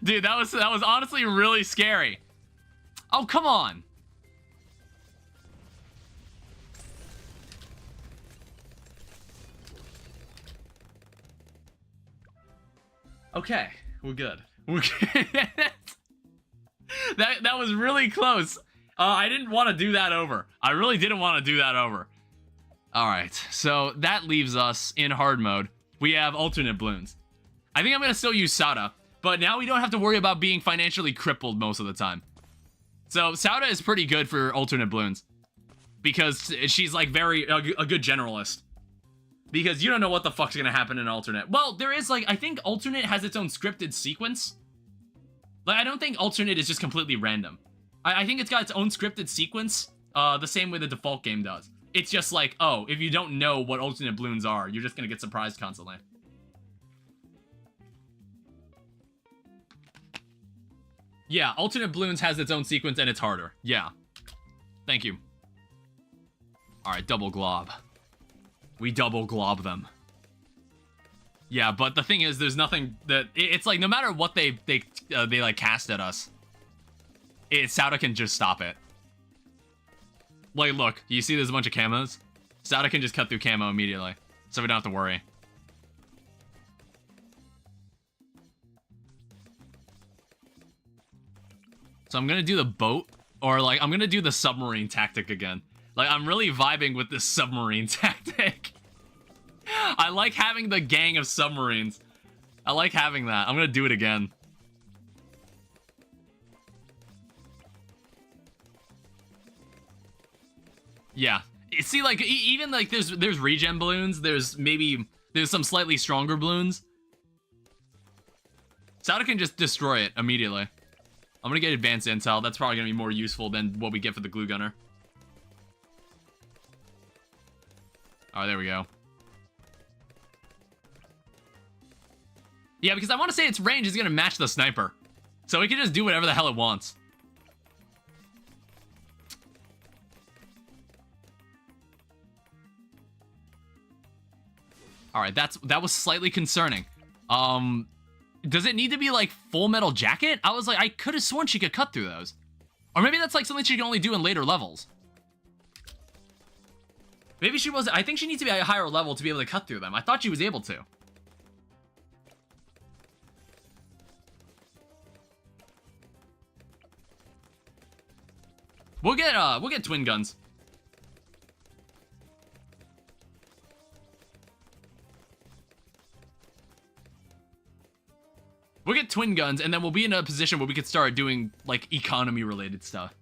Dude, that was honestly really scary. Oh, come on. Okay, we're good. We're good. that was really close. I didn't want to do that over. I really didn't want to do that over. All right, so that leaves us in hard mode. We have alternate balloons. I think I'm gonna still use Sauda, but now we don't have to worry about being financially crippled most of the time. So Sauda is pretty good for alternate balloons because she's like a good generalist. Because you don't know what the fuck's gonna happen in alternate. Well, there is like, I think alternate has its own scripted sequence. Like, I don't think alternate is just completely random. I think it's got its own scripted sequence, the same way the default game does. It's just like, oh, if you don't know what alternate balloons are, you're just gonna get surprised constantly. Yeah, alternate balloons has its own sequence and it's harder. Yeah. Thank you. Alright, double glob. We double glob them. Yeah, but the thing is, there's nothing that... It's like, no matter what they like, cast at us, Sauda can just stop it. Like, look, you see there's a bunch of camos? Sauda can just cut through camo immediately, so we don't have to worry. So I'm gonna do the boat, or like, I'm gonna do the submarine tactic again. Like, I'm really vibing with this submarine tactic. I like having the gang of submarines. I like having that. I'm gonna do it again. Yeah. See, like, even like there's regen balloons. There's some slightly stronger balloons. Sauda can just destroy it immediately. I'm gonna get advanced intel. That's probably gonna be more useful than what we get for the glue gunner. Oh, there we go. Yeah, because I want to say its range is going to match the sniper. So it can just do whatever the hell it wants. Alright, that was slightly concerning. Does it need to be like full metal jacket? I was like, I could have sworn she could cut through those. Or maybe that's like something she can only do in later levels. Maybe she wasn't. I think she needs to be at a higher level to be able to cut through them. I thought she was able to. We'll get twin guns. We'll get twin guns, and then we'll be in a position where we could start doing, like, economy-related stuff.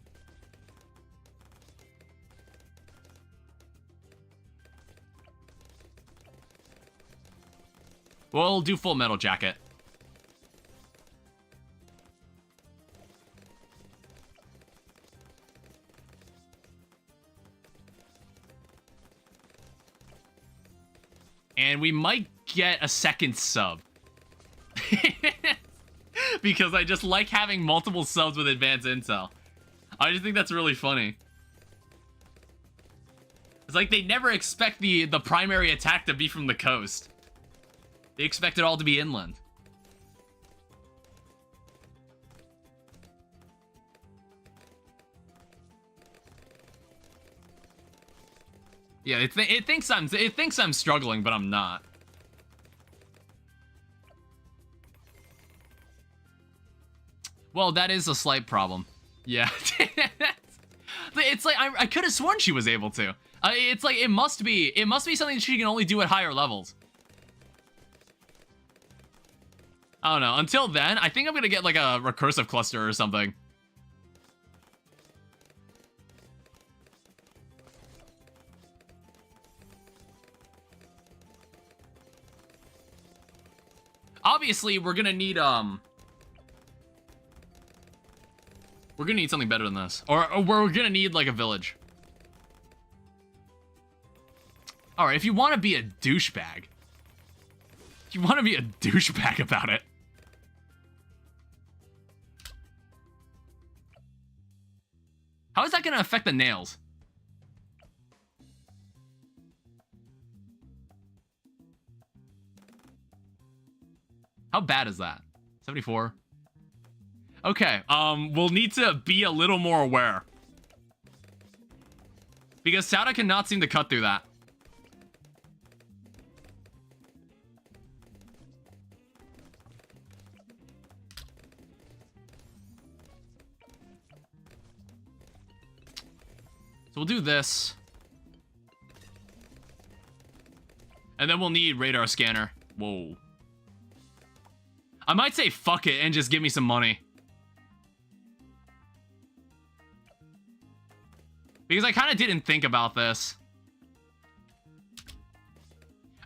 We'll do full metal jacket. And we might get a second sub. Because I just like having multiple subs with advanced intel. I just think that's really funny. It's like they never expect the primary attack to be from the coast. They expect it all to be inland. Yeah, it thinks I'm struggling, but I'm not. Well, that is a slight problem. Yeah. It's like I could have sworn she was able to. It's like it must be something she can only do at higher levels. I don't know. Until then, I think I'm gonna get like a recursive cluster or something. Obviously, we're gonna need something better than this, or we're gonna need like a village. All right, if you want to be a douchebag, about it. How is that gonna affect the nails? How bad is that? 74. Okay, we'll need to be a little more aware. Because Sauda cannot seem to cut through that. So we'll do this. And then we'll need radar scanner. Whoa. I might say fuck it and just give me some money. Because I kind of didn't think about this.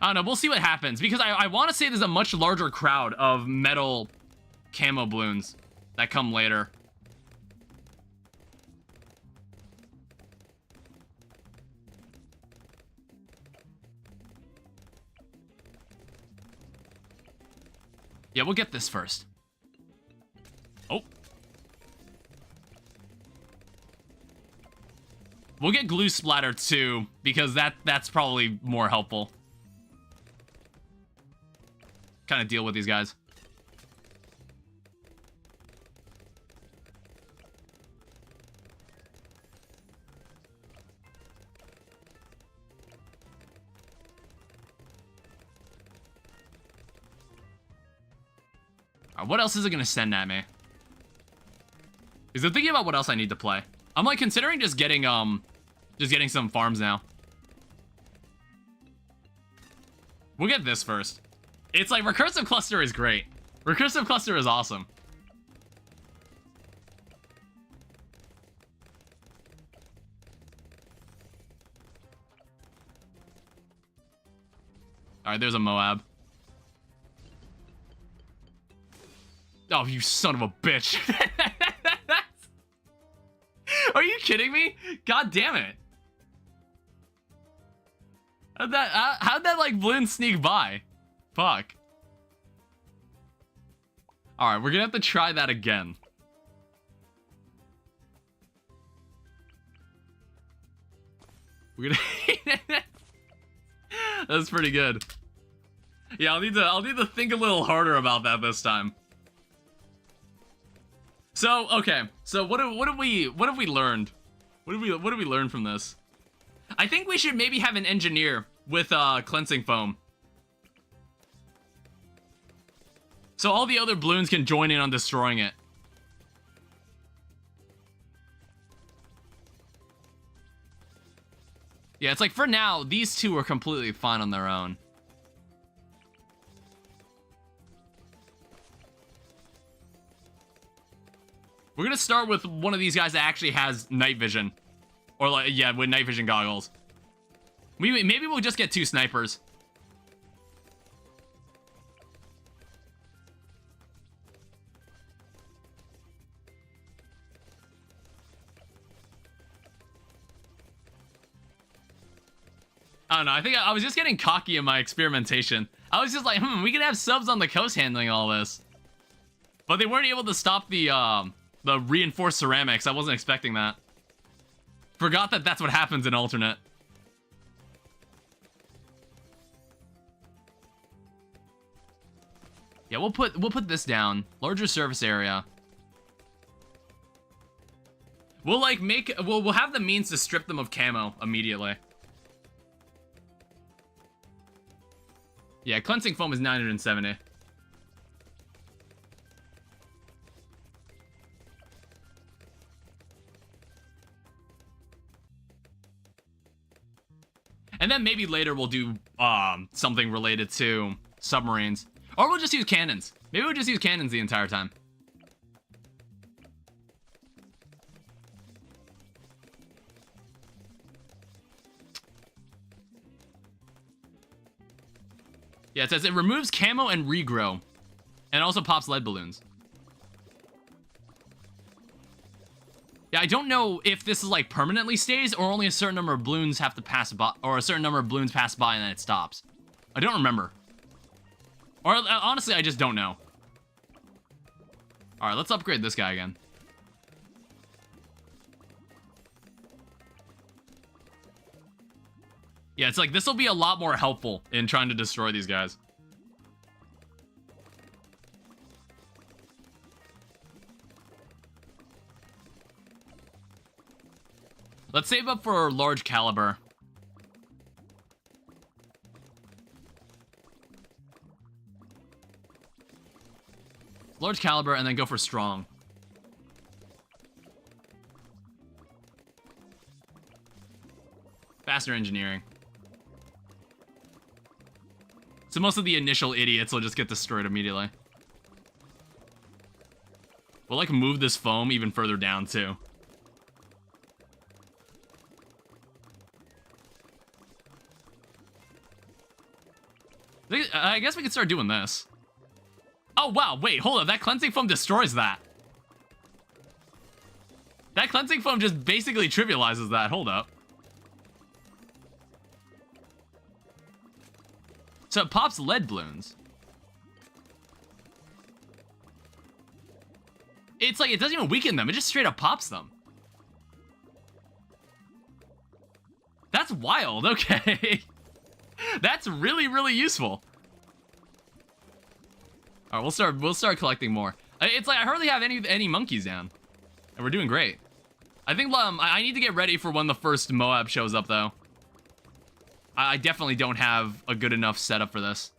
I don't know, we'll see what happens. Because I want to say there's a much larger crowd of metal camo balloons that come later. Yeah, we'll get this first. Oh. We'll get glue splatter too, because that's probably more helpful. Kind of deal with these guys. What else is it gonna send at me? Is it thinking about what else I need to play? I'm like considering just getting some farms now. We'll get this first. It's like recursive cluster is great. Recursive cluster is awesome. All right, there's a Moab. Oh, you son of a bitch. Are you kidding me? God damn it. How'd that like balloon sneak by? Fuck. Alright, we're gonna have to try that again. We're gonna That's pretty good. Yeah, I'll need to think a little harder about that this time. So, okay. So what have we learned? What have we learned from this? I think we should maybe have an engineer with cleansing foam. So all the other balloons can join in on destroying it. Yeah, it's like for now, these two are completely fine on their own. We're gonna start with one of these guys that actually has night vision. Or like, yeah, with night vision goggles. Maybe we'll just get 2 snipers. I don't know, I think I was just getting cocky in my experimentation. I was just like, we could have subs on the coast handling all this. But they weren't able to stop the reinforced ceramics. I wasn't expecting that. Forgot that that's what happens in alternate. Yeah, we'll put this down. Larger surface area. We'll like we'll have the means to strip them of camo immediately. Yeah, cleansing foam is 970. And then maybe later we'll do something related to submarines. Or we'll just use cannons. Maybe we'll just use cannons the entire time. Yeah, it says it removes camo and regrow. And also pops lead balloons. Yeah, I don't know if this is like permanently stays or only a certain number of balloons have to pass by, or a certain number of balloons pass by and then it stops. I don't remember. Or honestly, I just don't know. All right, let's upgrade this guy again. Yeah, it's like this will be a lot more helpful in trying to destroy these guys. Let's save up for large caliber. Large caliber and then go for strong. Faster engineering. So most of the initial idiots will just get destroyed immediately. We'll like move this foam even further down too. I guess we could start doing this. Oh, wow. Wait, hold up. That cleansing foam destroys that. That cleansing foam just basically trivializes that. Hold up. So it pops lead balloons. It's like it doesn't even weaken them. It just straight up pops them. That's wild. Okay. That's really, really useful. All right, we'll start collecting more. It's like I hardly have any monkeys down, and we're doing great. I think I need to get ready for when the first Moab shows up, though. I definitely don't have a good enough setup for this.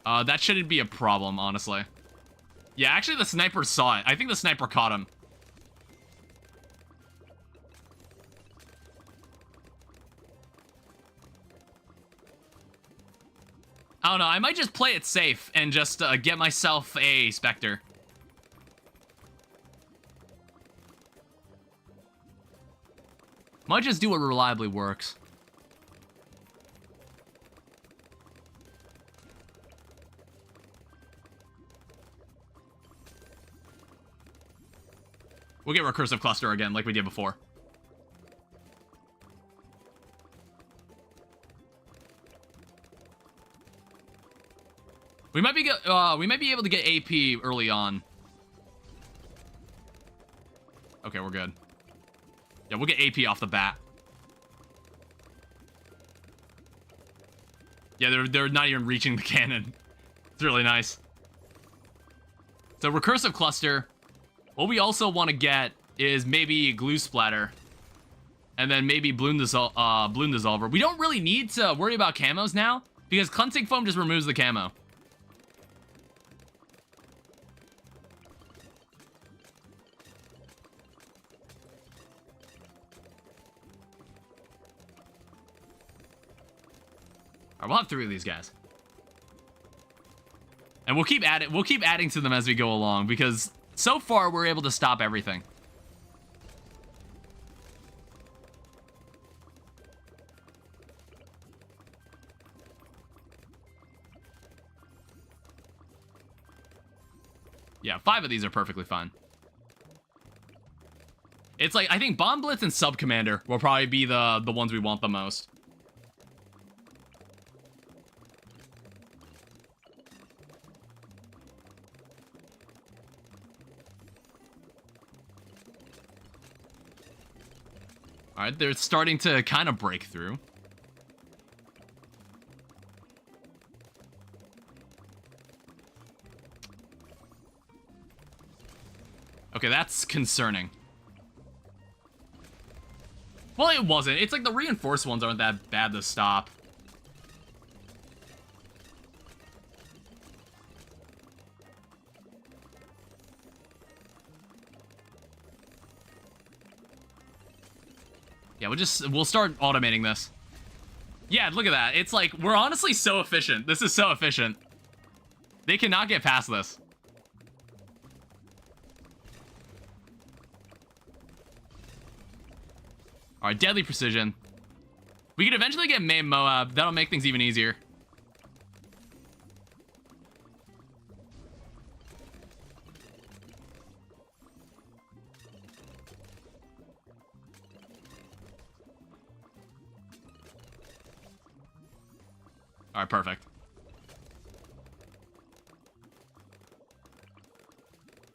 That shouldn't be a problem, honestly. Yeah, actually, the sniper saw it. I think the sniper caught him. I don't know. I might just play it safe and just get myself a Spectre. Might just do what reliably works. We'll get recursive cluster again, like we did before. We might be able to get AP early on. Okay, we're good. Yeah, we'll get AP off the bat. Yeah, they're not even reaching the cannon. It's really nice. So recursive cluster. What we also want to get is maybe glue splatter. And then maybe balloon dissolver. We don't really need to worry about camos now, because cleansing foam just removes the camo. Alright, we'll have 3 of these guys. And we'll keep adding to them as we go along, because so far we're able to stop everything. Yeah, 5 of these are perfectly fine. It's like, I think Bomb Blitz and Sub Commander will probably be the ones we want the most. Alright, they're starting to kind of break through. Okay, that's concerning. Well, it wasn't. It's like the reinforced ones aren't that bad to stop. Yeah, we'll start automating this. Yeah, look at that. It's like, we're honestly so efficient. This is so efficient. They cannot get past this. All right, deadly precision. We could eventually get main Moab. That'll make things even easier. All right, perfect.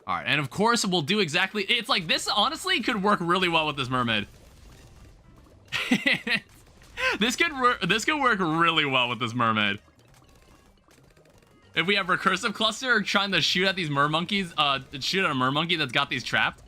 All right, and of course we'll do exactly. It's like this. Honestly, could work really well with this mermaid. This could work really well with this mermaid. If we have recursive cluster trying to shoot at these mermonkeys, shoot at a mermonkey that's got these trapped.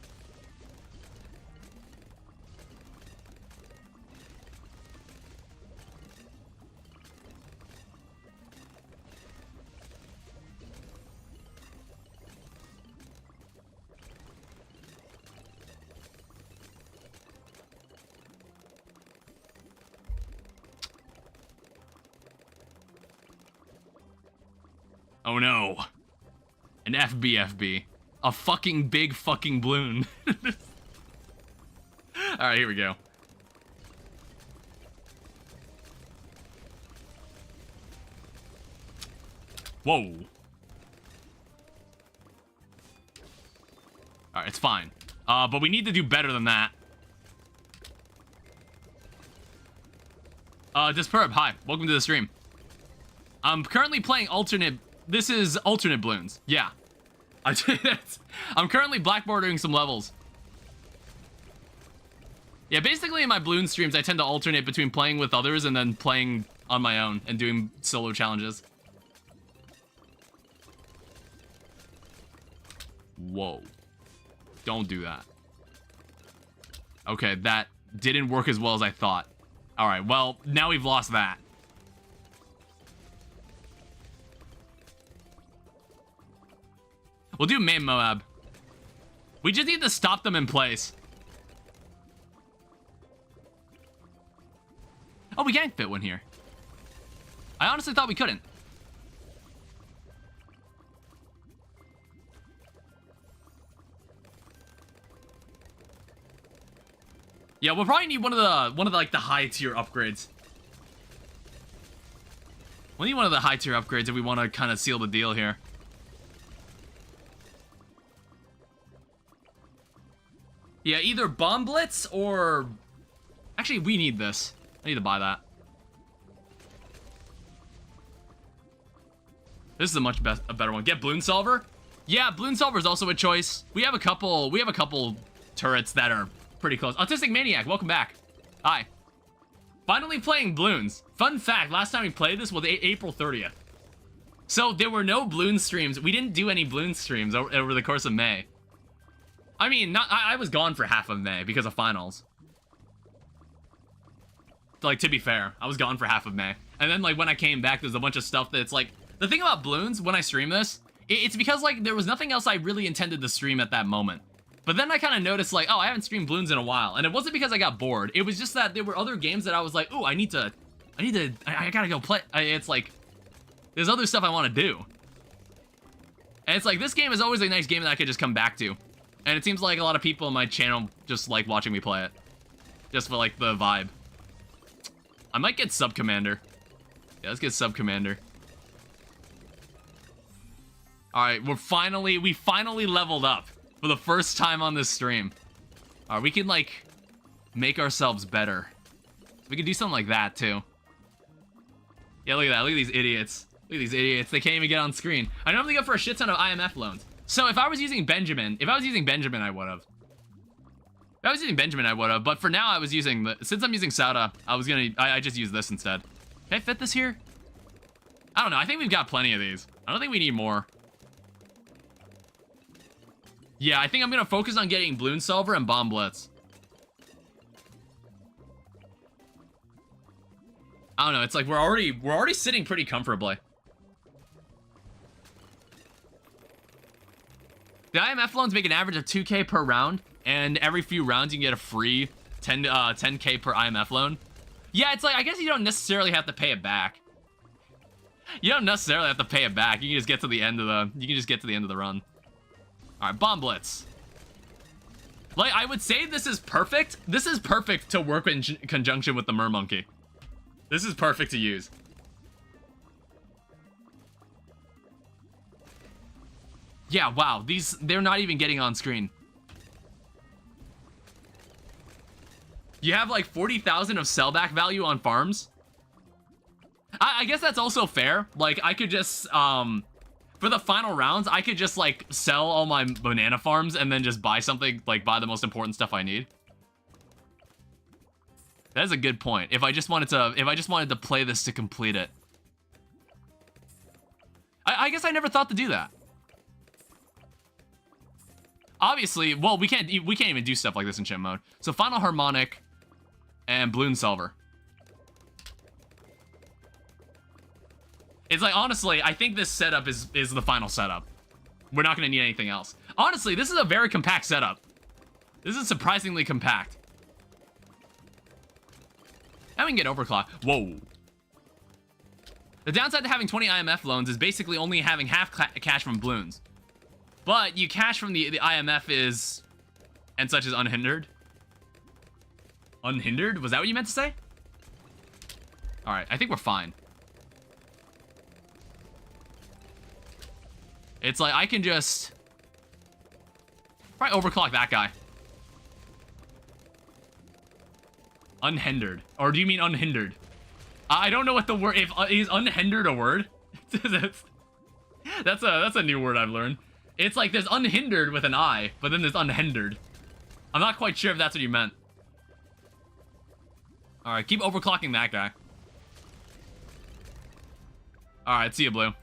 Oh no. An FBFB. A fucking big fucking balloon. Alright, here we go. Whoa. Alright, it's fine. But we need to do better than that. Disperb, hi. Welcome to the stream. I'm currently playing alternate... This is alternate balloons. Yeah. I'm currently blackboarding some levels. Yeah, basically in my balloon streams, I tend to alternate between playing with others and then playing on my own and doing solo challenges. Whoa. Don't do that. Okay, that didn't work as well as I thought. Alright, well, now we've lost that. We'll do main Moab. We just need to stop them in place. Oh, we can't fit one here. I honestly thought we couldn't. Yeah, we'll probably need one of the like the high tier upgrades. We'll need one of the high tier upgrades if we want to kind of seal the deal here. Yeah, either Bomb Blitz or... Actually, we need this. I need to buy that. This is a much a better one. Get Bloon Solver? Yeah, Bloon Solver is also a choice. We have a couple turrets that are pretty close. Autistic Maniac, welcome back. Hi. Finally playing Bloons. Fun fact, last time we played this was April 30th. So there were no Bloon streams. We didn't do any Bloon streams over the course of May. I mean, I was gone for half of May because of finals. Like, to be fair, I was gone for half of May. And then, like, when I came back, there's a bunch of stuff that's, like... The thing about Bloons, when I stream this, it's because, like, there was nothing else I really intended to stream at that moment. But then I kind of noticed, like, oh, I haven't streamed Bloons in a while. And it wasn't because I got bored. It was just that there were other games that I was like, ooh, I gotta go play. It's like, there's other stuff I want to do. And it's like, this game is always a nice game that I could just come back to. And it seems like a lot of people on my channel just like watching me play it. Just for, like, the vibe. I might get Sub Commander. Yeah, let's get Sub Commander. Alright, we finally leveled up for the first time on this stream. Alright, we can, like, make ourselves better. We can do something like that, too. Yeah, look at that. Look at these idiots. Look at these idiots. They can't even get on screen. I normally go for a shit ton of IMF loans. So if I was using Benjamin, I would have. If I was using Benjamin, I would have. But for now, I was using since I'm using Sauda, I just use this instead. Can I fit this here? I don't know. I think we've got plenty of these. I don't think we need more. Yeah, I think I'm gonna focus on getting Bloons Tower and Bomb Blitz. I don't know, it's like we're already sitting pretty comfortably. The IMF loans make an average of 2K per round, and every few rounds you can get a free 10K per IMF loan. Yeah, it's like, I guess you don't necessarily have to pay it back. You don't necessarily have to pay it back. You can just get to the end of the run. All right, Bomb Blitz. Like, I would say this is perfect. This is perfect to work in conjunction with the Monkey. This is perfect to use. Yeah, wow. They're not even getting on screen. You have like 40,000 of sellback value on farms. I guess that's also fair. Like, I could just, for the final rounds, I could just like sell all my banana farms and then just buy something, like buy the most important stuff I need. That is a good point. If I just wanted to play this to complete it. I guess I never thought to do that. Obviously, well, we can't even do stuff like this in chimp mode. So final harmonic and Bloons Tower. It's like, honestly, I think this setup is the final setup. We're not going to need anything else. Honestly, this is a very compact setup. This is surprisingly compact. And we can get overclock. Whoa. The downside to having 20 IMF loans is basically only having half cash from Bloons. But you cash from the IMF is... and such as unhindered. Unhindered? Was that what you meant to say? Alright, I think we're fine. It's like, I can just... probably overclock that guy. Unhindered. Or do you mean unhindered? I don't know what the word... is unhindered a word? that's a new word I've learned. It's like there's unhindered with an I, but then there's unhindered. I'm not quite sure if that's what you meant. Alright, keep overclocking that guy. Alright, see you, Blue.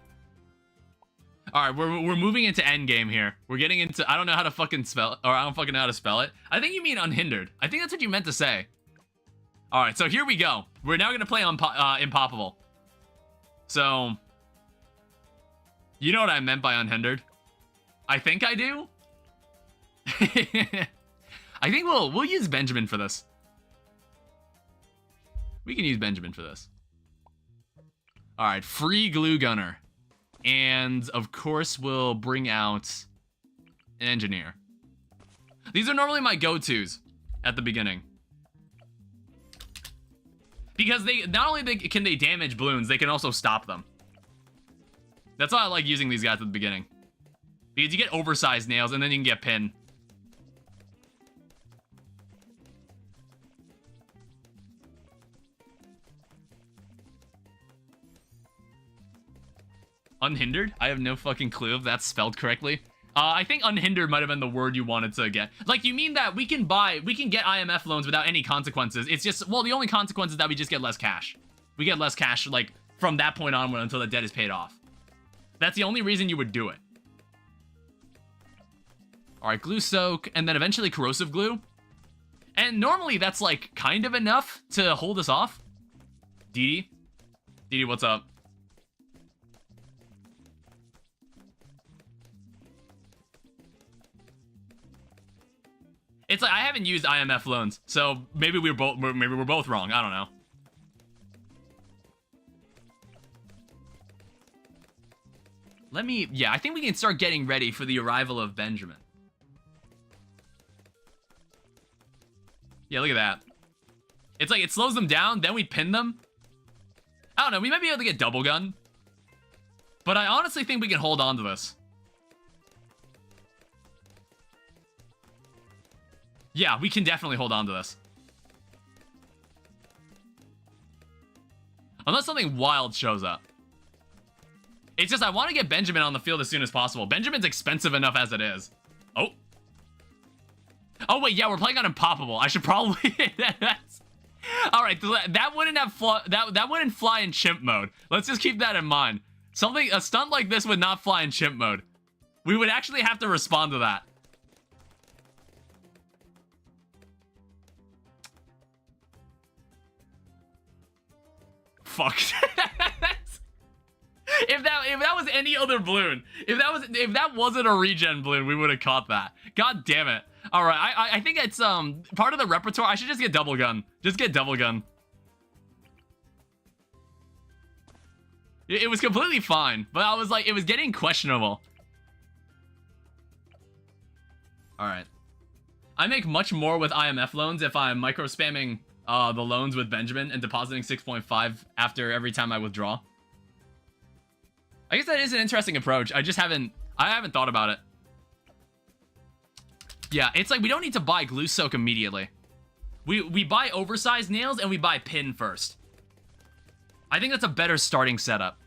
Alright, we're moving into endgame here. We're getting into... I don't know how to fucking spell... or I don't fucking know how to spell it. I think you mean unhindered. I think that's what you meant to say. Alright, so here we go. We're now gonna play on Impoppable. So... you know what I meant by unhindered? I think I do. I think we'll use Benjamin for this. We can use Benjamin for this. Alright, free glue gunner. And of course we'll bring out an engineer. These are normally my go-tos at the beginning. Because they not only can they damage balloons, they can also stop them. That's why I like using these guys at the beginning. Because you get oversized nails and then you can get pin. Unhindered? I have no fucking clue if that's spelled correctly. I think unhindered might have been the word you wanted to get. Like, you mean that we can get IMF loans without any consequences. It's just, well, the only consequence is that we just get less cash. We get less cash, like, from that point onward until the debt is paid off. That's the only reason you would do it. Alright, glue soak, and then eventually corrosive glue. And normally that's, like, kind of enough to hold us off. Didi? Didi, what's up? It's like, I haven't used IMF loans, so maybe we're both wrong. I don't know. Yeah, I think we can start getting ready for the arrival of Benjamin. Yeah, look at that. It's like, it slows them down, then we pin them. I don't know, we might be able to get double gun. But I honestly think we can hold on to this. Yeah, we can definitely hold on to this. Unless something wild shows up. It's just, I want to get Benjamin on the field as soon as possible. Benjamin's expensive enough as it is. Oh. Oh, wait, yeah, we're playing on Impoppable. I should probably... Alright, that wouldn't fly in chimp mode. Let's just keep that in mind. A stunt like this would not fly in chimp mode. We would actually have to respond to that. fuck. If that was any other balloon, if that wasn't a regen balloon, we would have caught that. God damn it. All right, I think it's part of the repertoire. I should just get double gun. Just get double gun. It was completely fine, but I was like, it was getting questionable. All right. I make much more with IMF loans if I'm micro spamming the loans with Benjamin and depositing 6.5 after every time I withdraw. I guess that is an interesting approach. I haven't thought about it. Yeah, it's like we don't need to buy glue soak immediately. We buy oversized nails and we buy pin first. I think that's a better starting setup.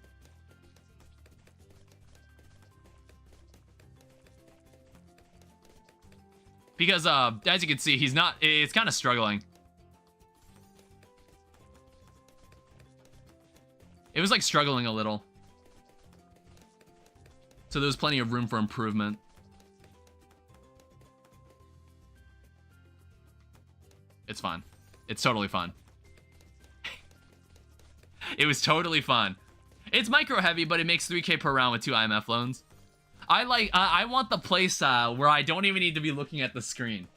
Because as you can see, it's kind of struggling. It was like struggling a little. So there was plenty of room for improvement. It's fine. It's totally fine. It was totally fine. It's micro heavy, but it makes 3K per round with 2 IMF loans. I want the play style where I don't even need to be looking at the screen.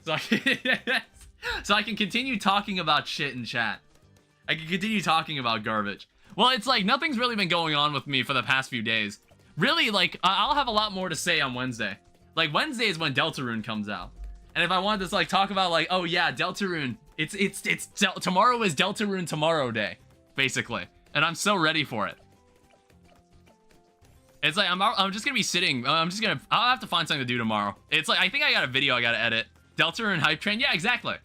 So I can continue talking about shit in chat. I can continue talking about garbage. Well, it's like nothing's really been going on with me for the past few days. Really, like, I'll have a lot more to say on Wednesday. Like, Wednesday is when Deltarune comes out. And if I wanted to, like, talk about, like, oh, yeah, Deltarune, tomorrow is Deltarune tomorrow day, basically. And I'm so ready for it. It's like, I'm just gonna be sitting, I'll have to find something to do tomorrow. It's like, I think I got a video I gotta edit. Deltarune Hype Train, yeah, exactly.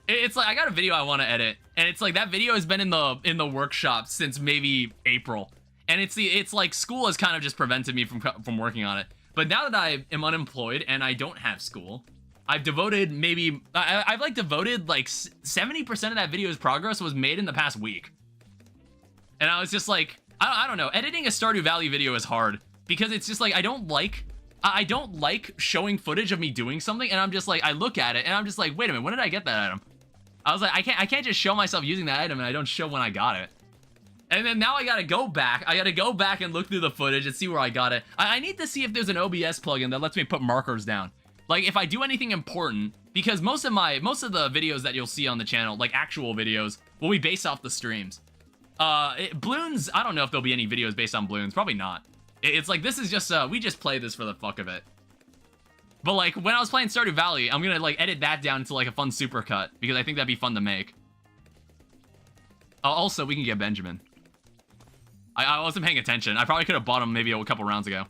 It's like, I got a video I want to edit. And it's like, that video has been in the workshop since maybe April. And it's like school has kind of just prevented me from working on it. But now that I am unemployed and I don't have school, I've devoted I've like 70% of that video's progress was made in the past week. And I was just like, I don't know, editing a Stardew Valley video is hard because it's just like, I don't like showing footage of me doing something. And I'm just like, I look at it and I'm just like, wait a minute, when did I get that item? I was like, I can't just show myself using that item and I don't show when I got it. And then now I gotta go back. I gotta go back and look through the footage and see where I got it. I need to see if there's an OBS plugin that lets me put markers down. Like if I do anything important, because most of the videos that you'll see on the channel, like actual videos, will be based off the streams. Bloons, I don't know if there'll be any videos based on Bloons. Probably not. It's like, this is just, we just play this for the fuck of it. But like, when I was playing Stardew Valley, I'm gonna like edit that down to like a fun supercut, because I think that'd be fun to make. Also, we can get Benjamin. I wasn't paying attention. I probably could have bought him maybe a couple rounds ago.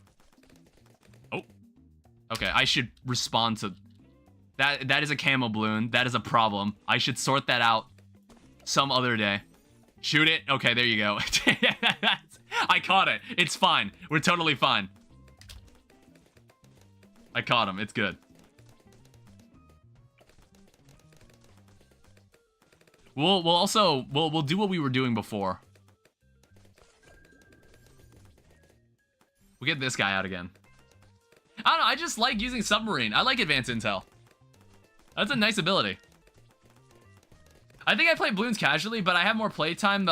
Oh. Okay, I should respond to... That is a camo balloon. That is a problem. I should sort that out some other day. Shoot it. Okay, there you go. I caught it. It's fine. We're totally fine. I caught him. It's good. We'll do what we were doing before. We'll get this guy out again. I don't know, I just like using submarine. I like advanced intel. That's a nice ability. I think I play Bloons casually, but I have more playtime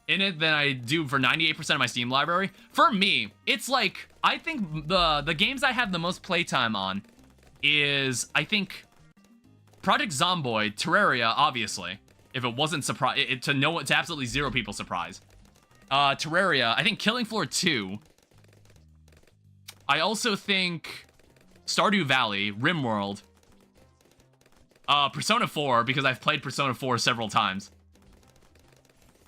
in it than I do for 98% of my Steam library. For me, it's like, I think the games I have the most playtime on is, I think, Project Zomboid, Terraria, obviously. If it wasn't to absolutely zero people's surprise. Terraria, I think Killing Floor 2. I also think Stardew Valley, RimWorld, Persona 4, because I've played Persona 4 several times.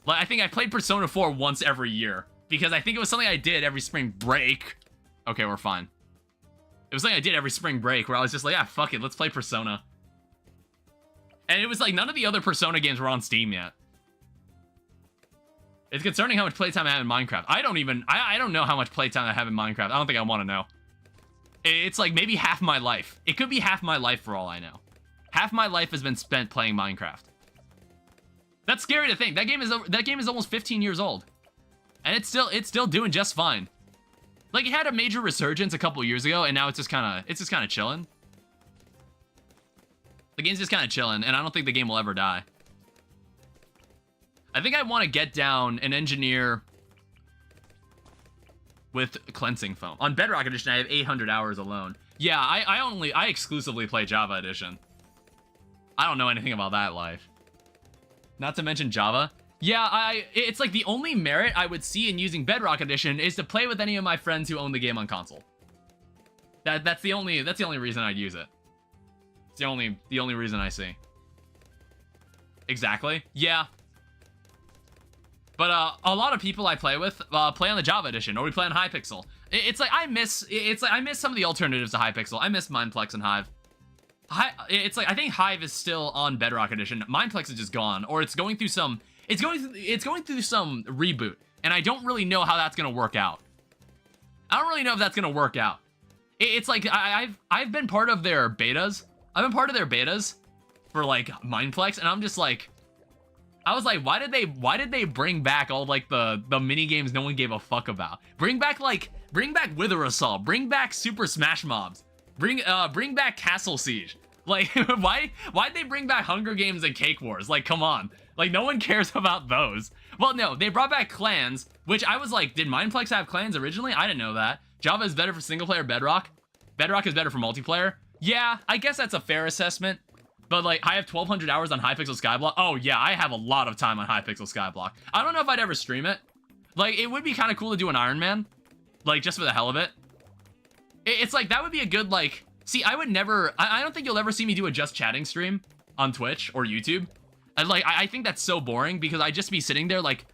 Like, I think I played Persona 4 once every year, because I think it was something I did every spring break. Okay, we're fine. It was something I did every spring break, where I was just like, yeah, fuck it, let's play Persona. And it was like, none of the other Persona games were on Steam yet. It's concerning how much playtime I have in Minecraft. I don't know how much playtime I have in Minecraft. I don't think I want to know. It's like maybe half my life. It could be half my life for all I know. Half my life has been spent playing Minecraft. That's scary to think. That game is almost 15 years old. And it's still doing just fine. Like, it had a major resurgence a couple years ago, and now it's just kind of chilling. The game's just kind of chilling, and I don't think the game will ever die. I think I want to get down an engineer with cleansing foam. On Bedrock Edition, I have 800 hours alone. Yeah, I exclusively play Java Edition. I don't know anything about that life. Not to mention Java. Yeah, it's like the only merit I would see in using Bedrock Edition is to play with any of my friends who own the game on console. That's the only reason I'd use it. It's the only reason I see. Exactly. Yeah. But a lot of people I play with play on the Java Edition, or we play on Hypixel. It's like I miss some of the alternatives to Hypixel. I miss Mineplex and Hive. It's like I think Hive is still on Bedrock Edition. Mineplex is just gone, or it's going through some reboot, and I don't really know how that's gonna work out. I don't really know if that's gonna work out. It's like I've been part of their betas. I've been part of their betas for like Mineplex, and I'm just like, I was like, why did they bring back all like the mini games no one gave a fuck about? Bring back Wither Assault, bring back Super Smash Mobs, bring back Castle Siege. Like why'd they bring back Hunger Games and Cake Wars? Like, come on. Like, no one cares about those. Well, no, they brought back clans, which I was like, did Mineplex have clans originally? I didn't know that. Java is better for single player. Bedrock is better for multiplayer. Yeah, I guess that's a fair assessment. But like, I have 1,200 hours on Hypixel Skyblock. Oh yeah, I have a lot of time on Hypixel Skyblock. I don't know if I'd ever stream it. Like, it would be kind of cool to do an Iron Man, like just for the hell of it. It's like, that would be a good, like, see, I would never, I don't think you'll ever see me do a just chatting stream on Twitch or YouTube. I think that's so boring, because I'd just be sitting there like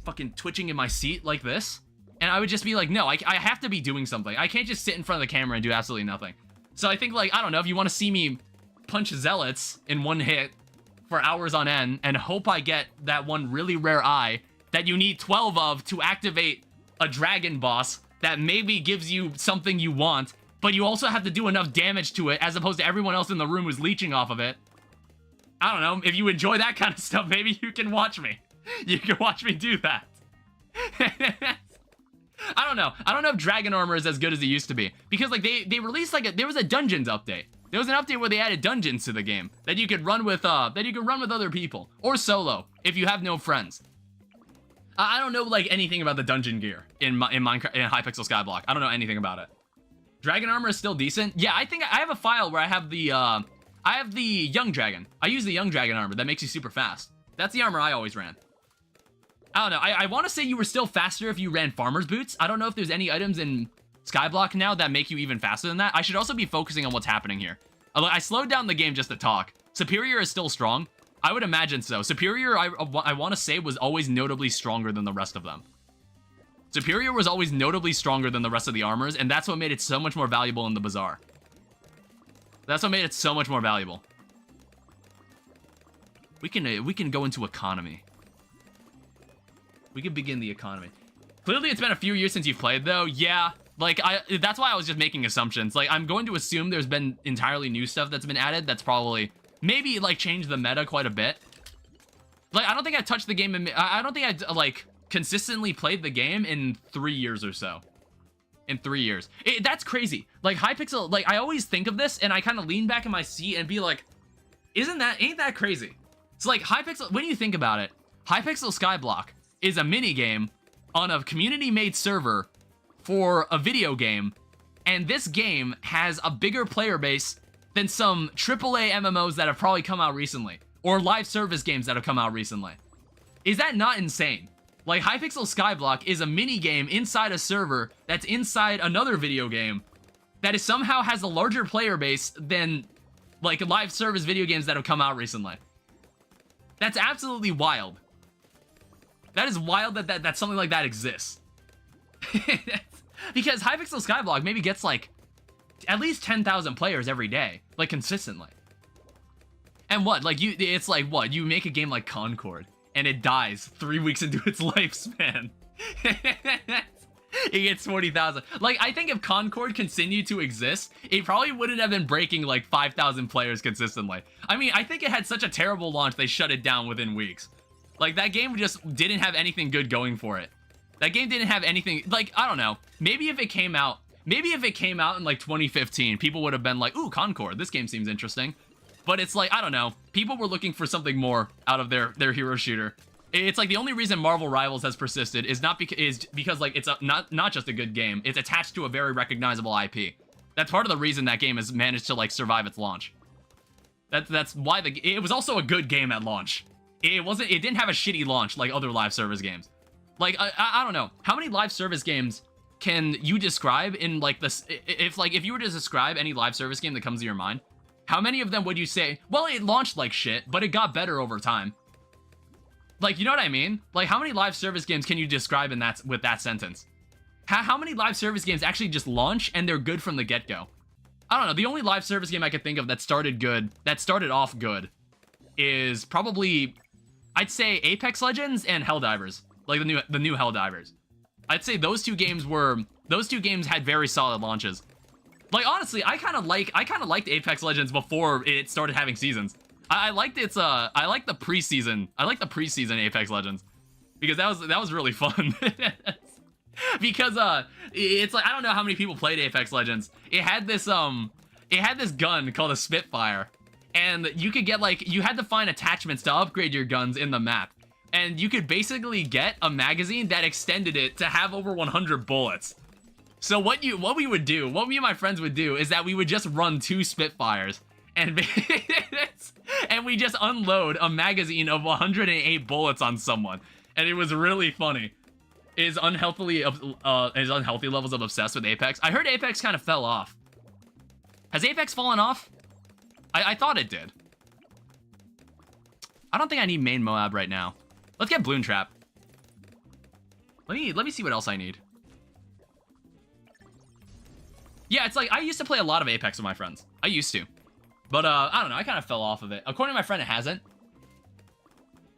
fucking twitching in my seat like this. And I would just be like, no, I have to be doing something. I can't just sit in front of the camera and do absolutely nothing. So I think, like, I don't know, if you want to see me punch zealots in one hit for hours on end and hope I get that one really rare eye that you need 12 of to activate a dragon boss that maybe gives you something you want, but you also have to do enough damage to it as opposed to everyone else in the room who's leeching off of it. I don't know, if you enjoy that kind of stuff, maybe you can watch me. You can watch me do that. I don't know. I don't know if Dragon Armor is as good as it used to be, because like they released like there was a dungeons update. There was an update where they added dungeons to the game that you could run with other people or solo if you have no friends. I don't know like anything about the dungeon gear in Minecraft, in Hypixel Skyblock. I don't know anything about it. Dragon Armor is still decent. Yeah, I think I have a file where I have the young dragon. I use the young dragon armor that makes you super fast. That's the armor I always ran. I don't know. I want to say you were still faster if you ran farmer's boots. I don't know if there's any items in Skyblock now that make you even faster than that. I should also be focusing on what's happening here. I slowed down the game just to talk. Superior is still strong. I would imagine so. Superior, I want to say, was always notably stronger than the rest of them. Superior was always notably stronger than the rest of the armors, and that's what made it so much more valuable in the Bazaar. That's what made it so much more valuable. We can go into economy. We can begin the economy. Clearly, it's been a few years since you've played, though. Yeah, like, that's why I was just making assumptions. Like, I'm going to assume there's been entirely new stuff that's been added that's probably, maybe, like, changed the meta quite a bit. Like, I don't think I touched the game, I don't think I, like, consistently played the game in 3 years or so. In 3 years. That's crazy. Like, Hypixel, like, I always think of this, and I kind of lean back in my seat and be like, ain't that crazy? So, like, Hypixel, when you think about it, Hypixel Skyblock is a mini game on a community-made server for a video game, and this game has a bigger player base than some AAA MMOs that have probably come out recently, or live service games that have come out recently. Is that not insane? Like, Hypixel Skyblock is a mini game inside a server that's inside another video game that somehow has a larger player base than, like, live service video games that have come out recently. That's absolutely wild. That is wild that something like that exists. Because Hypixel Skyblock maybe gets, like, at least 10,000 players every day, like, consistently. And what, like, it's like, what, you make a game like Concord, and it dies 3 weeks into its lifespan. It gets 40,000. Like, I think if Concord continued to exist, it probably wouldn't have been breaking, like, 5,000 players consistently. I mean, I think it had such a terrible launch, they shut it down within weeks. Like, that game just didn't have anything good going for it. That game didn't have anything, like, I don't know. Maybe if it came out in, like, 2015, people would have been like, ooh, Concord, this game seems interesting. But it's like, I don't know. People were looking for something more out of their hero shooter. It's like the only reason Marvel Rivals has persisted is because like it's not just a good game. It's attached to a very recognizable IP. That's part of the reason that game has managed to like survive its launch. That's why it was also a good game at launch. It didn't have a shitty launch like other live service games. Like I don't know, how many live service games can you describe in like this? If you were to describe any live service game that comes to your mind, how many of them would you say, well, it launched like shit, but it got better over time? Like, you know what I mean? Like, how many live service games can you describe with that sentence? How many live service games actually just launch and they're good from the get-go? I don't know. The only live service game I could think of that started off good, is probably, I'd say Apex Legends and Helldivers, like the new Helldivers. I'd say those two games had very solid launches. Like, honestly, I kind of liked Apex Legends before it started having seasons. I liked the preseason. I like the preseason Apex Legends because that was really fun. Because it's like, I don't know how many people played Apex Legends. It had this gun called a Spitfire, and you could get you had to find attachments to upgrade your guns in the map, and you could basically get a magazine that extended it to have over 100 bullets. So what me and my friends would do is that we would just run 2 Spitfires and and we just unload a magazine of 108 bullets on someone, and it was really funny. Is unhealthy levels of obsessed with Apex. I heard Apex kind of fell off. Has Apex fallen off? I thought it did. I don't think I need main Moab right now. Let's get Bloon Trap. Let me see what else I need. Yeah, it's like I used to play a lot of Apex with my friends. I used to. But I don't know, I kind of fell off of it. According to my friend, it hasn't.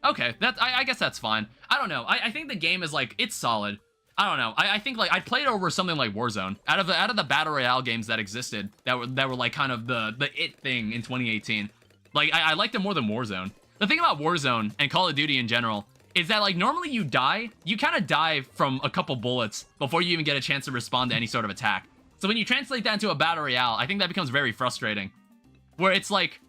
Okay, I guess that's fine. I don't know. I think the game is like, it's solid. I don't know. I think like I'd play it over something like Warzone. Out of the battle royale games that existed, that were like kind of the it thing in 2018. Like I liked it more than Warzone. The thing about Warzone and Call of Duty in general is that like normally you kind of die from a couple bullets before you even get a chance to respond to any sort of attack. So when you translate that into a battle royale, I think that becomes very frustrating. Where it's like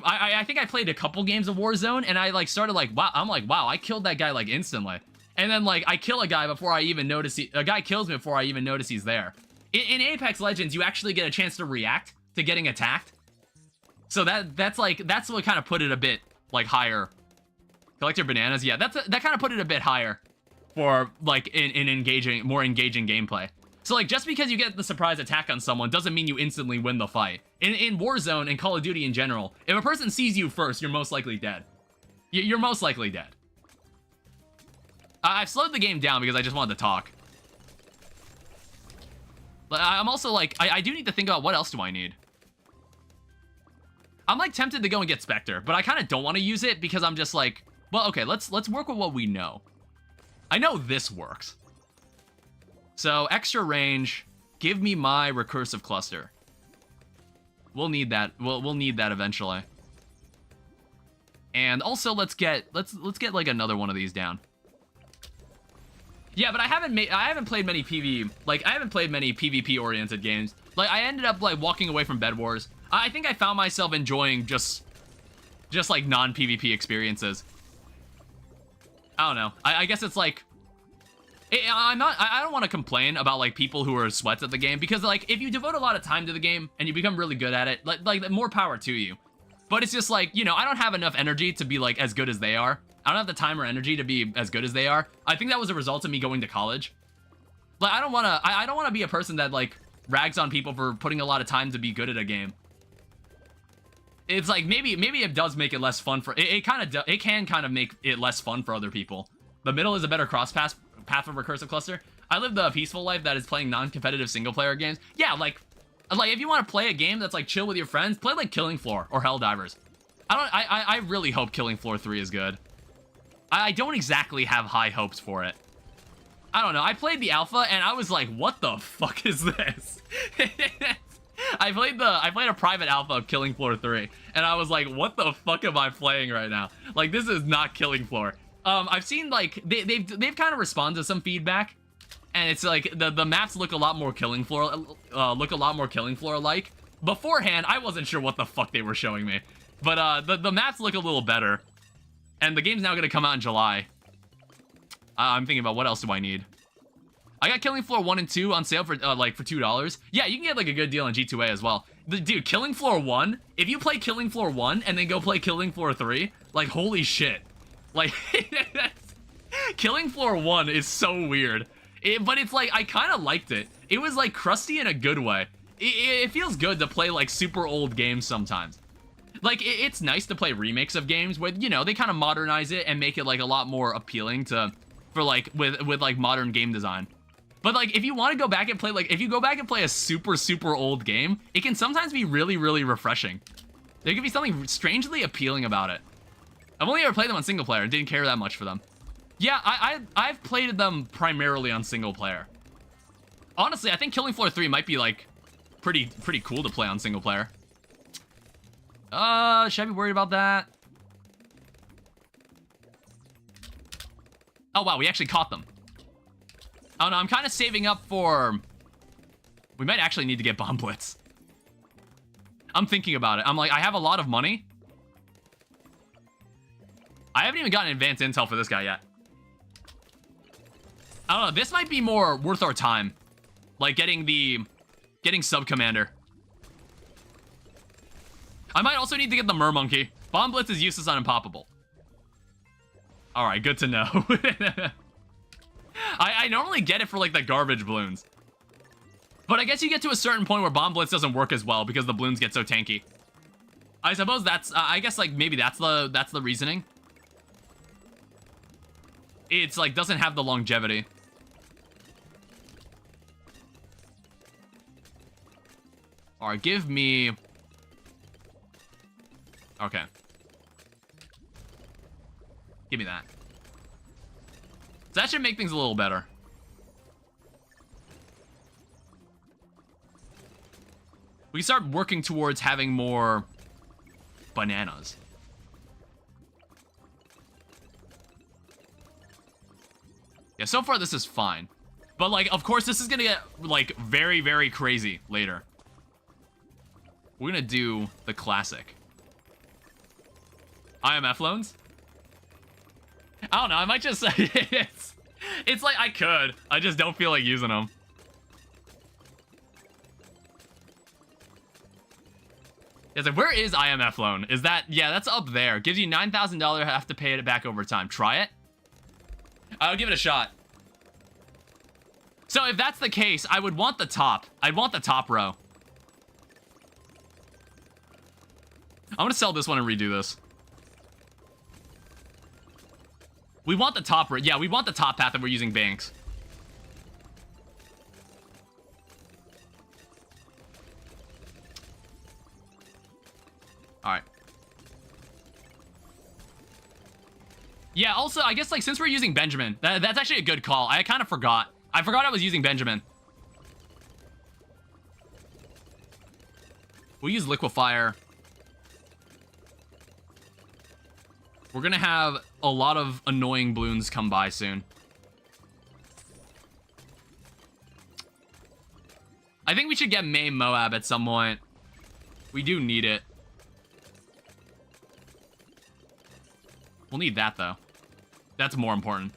I think I played a couple games of Warzone, and I like started like, wow, I'm like, wow, I killed that guy like instantly. And then like I kill a guy before I even notice a guy kills me before I even notice he's there. In Apex Legends, you actually get a chance to react to getting attacked. So that's what kind of put it a bit like higher. Collect your bananas, yeah, that kind of put it a bit higher for like in more engaging gameplay. So like just because you get the surprise attack on someone doesn't mean you instantly win the fight. In Warzone and Call of Duty in general, if a person sees you first, you're most likely dead. You're most likely dead. I've slowed the game down because I just wanted to talk. But I'm also like, I do need to think about what else do I need. I'm like tempted to go and get Spectre, but I kind of don't want to use it because I'm just like, well, okay, let's work with what we know. I know this works. So extra range, give me my recursive cluster. We'll need that. We'll need that eventually. And also let's get like another one of these down. Yeah, but I haven't played many PvP oriented games. Like I ended up like walking away from Bed Wars. I think I found myself enjoying just like non-PvP experiences. I don't know. I guess it's like I don't want to complain about like people who are sweats at the game, because like if you devote a lot of time to the game and you become really good at it, like more power to you. But it's just like, you know, I don't have enough energy to be like as good as they are. I don't have the time or energy to be as good as they are. I think that was a result of me going to college. Like I don't want to be a person that like rags on people for putting a lot of time to be good at a game. It's like maybe it does make it less fun for it can kind of make it less fun for other people. The middle is a better path of recursive cluster. I live the peaceful life that is playing non-competitive single-player games. Yeah, like if you want to play a game that's like chill with your friends, play like Killing Floor or Helldivers. I really hope Killing Floor 3 is good. I don't exactly have high hopes for it. I don't know. I played the alpha and I was like, what the fuck is this? I played a private alpha of Killing Floor 3 and I was like, what the fuck am I playing right now? Like, this is not Killing Floor. I've seen like they've kind of responded to some feedback, and it's like the maps look a lot more Killing Floor like. Beforehand, I wasn't sure what the fuck they were showing me, but the maps look a little better, and the game's now gonna come out in July. I'm thinking about what else do I need. I got Killing Floor 1 and 2 on sale for like for $2. Yeah, you can get like a good deal on G2A as well. Dude, Killing Floor 1, if you play Killing Floor 1 and then go play Killing Floor 3, like holy shit. Like Killing Floor 1 is so weird. But it's like I kind of liked it. It was like crusty in a good way. It feels good to play like super old games sometimes. Like it's nice to play remakes of games where, you know, they kind of modernize it and make it like a lot more appealing for like with like modern game design. But like if you want to go back and play if you go back and play a super old game, it can sometimes be really refreshing. There can be something strangely appealing about it. I've only ever played them on single player and didn't care that much for them. Yeah, I've played them primarily on single player. Honestly, I think Killing Floor 3 might be like pretty cool to play on single player. Should I be worried about that? Oh wow, we actually caught them. Oh no, I'm kind of saving up for... We might actually need to get Bomb Blitz. I'm thinking about it. I'm like, I have a lot of money. I haven't even gotten advanced intel for this guy yet. I don't know, this might be more worth our time. Like getting Sub Commander. I might also need to get the Mermonkey. Bomb Blitz is useless on Unpoppable. Alright, good to know. I normally get it for like the garbage balloons. But I guess you get to a certain point where Bomb Blitz doesn't work as well because the balloons get so tanky. I suppose that's, I guess like maybe that's the reasoning. It's like doesn't have the longevity. Alright, give me... Okay. Give me that. So that should make things a little better. We can start working towards having more bananas. Yeah, so far this is fine. But like, of course, this is gonna get like very crazy later. We're gonna do the classic. IMF loans? I don't know, I might just say it's like I could. I just don't feel like using them. It's like, where is IMF loan? Is that, yeah, that's up there. Gives you $9,000, have to pay it back over time. Try it? I'll give it a shot. So if that's the case, I would want the top. I'd want the top row. I'm gonna sell this one and redo this. We want the top row. Yeah, we want the top path if we're using banks. Alright. Yeah, also, I guess, like, since we're using Benjamin, that's actually a good call. I kind of forgot. I forgot I was using Benjamin. We'll use Liquefier. We're gonna have a lot of annoying balloons come by soon. I think we should get May Moab at some point. We do need it. We'll need that, though. That's more important.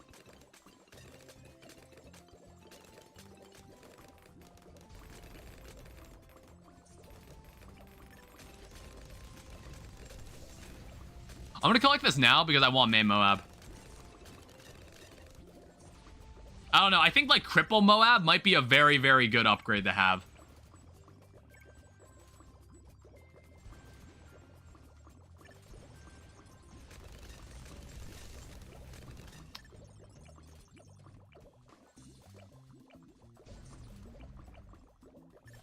I'm gonna collect this now because I want May Moab. I don't know, I think like Cripple Moab might be a very good upgrade to have.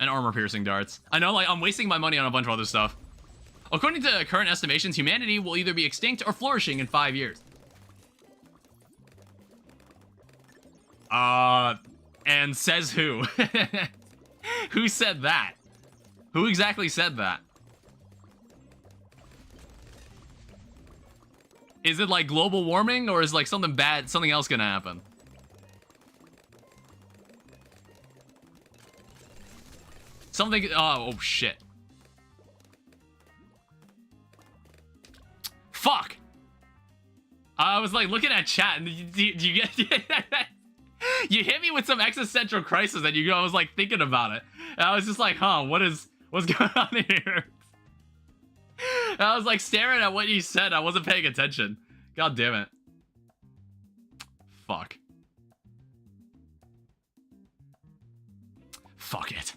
And armor-piercing darts. I know, like, I'm wasting my money on a bunch of other stuff. According to current estimations, humanity will either be extinct or flourishing in 5 years. And says who? Who said that? Who exactly said that? Is it like global warming, or is like something bad, something else gonna happen? Something, oh shit. Fuck! I was like looking at chat, and you get you hit me with some existential crisis, and I was like thinking about it, and I was just like, huh, what's going on here? And I was like staring at what you said. I wasn't paying attention. God damn it. Fuck. Fuck it.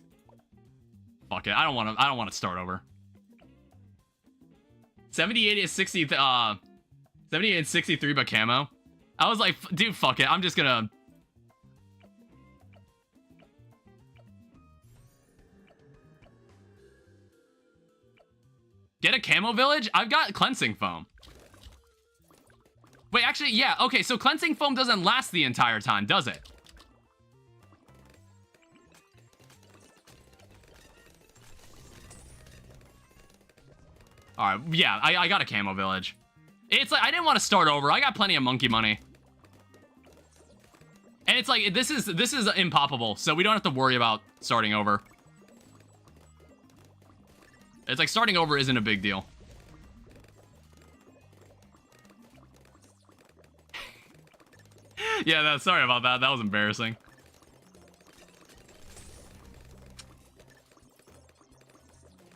Fuck it. I don't want to start over. 78 is 60. 78 and 63, but camo. I was like, dude, fuck it. I'm just gonna. Get a camo village? I've got cleansing foam. Wait, actually, yeah. Okay, so cleansing foam doesn't last the entire time, does it? All right, yeah, I got a camo village. It's like, I didn't want to start over. I got plenty of monkey money. And it's like, this is impoppable, so we don't have to worry about starting over. It's like starting over isn't a big deal. Yeah, sorry about that. That was embarrassing.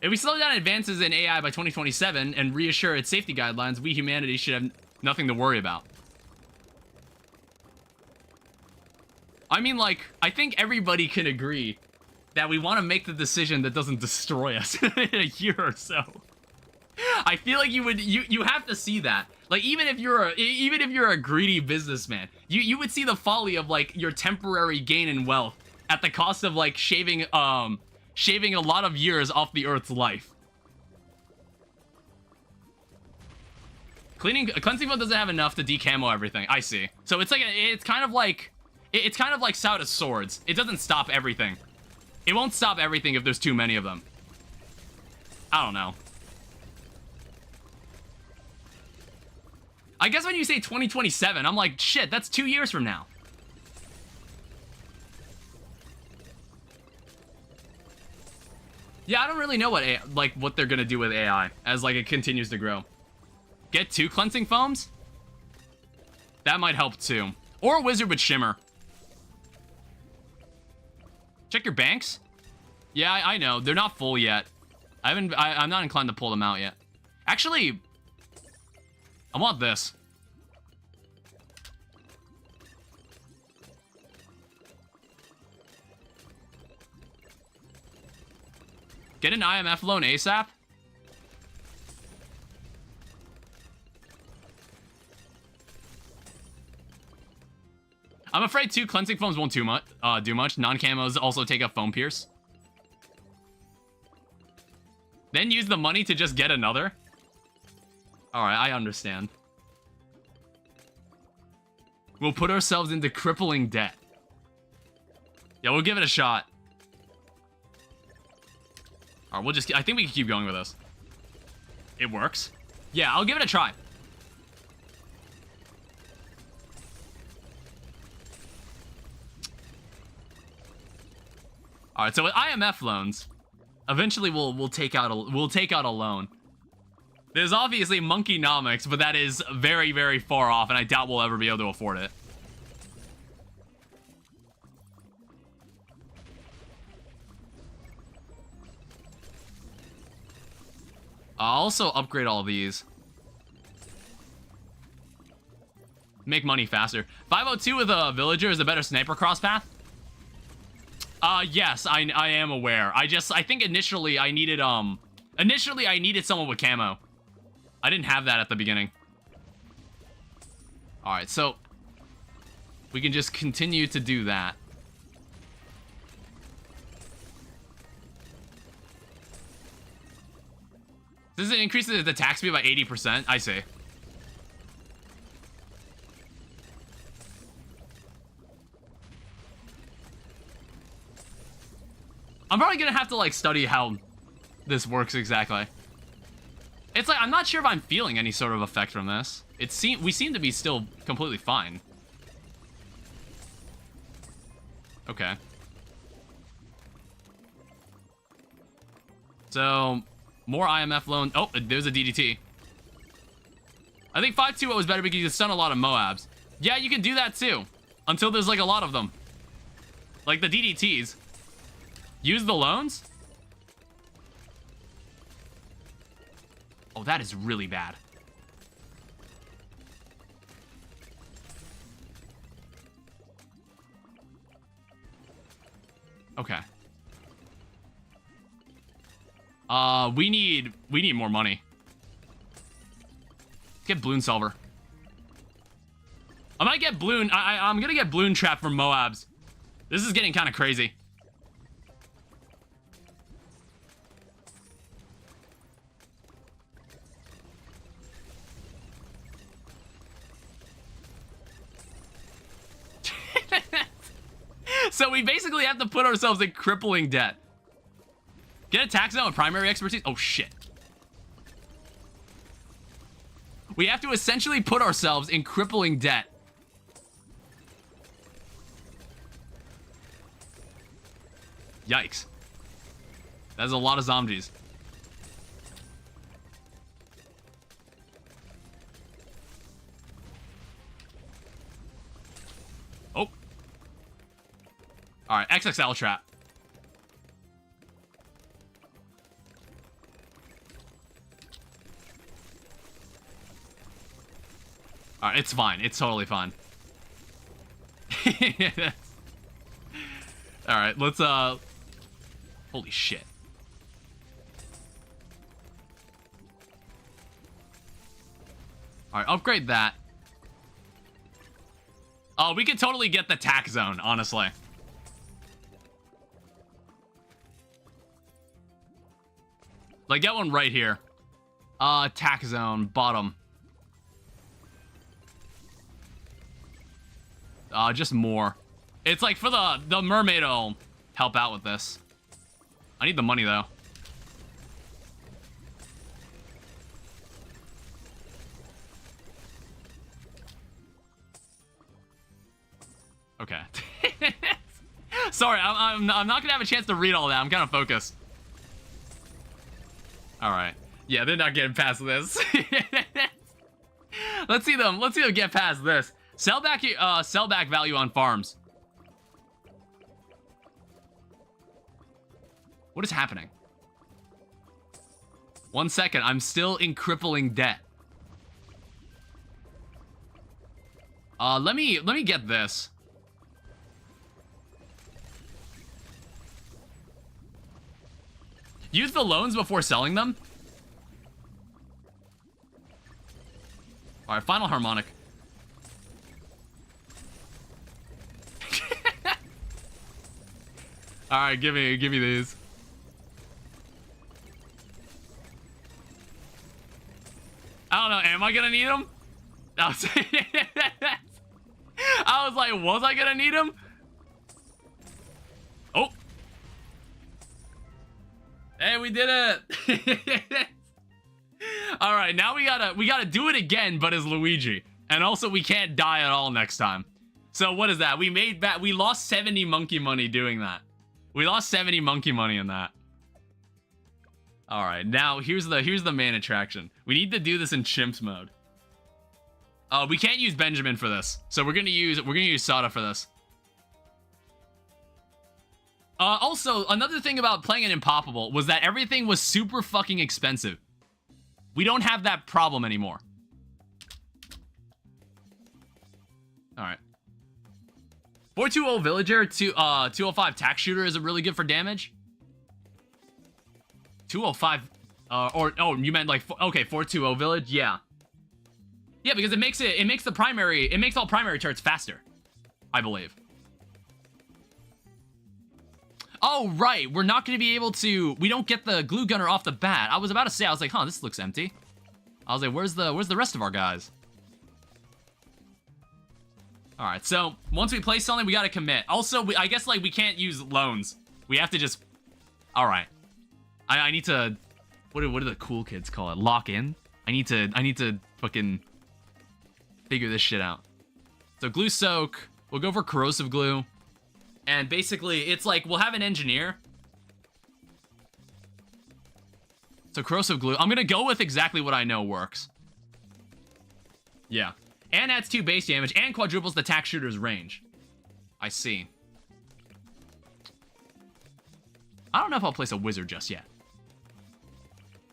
If we slow down advances in AI by 2027 and reassure its safety guidelines, we humanity should have nothing to worry about. I mean, like, I think everybody can agree that we want to make the decision that doesn't destroy us in a year or so. I feel like you have to see that. Like, even if you're a greedy businessman, you would see the folly of like your temporary gain in wealth at the cost of like shaving a lot of years off the Earth's life. Cleansing foam doesn't have enough to decamo everything. I see. So it's like it's kind of like Sauda's swords. It doesn't stop everything. It won't stop everything if there's too many of them. I don't know. I guess when you say 2027, I'm like, shit, that's 2 years from now. Yeah, I don't really know what they're gonna do with AI as like it continues to grow. Get 2 cleansing foams? That might help too. Or a wizard with shimmer. Check your banks. Yeah, I know. They're not full yet. I'm not inclined to pull them out yet. Actually, I want this. Get an IMF loan ASAP. I'm afraid 2 cleansing foams won't do much. Non-camos also take up foam pierce. Then use the money to just get another. Alright, I understand. We'll put ourselves into crippling debt. Yeah, we'll give it a shot. Alright, I think we can keep going with this. It works. Yeah, I'll give it a try. Alright, so with IMF loans, eventually we'll take out a loan. There's obviously monkeynomics, but that is very, very far off, and I doubt we'll ever be able to afford it. I'll also upgrade all these. Make money faster. 502 with a villager is a better sniper crosspath? Yes, I am aware. I think initially I needed someone with camo. I didn't have that at the beginning. Alright, so we can just continue to do that. This increases the attack speed by 80%. I see. I'm probably gonna have to like study how this works exactly. It's like I'm not sure if I'm feeling any sort of effect from this. We seem to be still completely fine. Okay. So more IMF loan. Oh, there's a DDT. I think 5-2-0 is better because you stun a lot of Moabs. Yeah, you can do that too. Until there's like a lot of them. Like the DDTs. Use the loans? Oh, that is really bad. Okay. We need more money. Let's get Bloon Silver. I might get Bloon. I'm gonna get Bloon Trap from Moabs. This is getting kind of crazy. So we basically have to put ourselves in crippling debt. Get a tax zone with primary expertise. Oh, shit. We have to essentially put ourselves in crippling debt. Yikes. That's a lot of zombies. Oh. Alright, XXL trap. Alright, it's fine. It's totally fine. Alright, let's, holy shit. Alright, upgrade that. Oh, we could totally get the tax zone, honestly. Like, get one right here. Tax zone, bottom. Just more. It's like for the mermaid will help out with this. I need the money though. Okay. Sorry, I'm not gonna have a chance to read all that. I'm kind of focused. All right. Yeah, they're not getting past this. Let's see them get past this. Sell back value on farms. What is happening? 1 second, I'm still in crippling debt. Let me get this. Use the loans before selling them. All right, final harmonic. All right, give me these. I don't know. Am I gonna need them? I was like, was I gonna need them? Oh. Hey, we did it. All right, now we gotta do it again, but as Luigi, and also we can't die at all next time. So what is that? We lost 70 monkey money doing that. We lost 70 monkey money in that. All right, now here's the main attraction. We need to do this in chimps mode. We can't use Benjamin for this, so we're gonna use Sada for this. Also, another thing about playing an Impoppable was that everything was super fucking expensive. We don't have that problem anymore. All right. 420 Villager, 205 Tax Shooter is really good for damage. 205, oh, you meant like, okay, 420 Village, yeah. Yeah, because it makes all primary turrets faster, I believe. Oh, right, we're not going to be able to, we don't get the glue gunner off the bat. I was about to say, I was like, huh, this looks empty. I was like, where's the rest of our guys? All right, so once we place something, we got to commit. Also, I guess like we can't use loans. We have to just, all right. I need to, what do the cool kids call it? Lock in? I need to fucking figure this shit out. So glue soak, we'll go for corrosive glue. And basically, it's like, we'll have an engineer. So corrosive glue, I'm gonna go with exactly what I know works. Yeah. And adds 2 base damage and quadruples the attack shooter's range. I see. I don't know if I'll place a wizard just yet.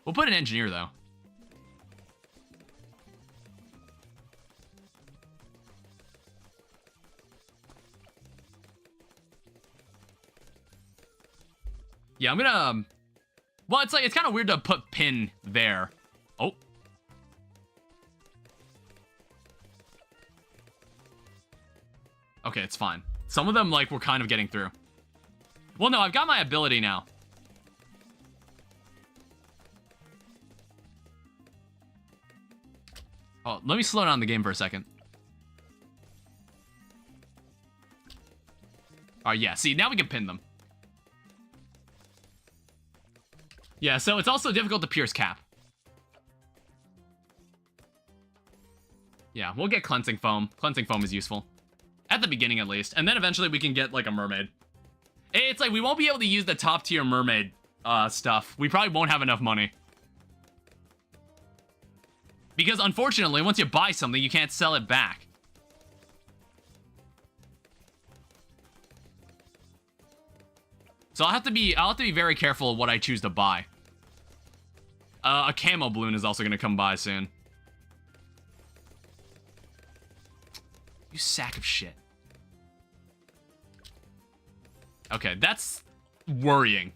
We'll put an engineer, though. Yeah, I'm gonna... Well, it's kind of weird to put pin there. Oh. Okay, it's fine. Some of them, like, we're kind of getting through. Well, no, I've got my ability now. Oh, let me slow down the game for a second. Alright, yeah, see, now we can pin them. Yeah, so it's also difficult to pierce cap. Yeah, we'll get cleansing foam. Cleansing foam is useful. At the beginning, at least. And then eventually we can get, like, a mermaid. It's like, we won't be able to use the top-tier mermaid stuff. We probably won't have enough money. Because, unfortunately, once you buy something, you can't sell it back. So I'll have to be very careful of what I choose to buy. A camo balloon is also going to come by soon. You sack of shit. Okay, that's worrying.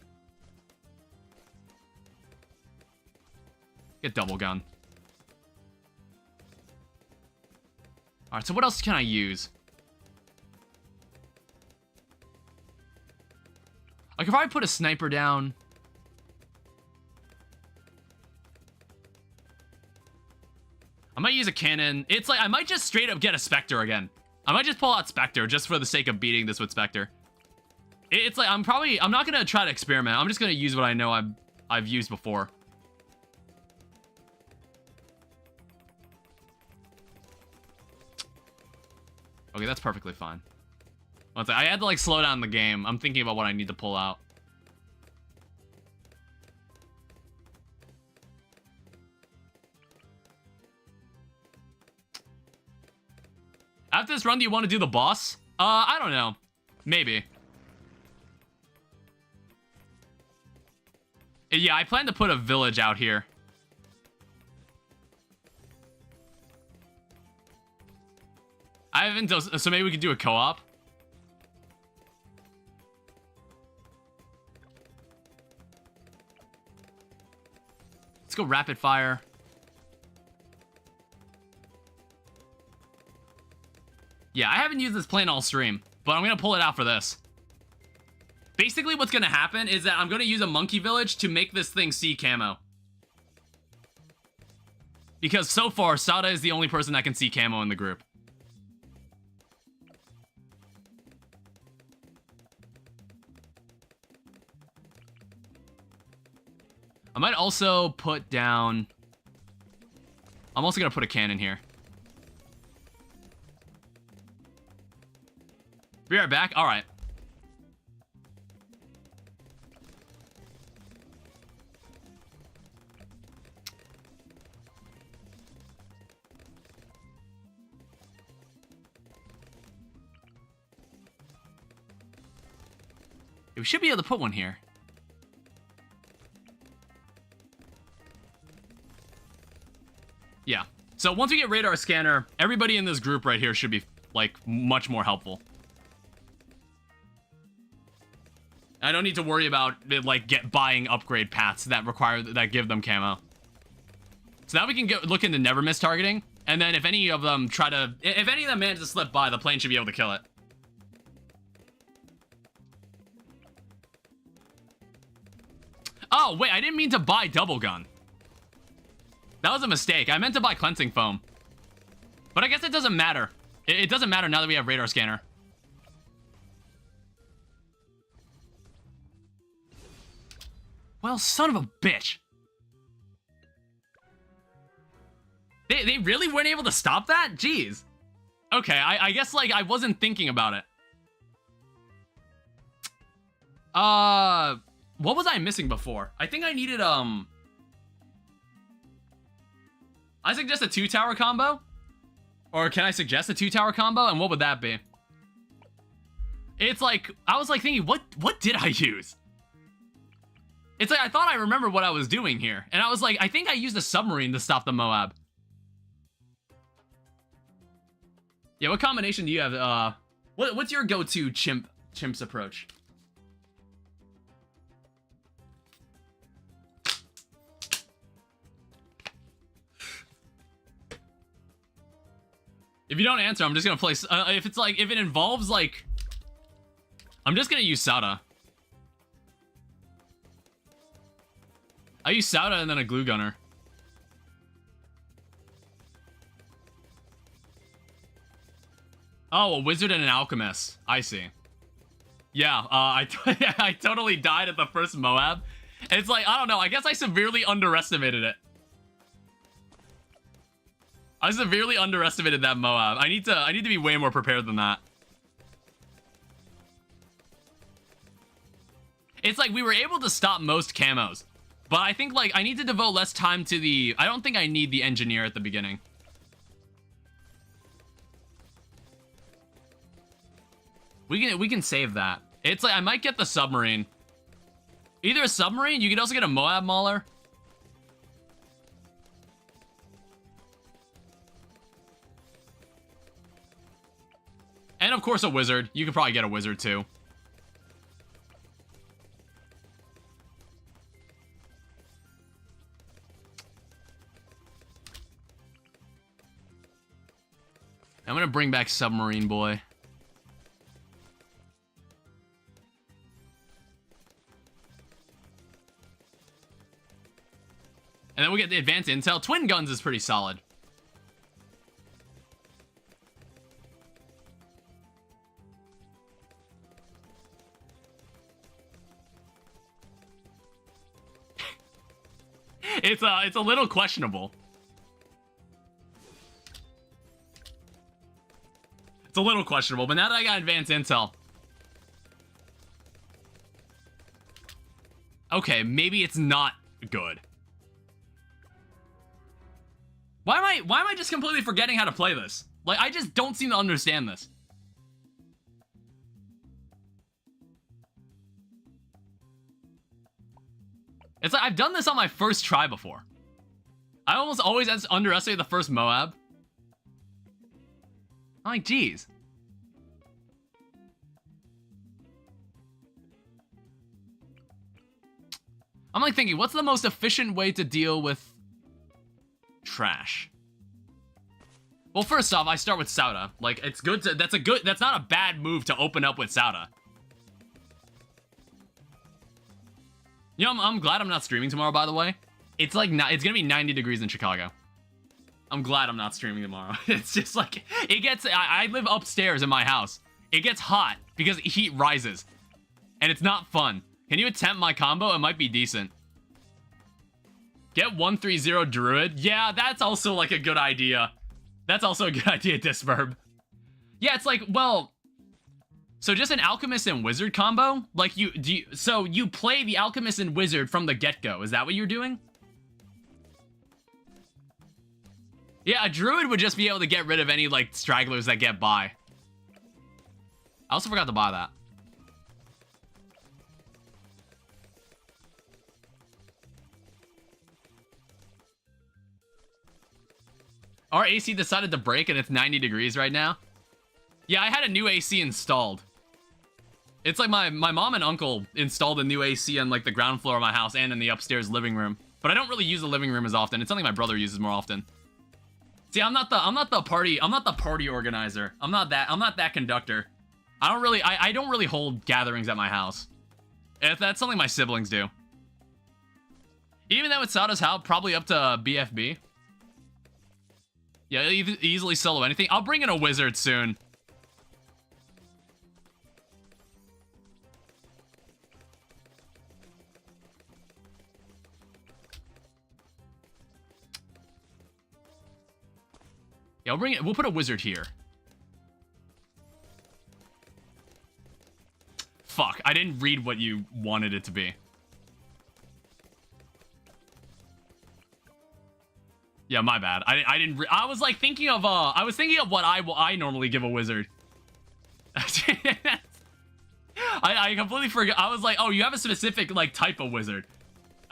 Get double gun. Alright, so what else can I use? I could probably put a sniper down. I might use a cannon. It's like, I might just straight up get a Spectre again. I might just pull out Spectre just for the sake of beating this with Spectre. It's like, I'm not gonna try to experiment. I'm just gonna use what I know I've used before. Okay, that's perfectly fine. I had to, like, slow down the game. I'm thinking about what I need to pull out. After this run, do you want to do the boss? I don't know. Maybe. Yeah, I plan to put a village out here. I haven't... So maybe we could do a co-op? Let's go rapid fire. Yeah, I haven't used this plane all stream, but I'm going to pull it out for this. Basically, what's going to happen is that I'm going to use a monkey village to make this thing see camo. Because so far, Sada is the only person that can see camo in the group. I might also put down... I'm also going to put a cannon here. Be right back. All right. We should be able to put one here. Yeah. So once we get radar scanner, everybody in this group right here should be, like, much more helpful. I don't need to worry about, like, buying upgrade paths that give them camo. So now we can look into never miss targeting, and then if any of them manage to slip by, the plane should be able to kill it. Oh, wait, I didn't mean to buy double gun. That was a mistake. I meant to buy cleansing foam. But I guess it doesn't matter. It doesn't matter now that we have radar scanner. Well, son of a bitch. They really weren't able to stop that? Jeez. Okay, I guess, like, I wasn't thinking about it. What was I missing before? I think I needed, I suggest a 2-tower combo. Or can I suggest a 2-tower combo? And what would that be? It's like, I was like thinking, what did I use? It's like, I thought I remembered what I was doing here. And I was like, I think I used a submarine to stop the Moab. Yeah, what combination do you have? What's your go-to chimp's approach? If you don't answer, I'm just gonna play. If it involves like, I'm just gonna use Sauda. I use Sauda and then a glue gunner. Oh, a wizard and an alchemist. I see. Yeah, I totally died at the first Moab. And it's like, I don't know, I guess I severely underestimated it. I severely underestimated that Moab. I need to be way more prepared than that. It's like we were able to stop most camos. But I think like I need to devote less time to the... I don't think I need the engineer at the beginning. We can save that. It's like I might get the submarine. Either a submarine, you could also get a Moab Mauler. And of course a wizard. You could probably get a wizard too. I'm gonna bring back Submarine Boy. And then we get the advanced intel. Twin guns is pretty solid. It's a little questionable. It's a little questionable, but now that I got advanced intel. Okay, maybe it's not good. Why am I just completely forgetting how to play this? Like, I just don't seem to understand this. It's like, I've done this on my first try before. I almost always underestimate the first Moab. I'm like, geez. I'm like thinking, what's the most efficient way to deal with trash? Well, first off, I start with Sauda. Like, it's good to, that's not a bad move to open up with Sauda. You know, I'm glad I'm not streaming tomorrow, by the way. It's like, it's gonna be 90 degrees in Chicago. I'm glad I'm not streaming tomorrow. It's just like, it gets, I live upstairs in my house. It gets hot because heat rises. And it's not fun. Can you attempt my combo? It might be decent. Get 130 Druid. Yeah, that's also like a good idea. That's also a good idea, Disverb. Yeah, it's like, well... So just an Alchemist and Wizard combo? Like, so you play the Alchemist and Wizard from the get-go. Is that what you're doing? Yeah, a Druid would just be able to get rid of any, like, stragglers that get by. I also forgot to buy that. Our AC decided to break and it's 90 degrees right now. Yeah, I had a new AC installed. It's like my mom and uncle installed a new AC on like the ground floor of my house and in the upstairs living room. But I don't really use the living room as often. It's something my brother uses more often. See, I'm not the party organizer. I'm not that conductor. I don't really hold gatherings at my house. If that's something my siblings do. Even though it's Sauda's house, probably up to BFB. Yeah, easily solo anything. I'll bring in a wizard soon. Yeah, I'll bring it. We'll put a wizard here. Fuck, I didn't read what you wanted it to be. Yeah, my bad. I didn't. I was like thinking of I was thinking of what I normally give a wizard. I completely forgot. I was like, oh, you have a specific like type of wizard.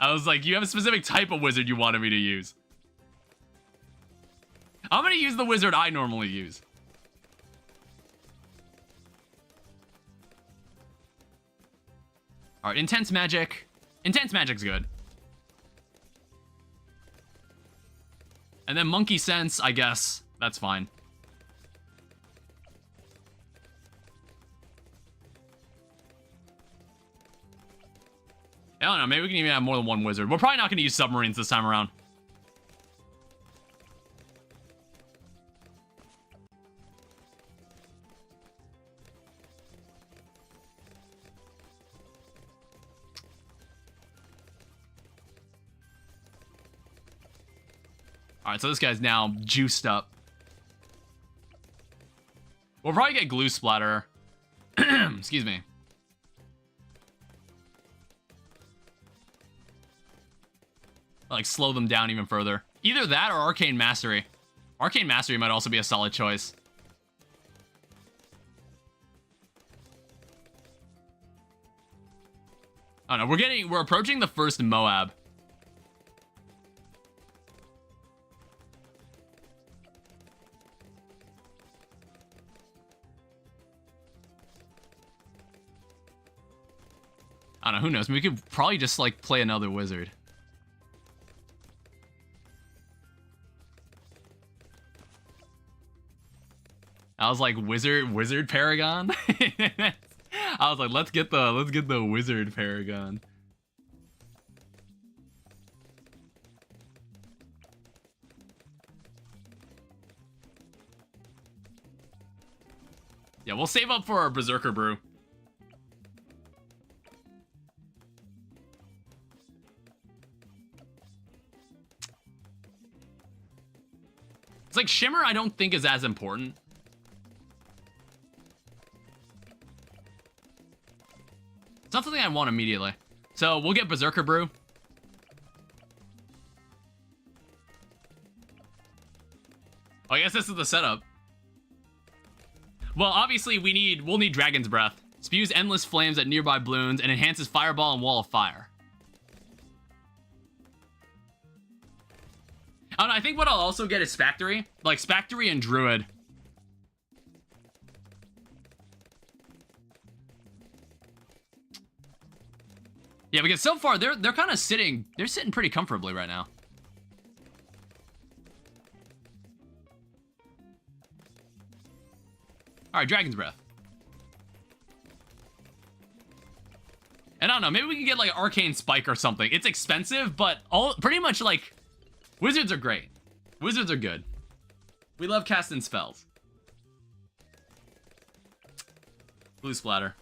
I was like, you have a specific type of wizard you wanted me to use. I'm gonna use the wizard I normally use. All right, intense magic. Intense magic's good. And then monkey sense, I guess. That's fine. I don't know, maybe we can even have more than one wizard. We're probably not going to use submarines this time around. Alright, so this guy's now juiced up. We'll probably get glue splatter. Excuse me. Like, slow them down even further. Either that or Arcane Mastery. Arcane Mastery might also be a solid choice. I don't know, we're approaching the first Moab. I don't know, who knows? We could probably just, like, play another wizard. I was like, wizard Paragon? I was like, let's get the wizard Paragon. Yeah, we'll save up for our Berserker Brew. It's like Shimmer I don't think is as important. It's not something I want immediately. So we'll get Berserker Brew. Oh, I guess this is the setup. Well, obviously we'll need Dragon's Breath. Spews endless flames at nearby balloons and enhances Fireball and Wall of Fire. Oh, no, I think what I'll also get is Spactory. Like, Spactory and Druid. Yeah, because so far, they're kind of sitting pretty comfortably right now. Alright, Dragon's Breath. And I don't know, maybe we can get, like, Arcane Spike or something. It's expensive, but pretty much, like... Wizards are great. Wizards are good. We love casting spells. Blue splatter.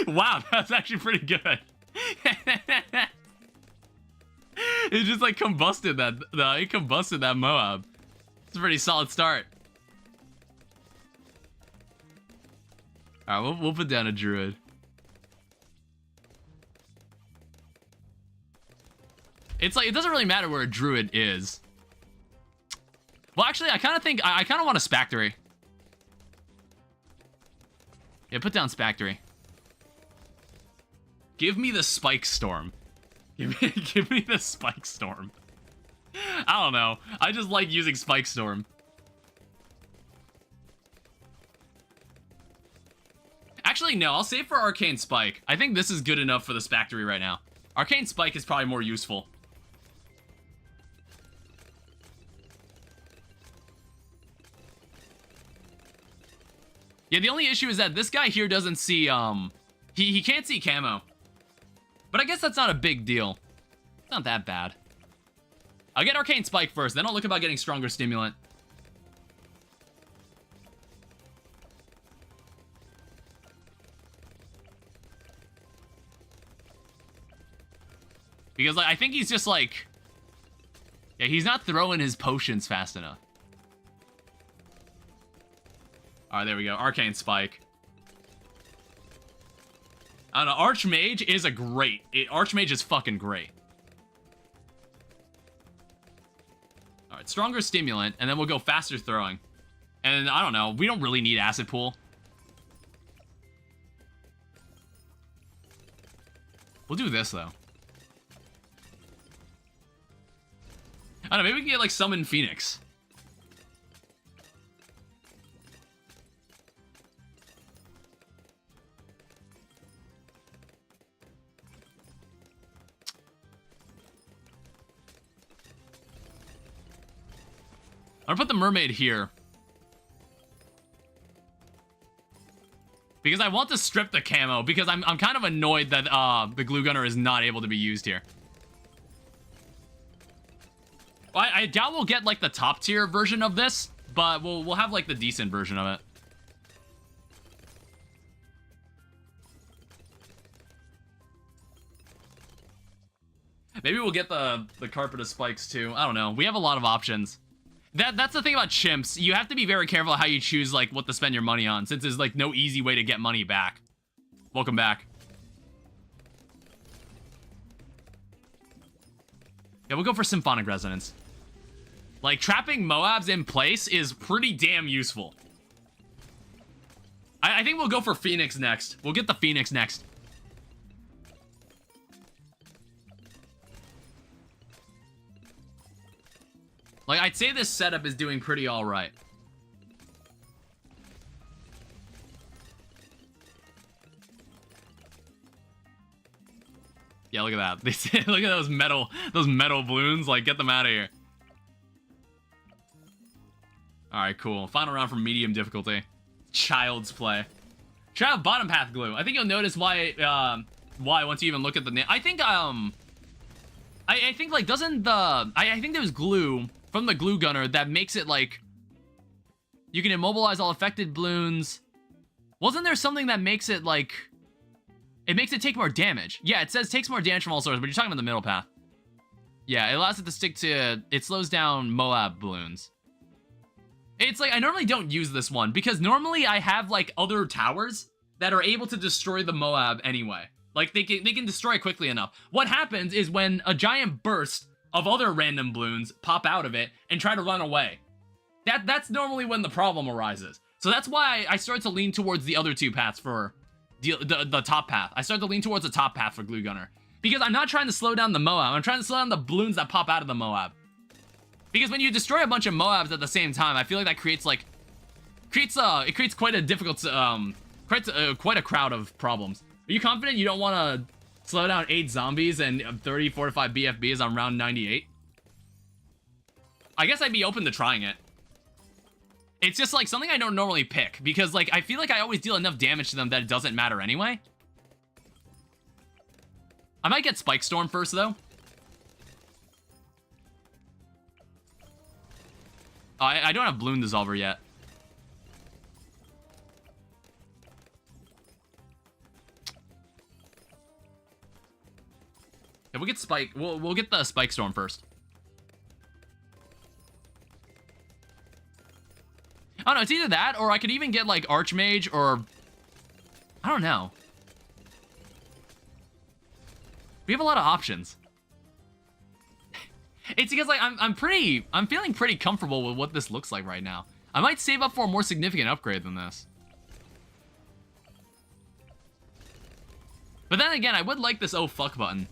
Wow, that's actually pretty good. It just like combusted that. It combusted that Moab. It's a pretty solid start. All right, we'll put down a Druid. It's like it doesn't really matter where a Druid is. Well, actually, I kind of think I kind of want a Spactory. Yeah, put down Spactory. Give me the Spike Storm. Give me the Spike Storm. I don't know. I just like using Spike Storm. Actually, no. I'll save for Arcane Spike. I think this is good enough for the Spactory right now. Arcane Spike is probably more useful. Yeah, the only issue is that this guy here doesn't see, he can't see camo. But I guess that's not a big deal. It's not that bad. I'll get Arcane Spike first, then I'll look about getting Stronger Stimulant. Because, like, I think he's just, like... Yeah, he's not throwing his potions fast enough. Alright, there we go. Arcane Spike. I don't know. Archmage is a great... Archmage is fucking great. Alright, stronger stimulant, and then we'll go faster throwing. And I don't know. We don't really need Acid Pool. We'll do this, though. I don't know, maybe we can get, like, Summon Phoenix. I'm gonna put the Mermaid here. Because I want to strip the camo, because I'm kind of annoyed that the Glue Gunner is not able to be used here. I doubt we'll get, like, the top tier version of this, but we'll have, like, the decent version of it. Maybe we'll get the Carpet of Spikes, too. I don't know. We have a lot of options. That's the thing about chimps. You have to be very careful how you choose, like, what to spend your money on, since there's, like, no easy way to get money back. Welcome back. Yeah, we'll go for Symphonic Resonance. Like, trapping Moabs in place is pretty damn useful. I think we'll go for Phoenix next. We'll get the Phoenix next. Like, I'd say this setup is doing pretty alright. Yeah, look at that. Look at those metal balloons. Like, get them out of here. Alright, cool. Final round for medium difficulty. Child's play. Try out bottom path glue. I think you'll notice why once you even look at the name. I think like, doesn't the... I think there's glue from the Glue Gunner that makes it, like... You can immobilize all affected balloons. Wasn't there something that makes it, like... It makes it take more damage. Yeah, it says takes more damage from all sources, but you're talking about the middle path. Yeah, it allows it to stick to... It slows down Moab balloons. It's like, I normally don't use this one, because normally I have, like, other towers that are able to destroy the Moab anyway. Like, they can destroy it quickly enough. What happens is when a giant burst of other random balloons pop out of it and try to run away. That's normally when the problem arises. So that's why I started to lean towards the other two paths for the top path. I started to lean towards the top path for Glue Gunner. Because I'm not trying to slow down the Moab. I'm trying to slow down the balloons that pop out of the Moab. Because when you destroy a bunch of Moabs at the same time, I feel like that creates, like... It creates quite a difficult... quite a crowd of problems. Are you confident you don't want to slow down 8 zombies and 30, 45 BFBs on round 98? I guess I'd be open to trying it. It's just, like, something I don't normally pick. Because, like, I feel like I always deal enough damage to them that it doesn't matter anyway. I might get Spike Storm first, though. I don't have Bloon Dissolver yet. Yeah, we'll get Spike. We'll get the Spike Storm first. I don't know, it's either that, or I could even get, like, Archmage, or... I don't know. We have a lot of options. It's because, like, I'm feeling pretty comfortable with what this looks like right now. I might save up for a more significant upgrade than this. But then again, I would like this oh fuck button.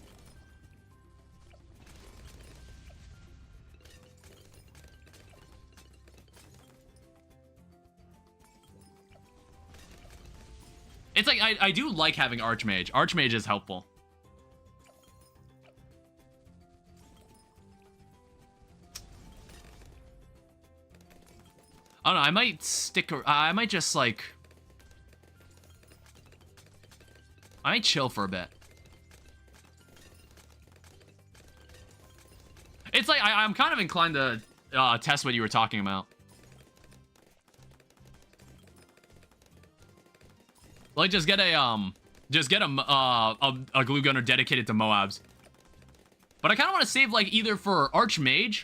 It's like, I do like having Archmage. Archmage is helpful. I don't know, I might stick... I might just, like... I might chill for a bit. It's like, I'm kind of inclined to test what you were talking about. Like, just get a Glue Gunner dedicated to Moabs. But I kind of want to save, like, either for Archmage.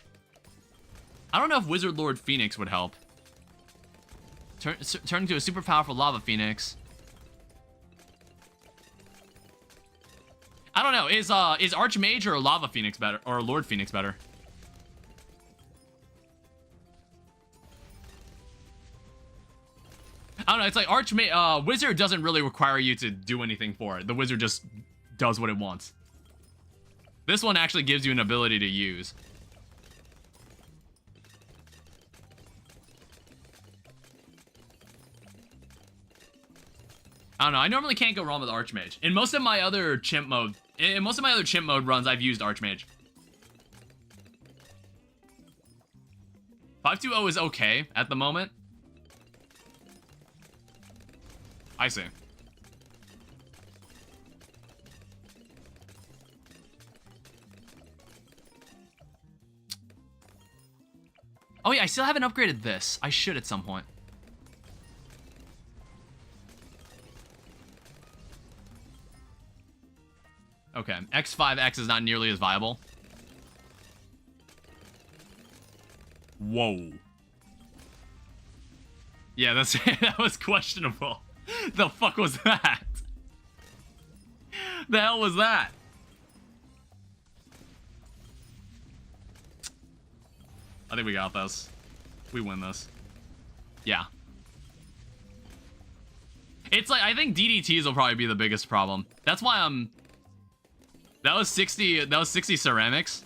I don't know if Wizard Lord Phoenix would help. Turning to a super powerful lava phoenix. I don't know. Is Archmage or Lava Phoenix better, or Lord Phoenix better? I don't know. It's like Archmage. Wizard doesn't really require you to do anything for it. The wizard just does what it wants. This one actually gives you an ability to use. I don't know. I normally can't go wrong with Archmage. In most of my other chimp mode runs, I've used Archmage. 520 is okay at the moment. I see. Oh yeah, I still haven't upgraded this. I should at some point. Okay, X5X is not nearly as viable. Whoa. Yeah, that's that was questionable. The fuck was that? The hell was that? I think we got this. We win this. Yeah. It's like, I think DDTs will probably be the biggest problem. That's why I'm... That was 60 ceramics.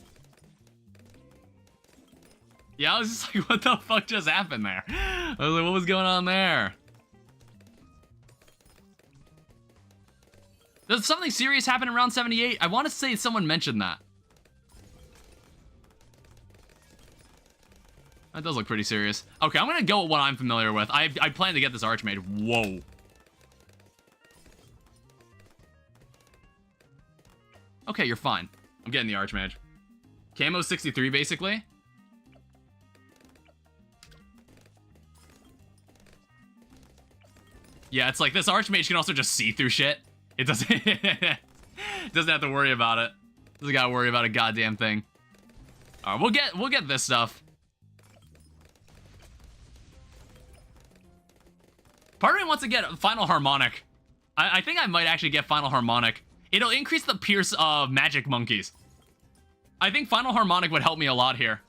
Yeah, I was just like, what the fuck just happened there? I was like, what was going on there? Does something serious happen in round 78? I want to say someone mentioned that. That does look pretty serious. Okay, I'm gonna go with what I'm familiar with. I plan to get this Archmage. Whoa. Okay, you're fine. I'm getting the Archmage. Camo 63, basically. Yeah, it's like this Archmage can also just see through shit. It doesn't doesn't have to worry about it. Doesn't gotta worry about a goddamn thing. Alright, we'll get this stuff. Part of me wants to get Final Harmonic. I think I might actually get Final Harmonic. It'll increase the pierce of magic monkeys. I think Final Harmonic would help me a lot here.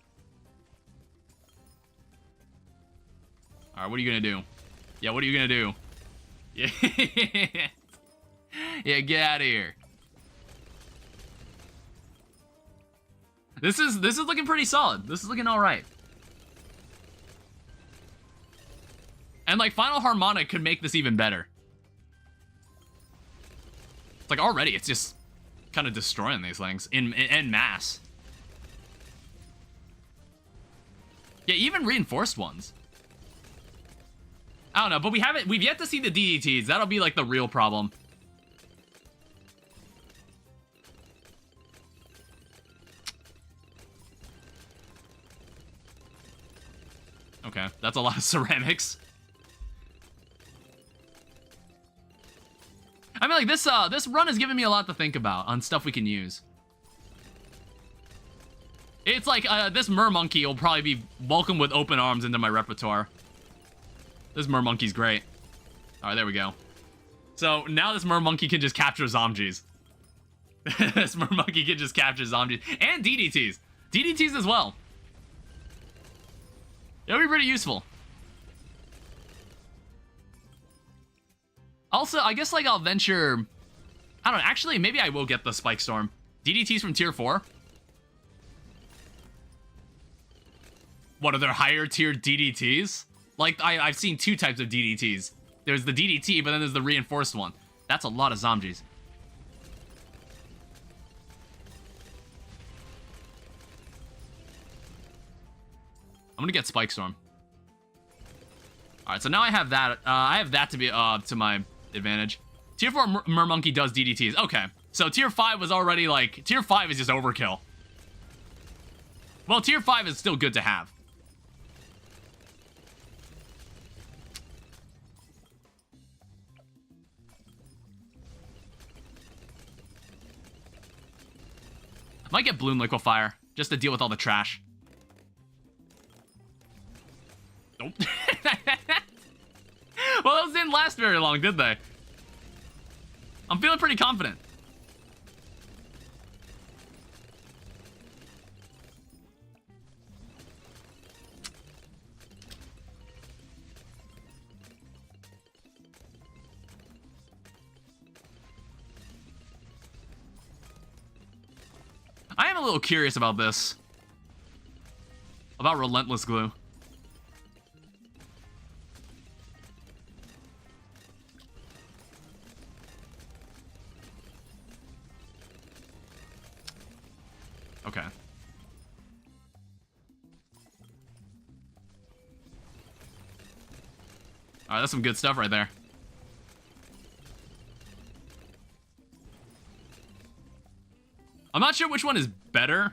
Alright, what are you gonna do? Yeah, what are you gonna do? Yeah, yeah, get out of here. This is looking pretty solid. This is looking alright. And like Final Harmonic could make this even better. It's like already it's just kind of destroying these things in mass. Yeah, even reinforced ones. I don't know, but we've yet to see the DDTs. That'll be like the real problem. Okay, that's a lot of ceramics. I mean, like, this run has given me a lot to think about on stuff we can use. It's like, this Mermonkey will probably be welcome with open arms into my repertoire. This Mermonkey's great. Alright, there we go. So, now this Mermonkey can just capture zombies. This Mermonkey can just capture zombies. And DDTs. DDTs as well. It'll be pretty useful. Also, I guess, like, I'll venture... I don't know, actually, maybe I will get the Spike Storm. DDTs from tier 4? What, are there higher tier DDTs? Like, I've seen two types of DDTs. There's the DDT, but then there's the reinforced one. That's a lot of zombies. I'm gonna get Spike Storm. Alright, so now I have that to be to my advantage. Tier 4 Mermonkey does DDTs. Okay. So tier 5 was already like... Tier 5 is just overkill. Well, tier 5 is still good to have. I might get Bloom Liquefier, just to deal with all the trash. Nope. didn't last very long, did they? I'm feeling pretty confident. I am a little curious about this. About relentless glue. Okay. Alright, that's some good stuff right there. I'm not sure which one is better.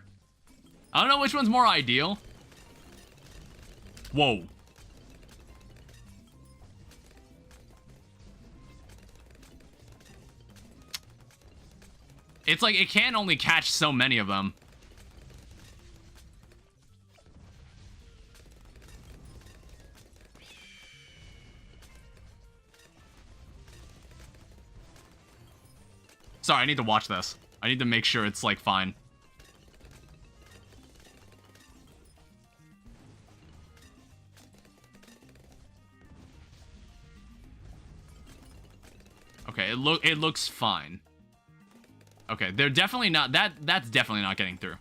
I don't know which one's more ideal. Whoa. It's like it can only catch so many of them. Sorry, I need to watch this. I need to make sure it's, like, fine. Okay, it looks fine. Okay, they're definitely not... That's definitely not getting through.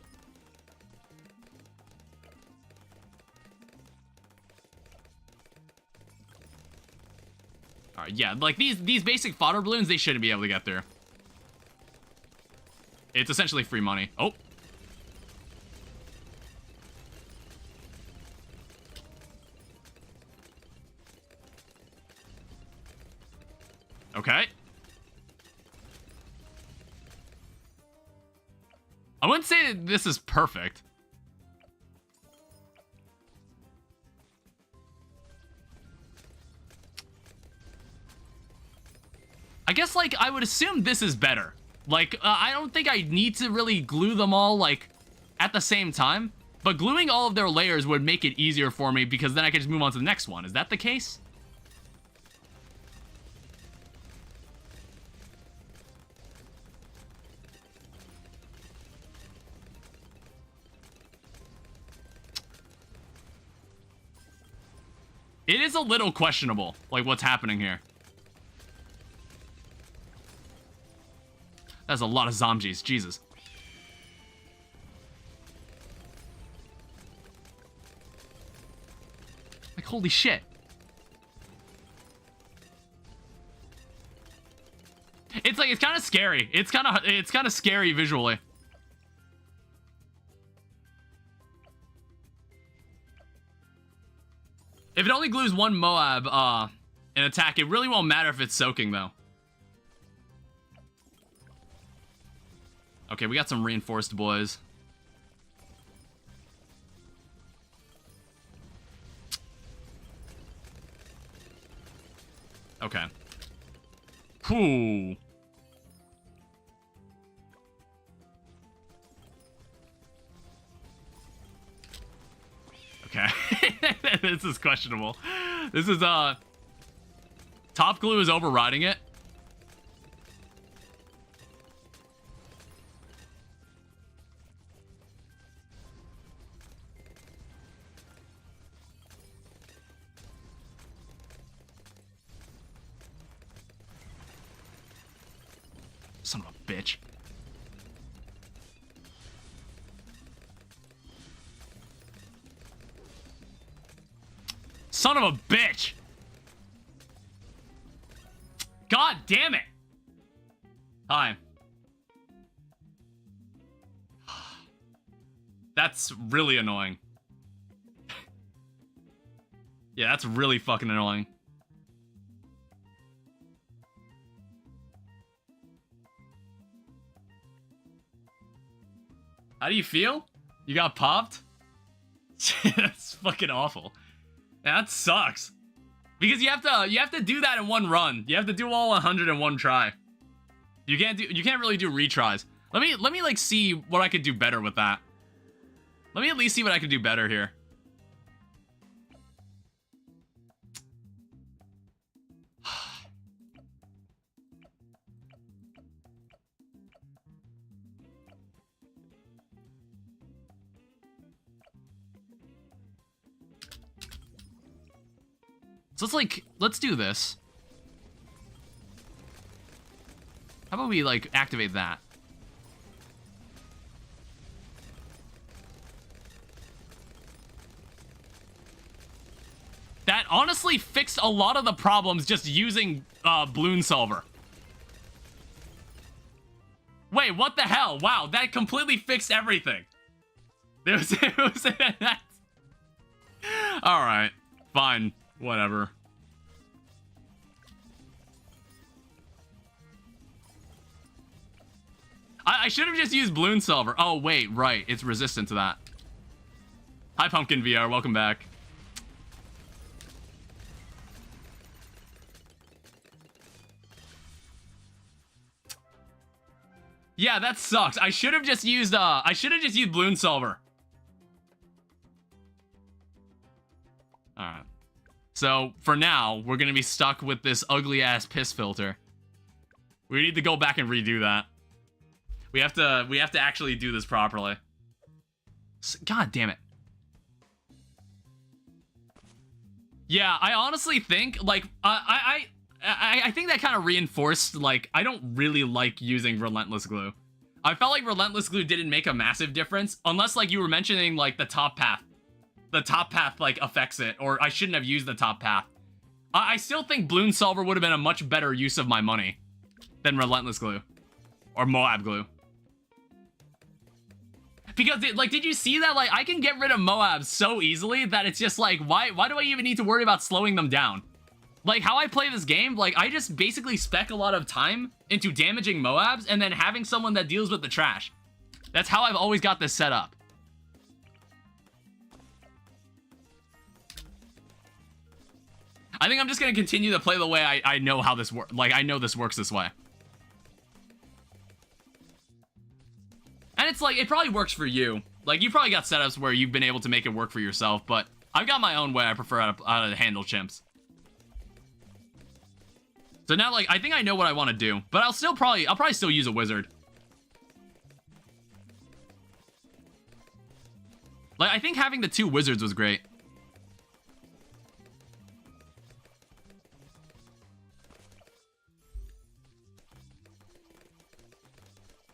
Alright, yeah, like, these basic fodder balloons, they shouldn't be able to get through. It's essentially free money. Oh. Okay. I wouldn't say that this is perfect. I guess, like, I would assume this is better. Like, I don't think I need to really glue them all, like, at the same time. But gluing all of their layers would make it easier for me because then I could just move on to the next one. Is that the case? It is a little questionable, like, what's happening here. That's a lot of zombies, Jesus. Like, holy shit. It's like, it's kind of scary. It's kind of scary visually. If it only glues one Moab, in attack, it really won't matter if it's soaking, though. Okay, we got some reinforced boys. Okay. Whew. Okay. This is questionable. This is, top glue is overriding it. Son of a bitch. Son of a bitch! God damn it! Hi. That's really annoying. Yeah, that's really fucking annoying. How do you feel? You got popped? That's fucking awful. That sucks. Because you have to do that in one run. You have to do all 100 in one try. You can't really do retries. Let me like see what I could do better with that. Let me at least see what I can do better here. So let's do this. How about we, like, activate that? That honestly fixed a lot of the problems just using Bloon Solver. Wait, what the hell? Wow, that completely fixed everything. It was Alright, fine, whatever. I should have just used Bloon Solver. Oh, wait, right, it's resistant to that. Hi, Pumpkin VR, welcome back. Yeah, that sucks. I should have just used Bloon Solver. Alright. So, for now, we're gonna be stuck with this ugly-ass piss filter. We need to go back and redo that. We have to actually do this properly. God damn it. Yeah, I honestly think, like, I think that kind of reinforced, like, I don't really like using Relentless Glue. I felt like Relentless Glue didn't make a massive difference, unless, like, you were mentioning, like, the top path. The top path, like, affects it, or I shouldn't have used the top path. I still think Bloon Solver would have been a much better use of my money than Relentless Glue. Or Moab Glue. Because, like, did you see that? Like, I can get rid of Moabs so easily that it's just like, why do I even need to worry about slowing them down? Like, how I play this game, like, I just basically spec a lot of time into damaging Moabs and then having someone that deals with the trash. That's how I've always got this set up. I think I'm just gonna continue to play the way I know how this works. Like, I know this works this way. And it's like, it probably works for you. Like, you probably got setups where you've been able to make it work for yourself, but I've got my own way I prefer how to handle chimps. So now, like, I think I know what I want to do, but I'll probably still use a wizard. Like, I think having the 2 wizards was great.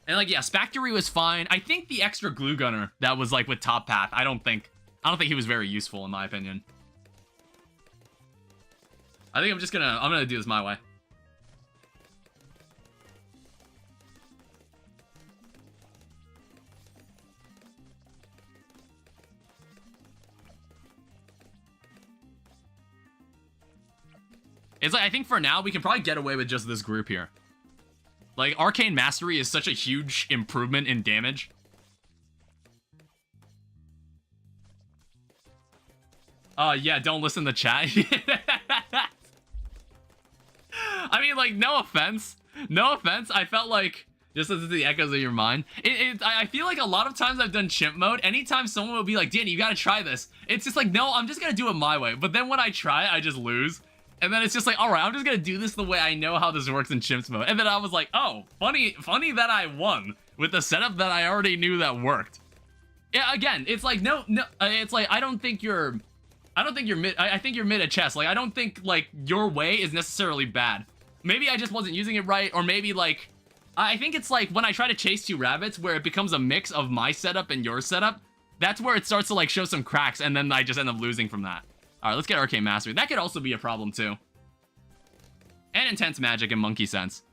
And, like, yeah, Spactory was fine. I think the extra glue gunner that was, like, with top path, I don't think he was very useful, in my opinion. I think I'm gonna do this my way. It's like, I think for now, we can probably get away with just this group here. Like, Arcane Mastery is such a huge improvement in damage. Yeah, don't listen to chat. I mean, like, no offense. No offense. I felt like, just listen to the echoes of your mind. I feel like a lot of times I've done chimp mode, anytime someone will be like, Danny, you gotta try this. It's just like, no, I'm just gonna do it my way. But then when I try, I just lose. And then it's just like, all right, I'm just gonna do this the way I know how this works in chimps mode. And then I was like, oh, funny that I won with the setup that I already knew that worked. Yeah, again, it's like, no, it's like, I think you're mid, I think you're mid at chess. Like, I don't think, like, your way is necessarily bad. Maybe I just wasn't using it right, or maybe, like, I think it's like when I try to chase 2 rabbits where it becomes a mix of my setup and your setup, that's where it starts to, like, show some cracks, and then I just end up losing from that. Alright, let's get Arcane Mastery. That could also be a problem, too. And Intense Magic and Monkey Sense.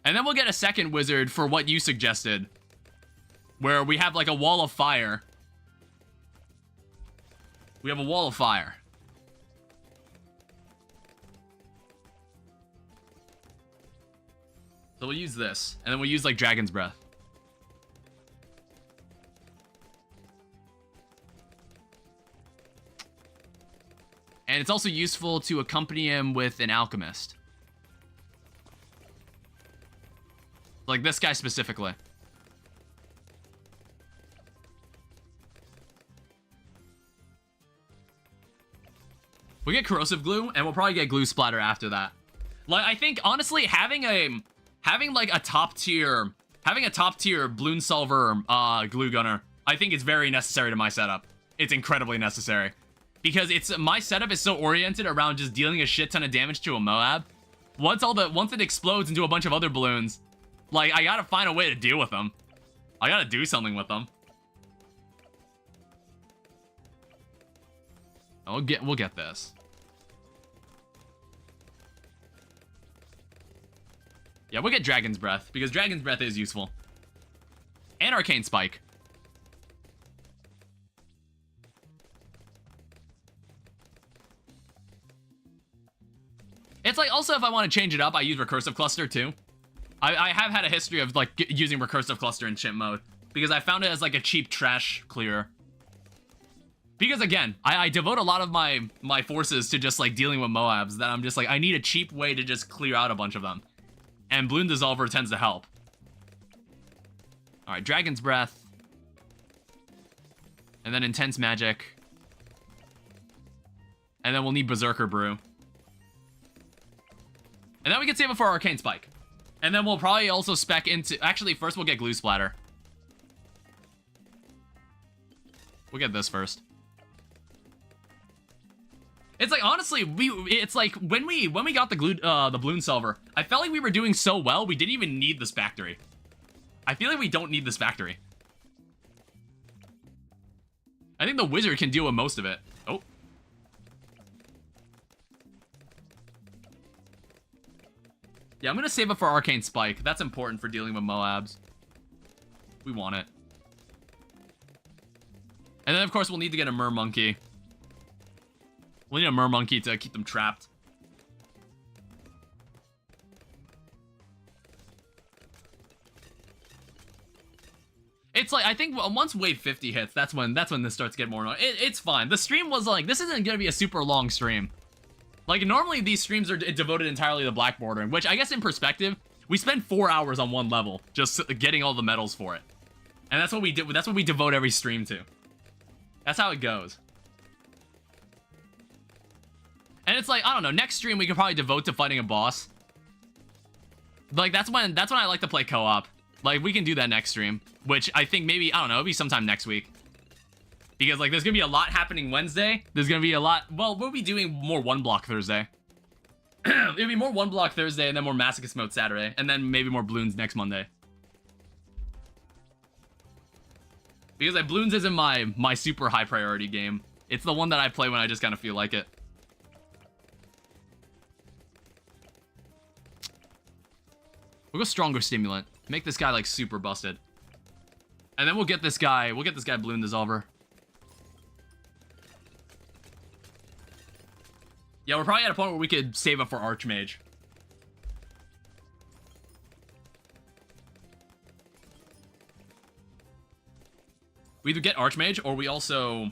And then we'll get a second wizard for what you suggested. Where we have, like, a wall of fire. We have a wall of fire. So we'll use this. And then we'll use, like, Dragon's Breath. And it's also useful to accompany him with an alchemist. Like this guy specifically. We get corrosive glue, and we'll probably get glue splatter after that. Like, I think honestly having like a top tier Bloon Solver glue gunner, I think it's very necessary to my setup. It's incredibly necessary. because my setup is so oriented around just dealing a shit ton of damage to a Moab. Once it explodes into a bunch of other balloons, like, I gotta find a way to deal with them. I gotta do something with them. We'll get this. Yeah, we'll get Dragon's Breath, because Dragon's Breath is useful. And Arcane Spike. It's like, also, if I want to change it up, I use Recursive Cluster, too. I have had a history of, like, using Recursive Cluster in chimp mode, because I found it as, like, a cheap trash clearer. Because, again, I devote a lot of my forces to just, like, dealing with Moabs, that I'm just like, I need a cheap way to just clear out a bunch of them. And Bloon Dissolver tends to help. Alright, Dragon's Breath. And then Intense Magic. And then we'll need Berserker Brew. And then we can save it for Arcane Spike. And then we'll probably also spec into... Actually, first we'll get Glue Splatter. We'll get this first. It's like, honestly, it's like, when we got the Bloon Silver, I felt like we were doing so well, we didn't even need this factory. I feel like we don't need this factory. I think the Wizard can deal with most of it. Oh. Yeah, I'm gonna save it for Arcane Spike. That's important for dealing with Moabs. We want it. And then, of course, we'll need to get a Monkey. We'll need a Monkey to keep them trapped. It's like, I think once wave 50 hits, that's when this starts to get more. It's fine. The stream was like, this isn't gonna be a super long stream. Like, normally these streams are devoted entirely to black bordering, which I guess in perspective, we spend 4 hours on one level just getting all the medals for it. And that's what we did. That's what we devote every stream to. That's how it goes. And it's like, I don't know, next stream we could probably devote to fighting a boss. Like, that's when I like to play co-op. Like, we can do that next stream, which I think maybe, I don't know, it'll be sometime next week. Because, like, there's gonna be a lot happening Wednesday. There's gonna be a lot, well, we'll be doing more One Block Thursday. It'll be more One Block Thursday, and then more Masochist Mode Saturday, and then maybe more Bloons next Monday. Because, like, Bloons isn't my super high priority game. It's the one that I play when I just kind of feel like it. We'll go Stronger Stimulant. Make this guy, like, super busted. And then we'll get this guy Bloon Dissolver. Yeah, we're probably at a point where we could save up for Archmage. We either get Archmage, or we also...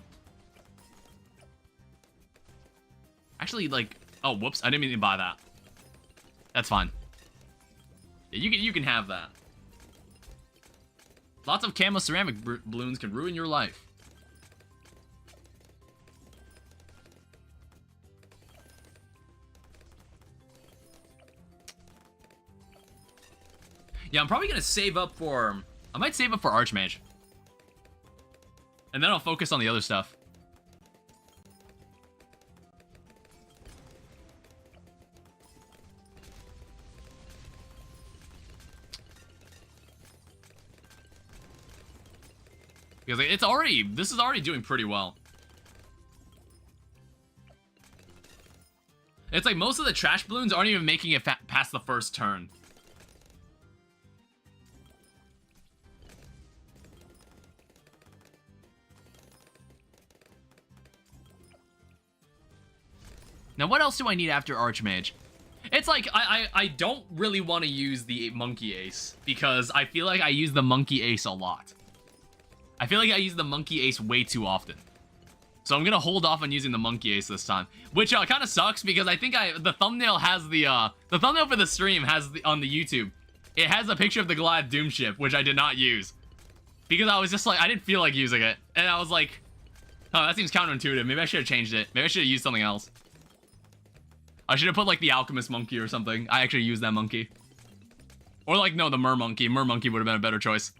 Actually, like... Oh, whoops. I didn't mean to buy that. That's fine. Yeah, you can have that. Lots of camo ceramic balloons can ruin your life. Yeah, I'm probably gonna save up for... I might save up for Archmage. And then I'll focus on the other stuff. Because it's already... This is already doing pretty well. It's like most of the trash balloons aren't even making it past the first turn. Now, what else do I need after Archmage? It's like, I don't really want to use the Monkey Ace, because I feel like I use the Monkey Ace a lot. I feel like I use the Monkey Ace way too often. So I'm gonna hold off on using the Monkey Ace this time. Which kind of sucks, because I think the thumbnail has the thumbnail for the stream has on the YouTube. It has a picture of the Goliath Doom ship, which I did not use. Because I was just like, I didn't feel like using it. And I was like, oh, that seems counterintuitive. Maybe I should have changed it. Maybe I should have used something else. I should have put, like, the Alchemist Monkey or something. I actually used that monkey. Or, like, no, the Mer Monkey. Mer Monkey would have been a better choice.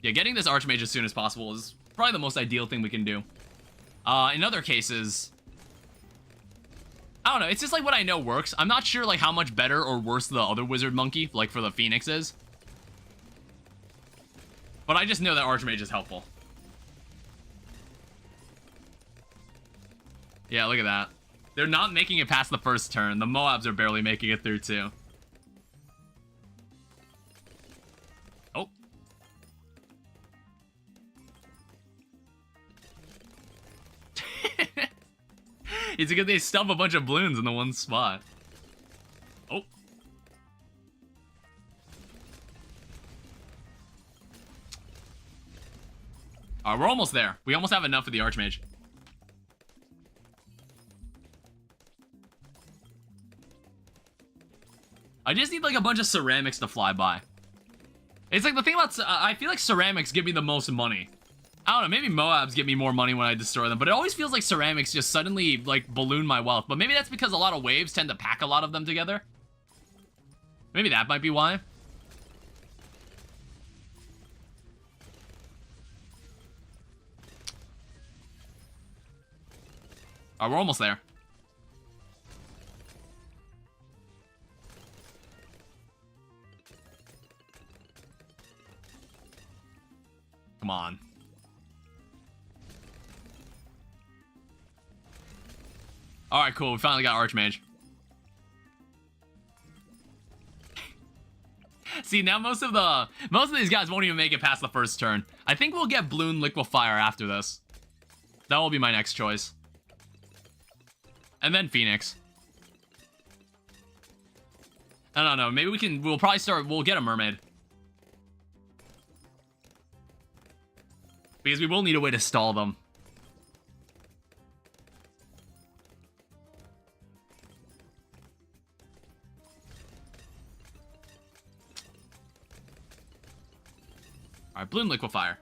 Yeah, getting this Archmage as soon as possible is probably the most ideal thing we can do. In other cases, I don't know. It's just like what I know works. I'm not sure like how much better or worse the other wizard monkey, like for the Phoenix is. But I just know that Archmage is helpful. Yeah, look at that. They're not making it past the first turn. The Moabs are barely making it through too. Oh. It's because they stuff a bunch of balloons in the one spot. Oh. Alright, we're almost there. We almost have enough for the Archmage. I just need like a bunch of ceramics to fly by. It's like the thing about, I feel like ceramics give me the most money. I don't know, maybe Moabs give me more money when I destroy them, but it always feels like ceramics just suddenly like balloon my wealth. But maybe that's because a lot of waves tend to pack a lot of them together. Maybe that might be why. Alright, we're almost there. Come on. Alright, cool. We finally got Archmage. See, now most of these guys won't even make it past the first turn. I think we'll get Bloon Liquefier after this. That will be my next choice. And then Phoenix. I don't know. Maybe we'll probably we'll get a Mermaid. Because we will need a way to stall them. Alright, Bloon Liquefier.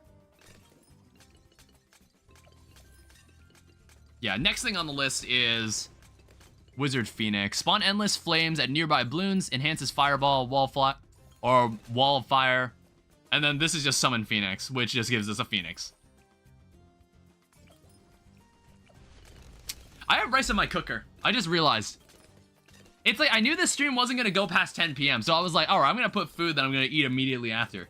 Yeah, next thing on the list is Wizard Phoenix. Spawn endless flames at nearby balloons, enhances fireball, wall of fire. And then this is just summon Phoenix, which just gives us a Phoenix. I have rice in my cooker. I just realized. It's like, I knew this stream wasn't going to go past 10 p.m. So I was like, alright, I'm going to put food that I'm going to eat immediately after.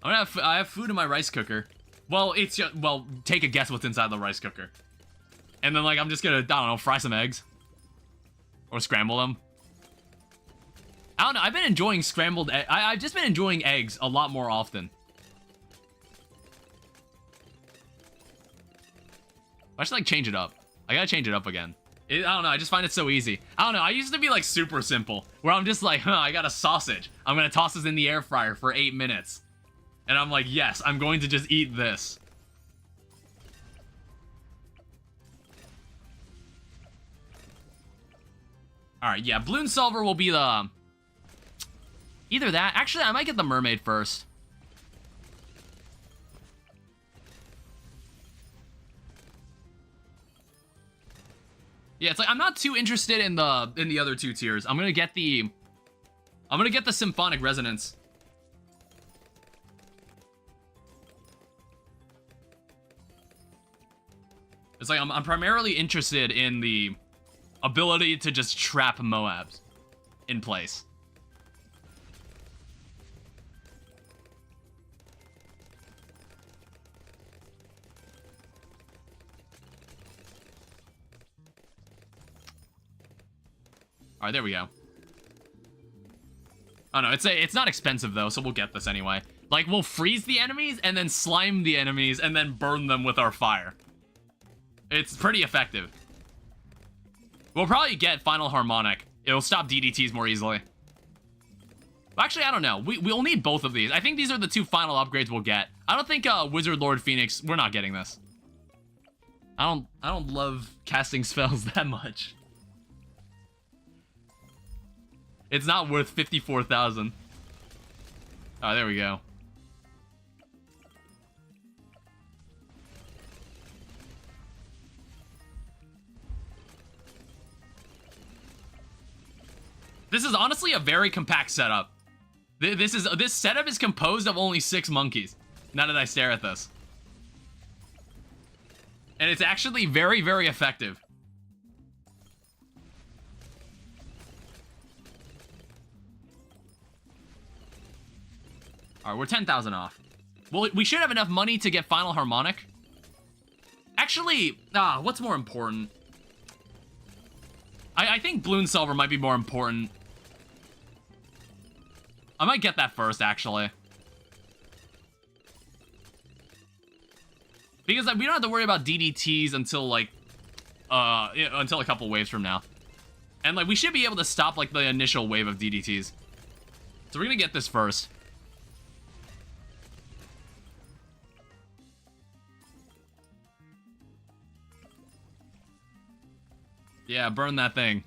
I have food in my rice cooker. Well, it's just, well, take a guess what's inside the rice cooker. And then, like, I'm just gonna, I don't know, fry some eggs. Or scramble them. I don't know, I've been enjoying scrambled eggs. I've just been enjoying eggs a lot more often. I should, like, change it up. I gotta change it up again. I don't know, I just find it so easy. I don't know, I used to be, like, super simple. Where I'm just like, I got a sausage. I'm gonna toss this in the air fryer for 8 minutes. And I'm like, yes, I'm going to just eat this. Alright, yeah, Bloon Solver will be the... Either that. Actually, I might get the Mermaid first. Yeah, it's like, I'm not too interested in the other two tiers. I'm gonna get the Symphonic Resonance. It's like, I'm primarily interested in the ability to just trap Moabs in place. Alright, there we go. Oh no, it's not expensive though, so we'll get this anyway. Like, we'll freeze the enemies, and then slime the enemies, and then burn them with our fire. It's pretty effective. We'll probably get Final Harmonic. It'll stop DDTs more easily. Actually, I don't know. We'll need both of these. I think these are the two final upgrades we'll get. I don't think Wizard Lord Phoenix, we're not getting this. I don't love casting spells that much. It's not worth 54,000. Oh, there we go. This is honestly a very compact setup. This setup is composed of only 6 monkeys. Now that I stare at this. And it's actually very, very effective. Alright, we're 10,000 off. Well, we should have enough money to get Final Harmonic. Actually, what's more important? I think Bloons Silver might be more important. I might get that first, actually. Because like, we don't have to worry about DDTs until like, until a couple waves from now. And like, we should be able to stop like the initial wave of DDTs. So we're gonna get this first. Yeah, burn that thing.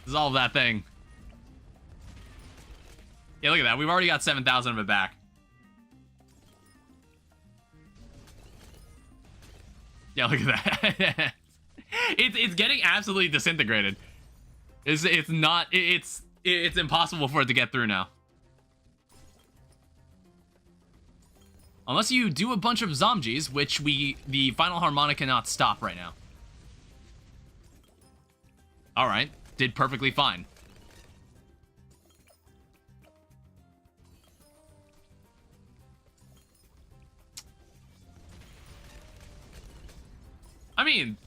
Dissolve that thing. Yeah, look at that. We've already got 7,000 of it back. Yeah, look at that. it's getting absolutely disintegrated. It's impossible for it to get through now. Unless you do a bunch of zombies, which the Final Harmonic cannot stop right now. Alright, did perfectly fine. I mean,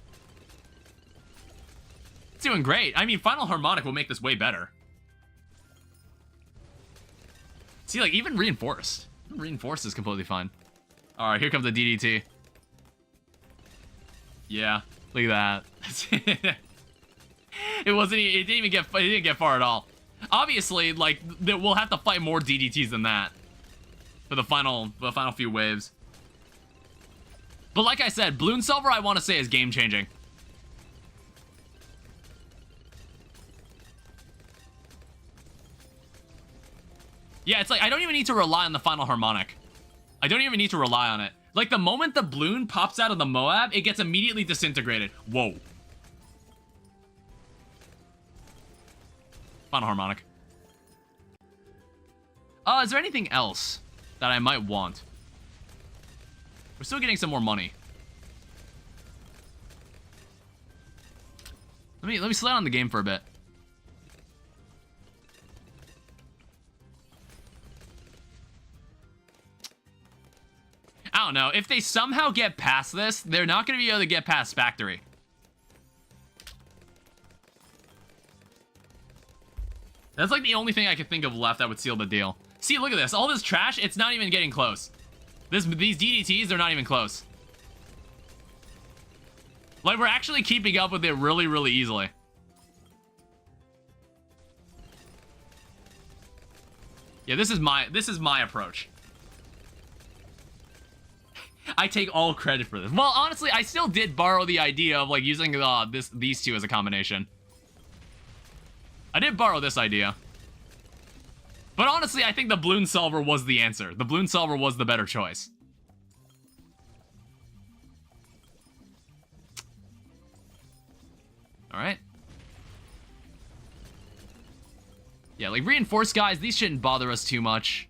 it's doing great. I mean, Final Harmonic will make this way better. See, like, even Reinforced. Reinforced is completely fine. Alright, here comes the DDT. Yeah, look at that. It didn't get far at all. Obviously, like, we'll have to fight more DDTs than that for the final few waves. But like I said, Bloons Silver, I want to say, is game-changing. Yeah, it's like, I don't even need to rely on the Final Harmonic. I don't even need to rely on it. Like, the moment the Bloon pops out of the Moab, it gets immediately disintegrated. Whoa. Final Harmonic. Is there anything else that I might want? We're still getting some more money. Let me slow down the game for a bit. I don't know. If they somehow get past this, they're not going to be able to get past Factory. That's like the only thing I could think of left that would seal the deal. See, look at this. All this trash, it's not even getting close. These DDTs, they're not even close. Like, we're actually keeping up with it really, really easily. Yeah, this is my approach. I take all credit for this. Well, honestly, I still did borrow the idea of like using these two as a combination. I did borrow this idea. But honestly, I think the Bloons Silver was the answer. The Bloons Silver was the better choice. Alright. Yeah, like reinforced guys, these shouldn't bother us too much.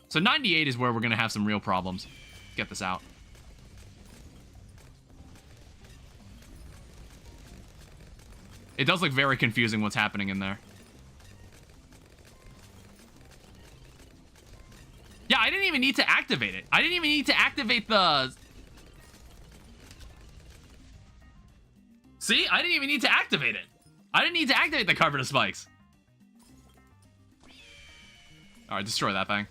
So 98 is where we're going to have some real problems. Get this out. It does look very confusing what's happening in there. Yeah, I didn't even need to activate it. I didn't even need to activate the... See? I didn't even need to activate it. I didn't need to activate the carpet of spikes. Alright, destroy that thing.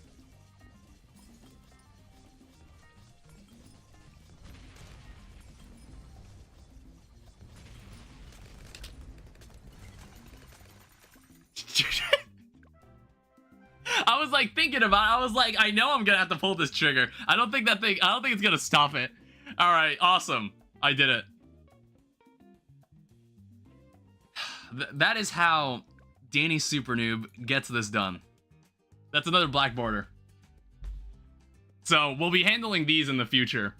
I was like thinking about it. I was like, I know I'm gonna have to pull this trigger. I don't think it's gonna stop it. Alright, awesome. I did it. That is how Danny Super Noob gets this done. That's another black border. So we'll be handling these in the future.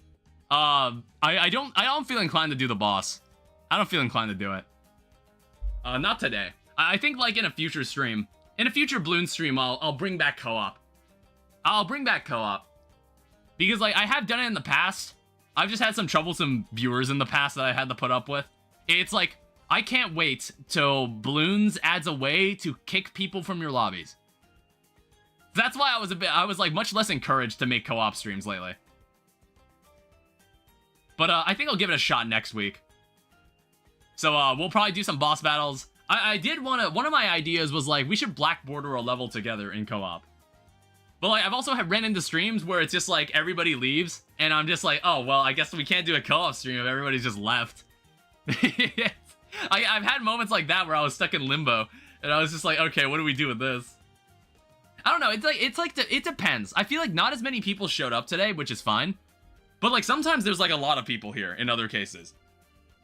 I don't feel inclined to do the boss. I don't feel inclined to do it. Not today. I think like in a future stream. In a future Bloons stream, I'll bring back co-op. I'll bring back co-op. Because like I have done it in the past, I've just had some troublesome viewers in the past that I had to put up with. It's like, I can't wait till Bloons adds a way to kick people from your lobbies. That's why I was like much less encouraged to make co-op streams lately. But I think I'll give it a shot next week. So we'll probably do some boss battles. I did one of my ideas was like, we should black border a level together in co-op. But like, I've also ran into streams where it's just like everybody leaves, and I'm just like, oh, well, I guess we can't do a co-op stream if everybody's just left. I've had moments like that where I was stuck in limbo, and I was just like, okay, what do we do with this? I don't know, it depends. I feel like not as many people showed up today, which is fine. But like, sometimes there's like a lot of people here in other cases.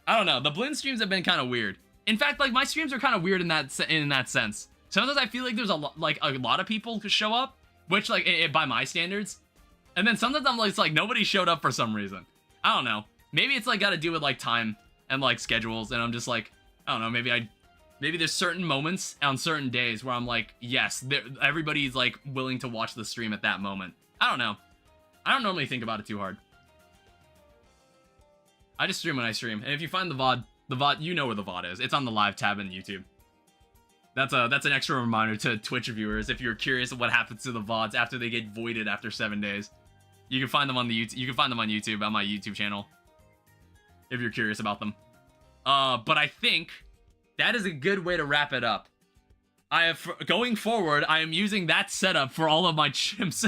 I don't know, the Bloons streams have been kind of weird. In fact, like, my streams are kind of weird in that sense. Sometimes I feel like there's a lot of people who show up, which, like, by my standards. And then sometimes I'm like, it's like, nobody showed up for some reason. I don't know. Maybe it's, like, got to do with, like, time and, like, schedules. And I'm just like, I don't know, maybe there's certain moments on certain days where I'm like, yes, everybody's, like, willing to watch the stream at that moment. I don't know. I don't normally think about it too hard. I just stream when I stream. And if you find the VOD, you know where the VOD is. It's on the live tab in YouTube. That's an extra reminder to Twitch viewers if you're curious of what happens to the VODs after they get voided after 7 days. You can find them on you can find them on YouTube, on my YouTube channel, if you're curious about them. But I think that is a good way to wrap it up. Going forward, I am using that setup for all of my chimps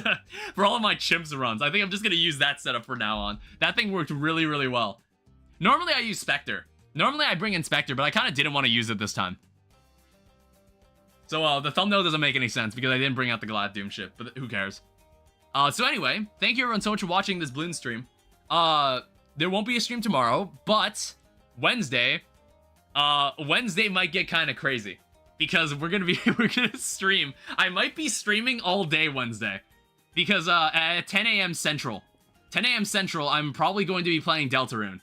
for all of my chimps runs. I think I'm just gonna use that setup from now on. That thing worked really, really well. Normally I use Spectre. Normally I bring in Spectre, but I kind of didn't want to use it this time. So the thumbnail doesn't make any sense because I didn't bring out the Glad Doom shit, but who cares? So anyway, thank you everyone so much for watching this Bloons stream. There won't be a stream tomorrow, but Wednesday might get kind of crazy because we're gonna stream. I might be streaming all day Wednesday because at 10 a.m. Central, I'm probably going to be playing Deltarune.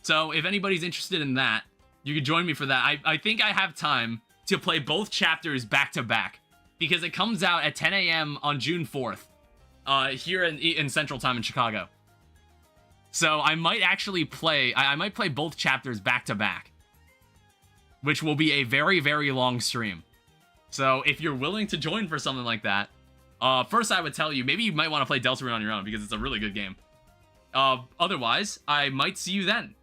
So if anybody's interested in that, you can join me for that. I think I have time to play both chapters back to back because it comes out at 10 a.m. on June 4th here in Central Time in Chicago. So I might actually play, I might play both chapters back to back, which will be a very, very long stream. So if you're willing to join for something like that, first I would tell you, maybe you might want to play Deltarune on your own because it's a really good game. Otherwise, I might see you then.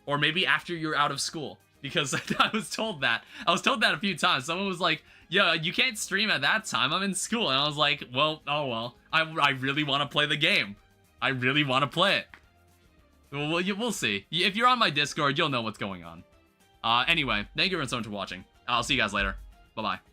Or maybe after you're out of school. Because I was told that. I was told that a few times. Someone was like, yo, you can't stream at that time. I'm in school. And I was like, well, oh well. I really want to play the game. I really want to play it. Well, we'll see. If you're on my Discord, you'll know what's going on. Anyway, thank you everyone so much for watching. I'll see you guys later. Bye-bye.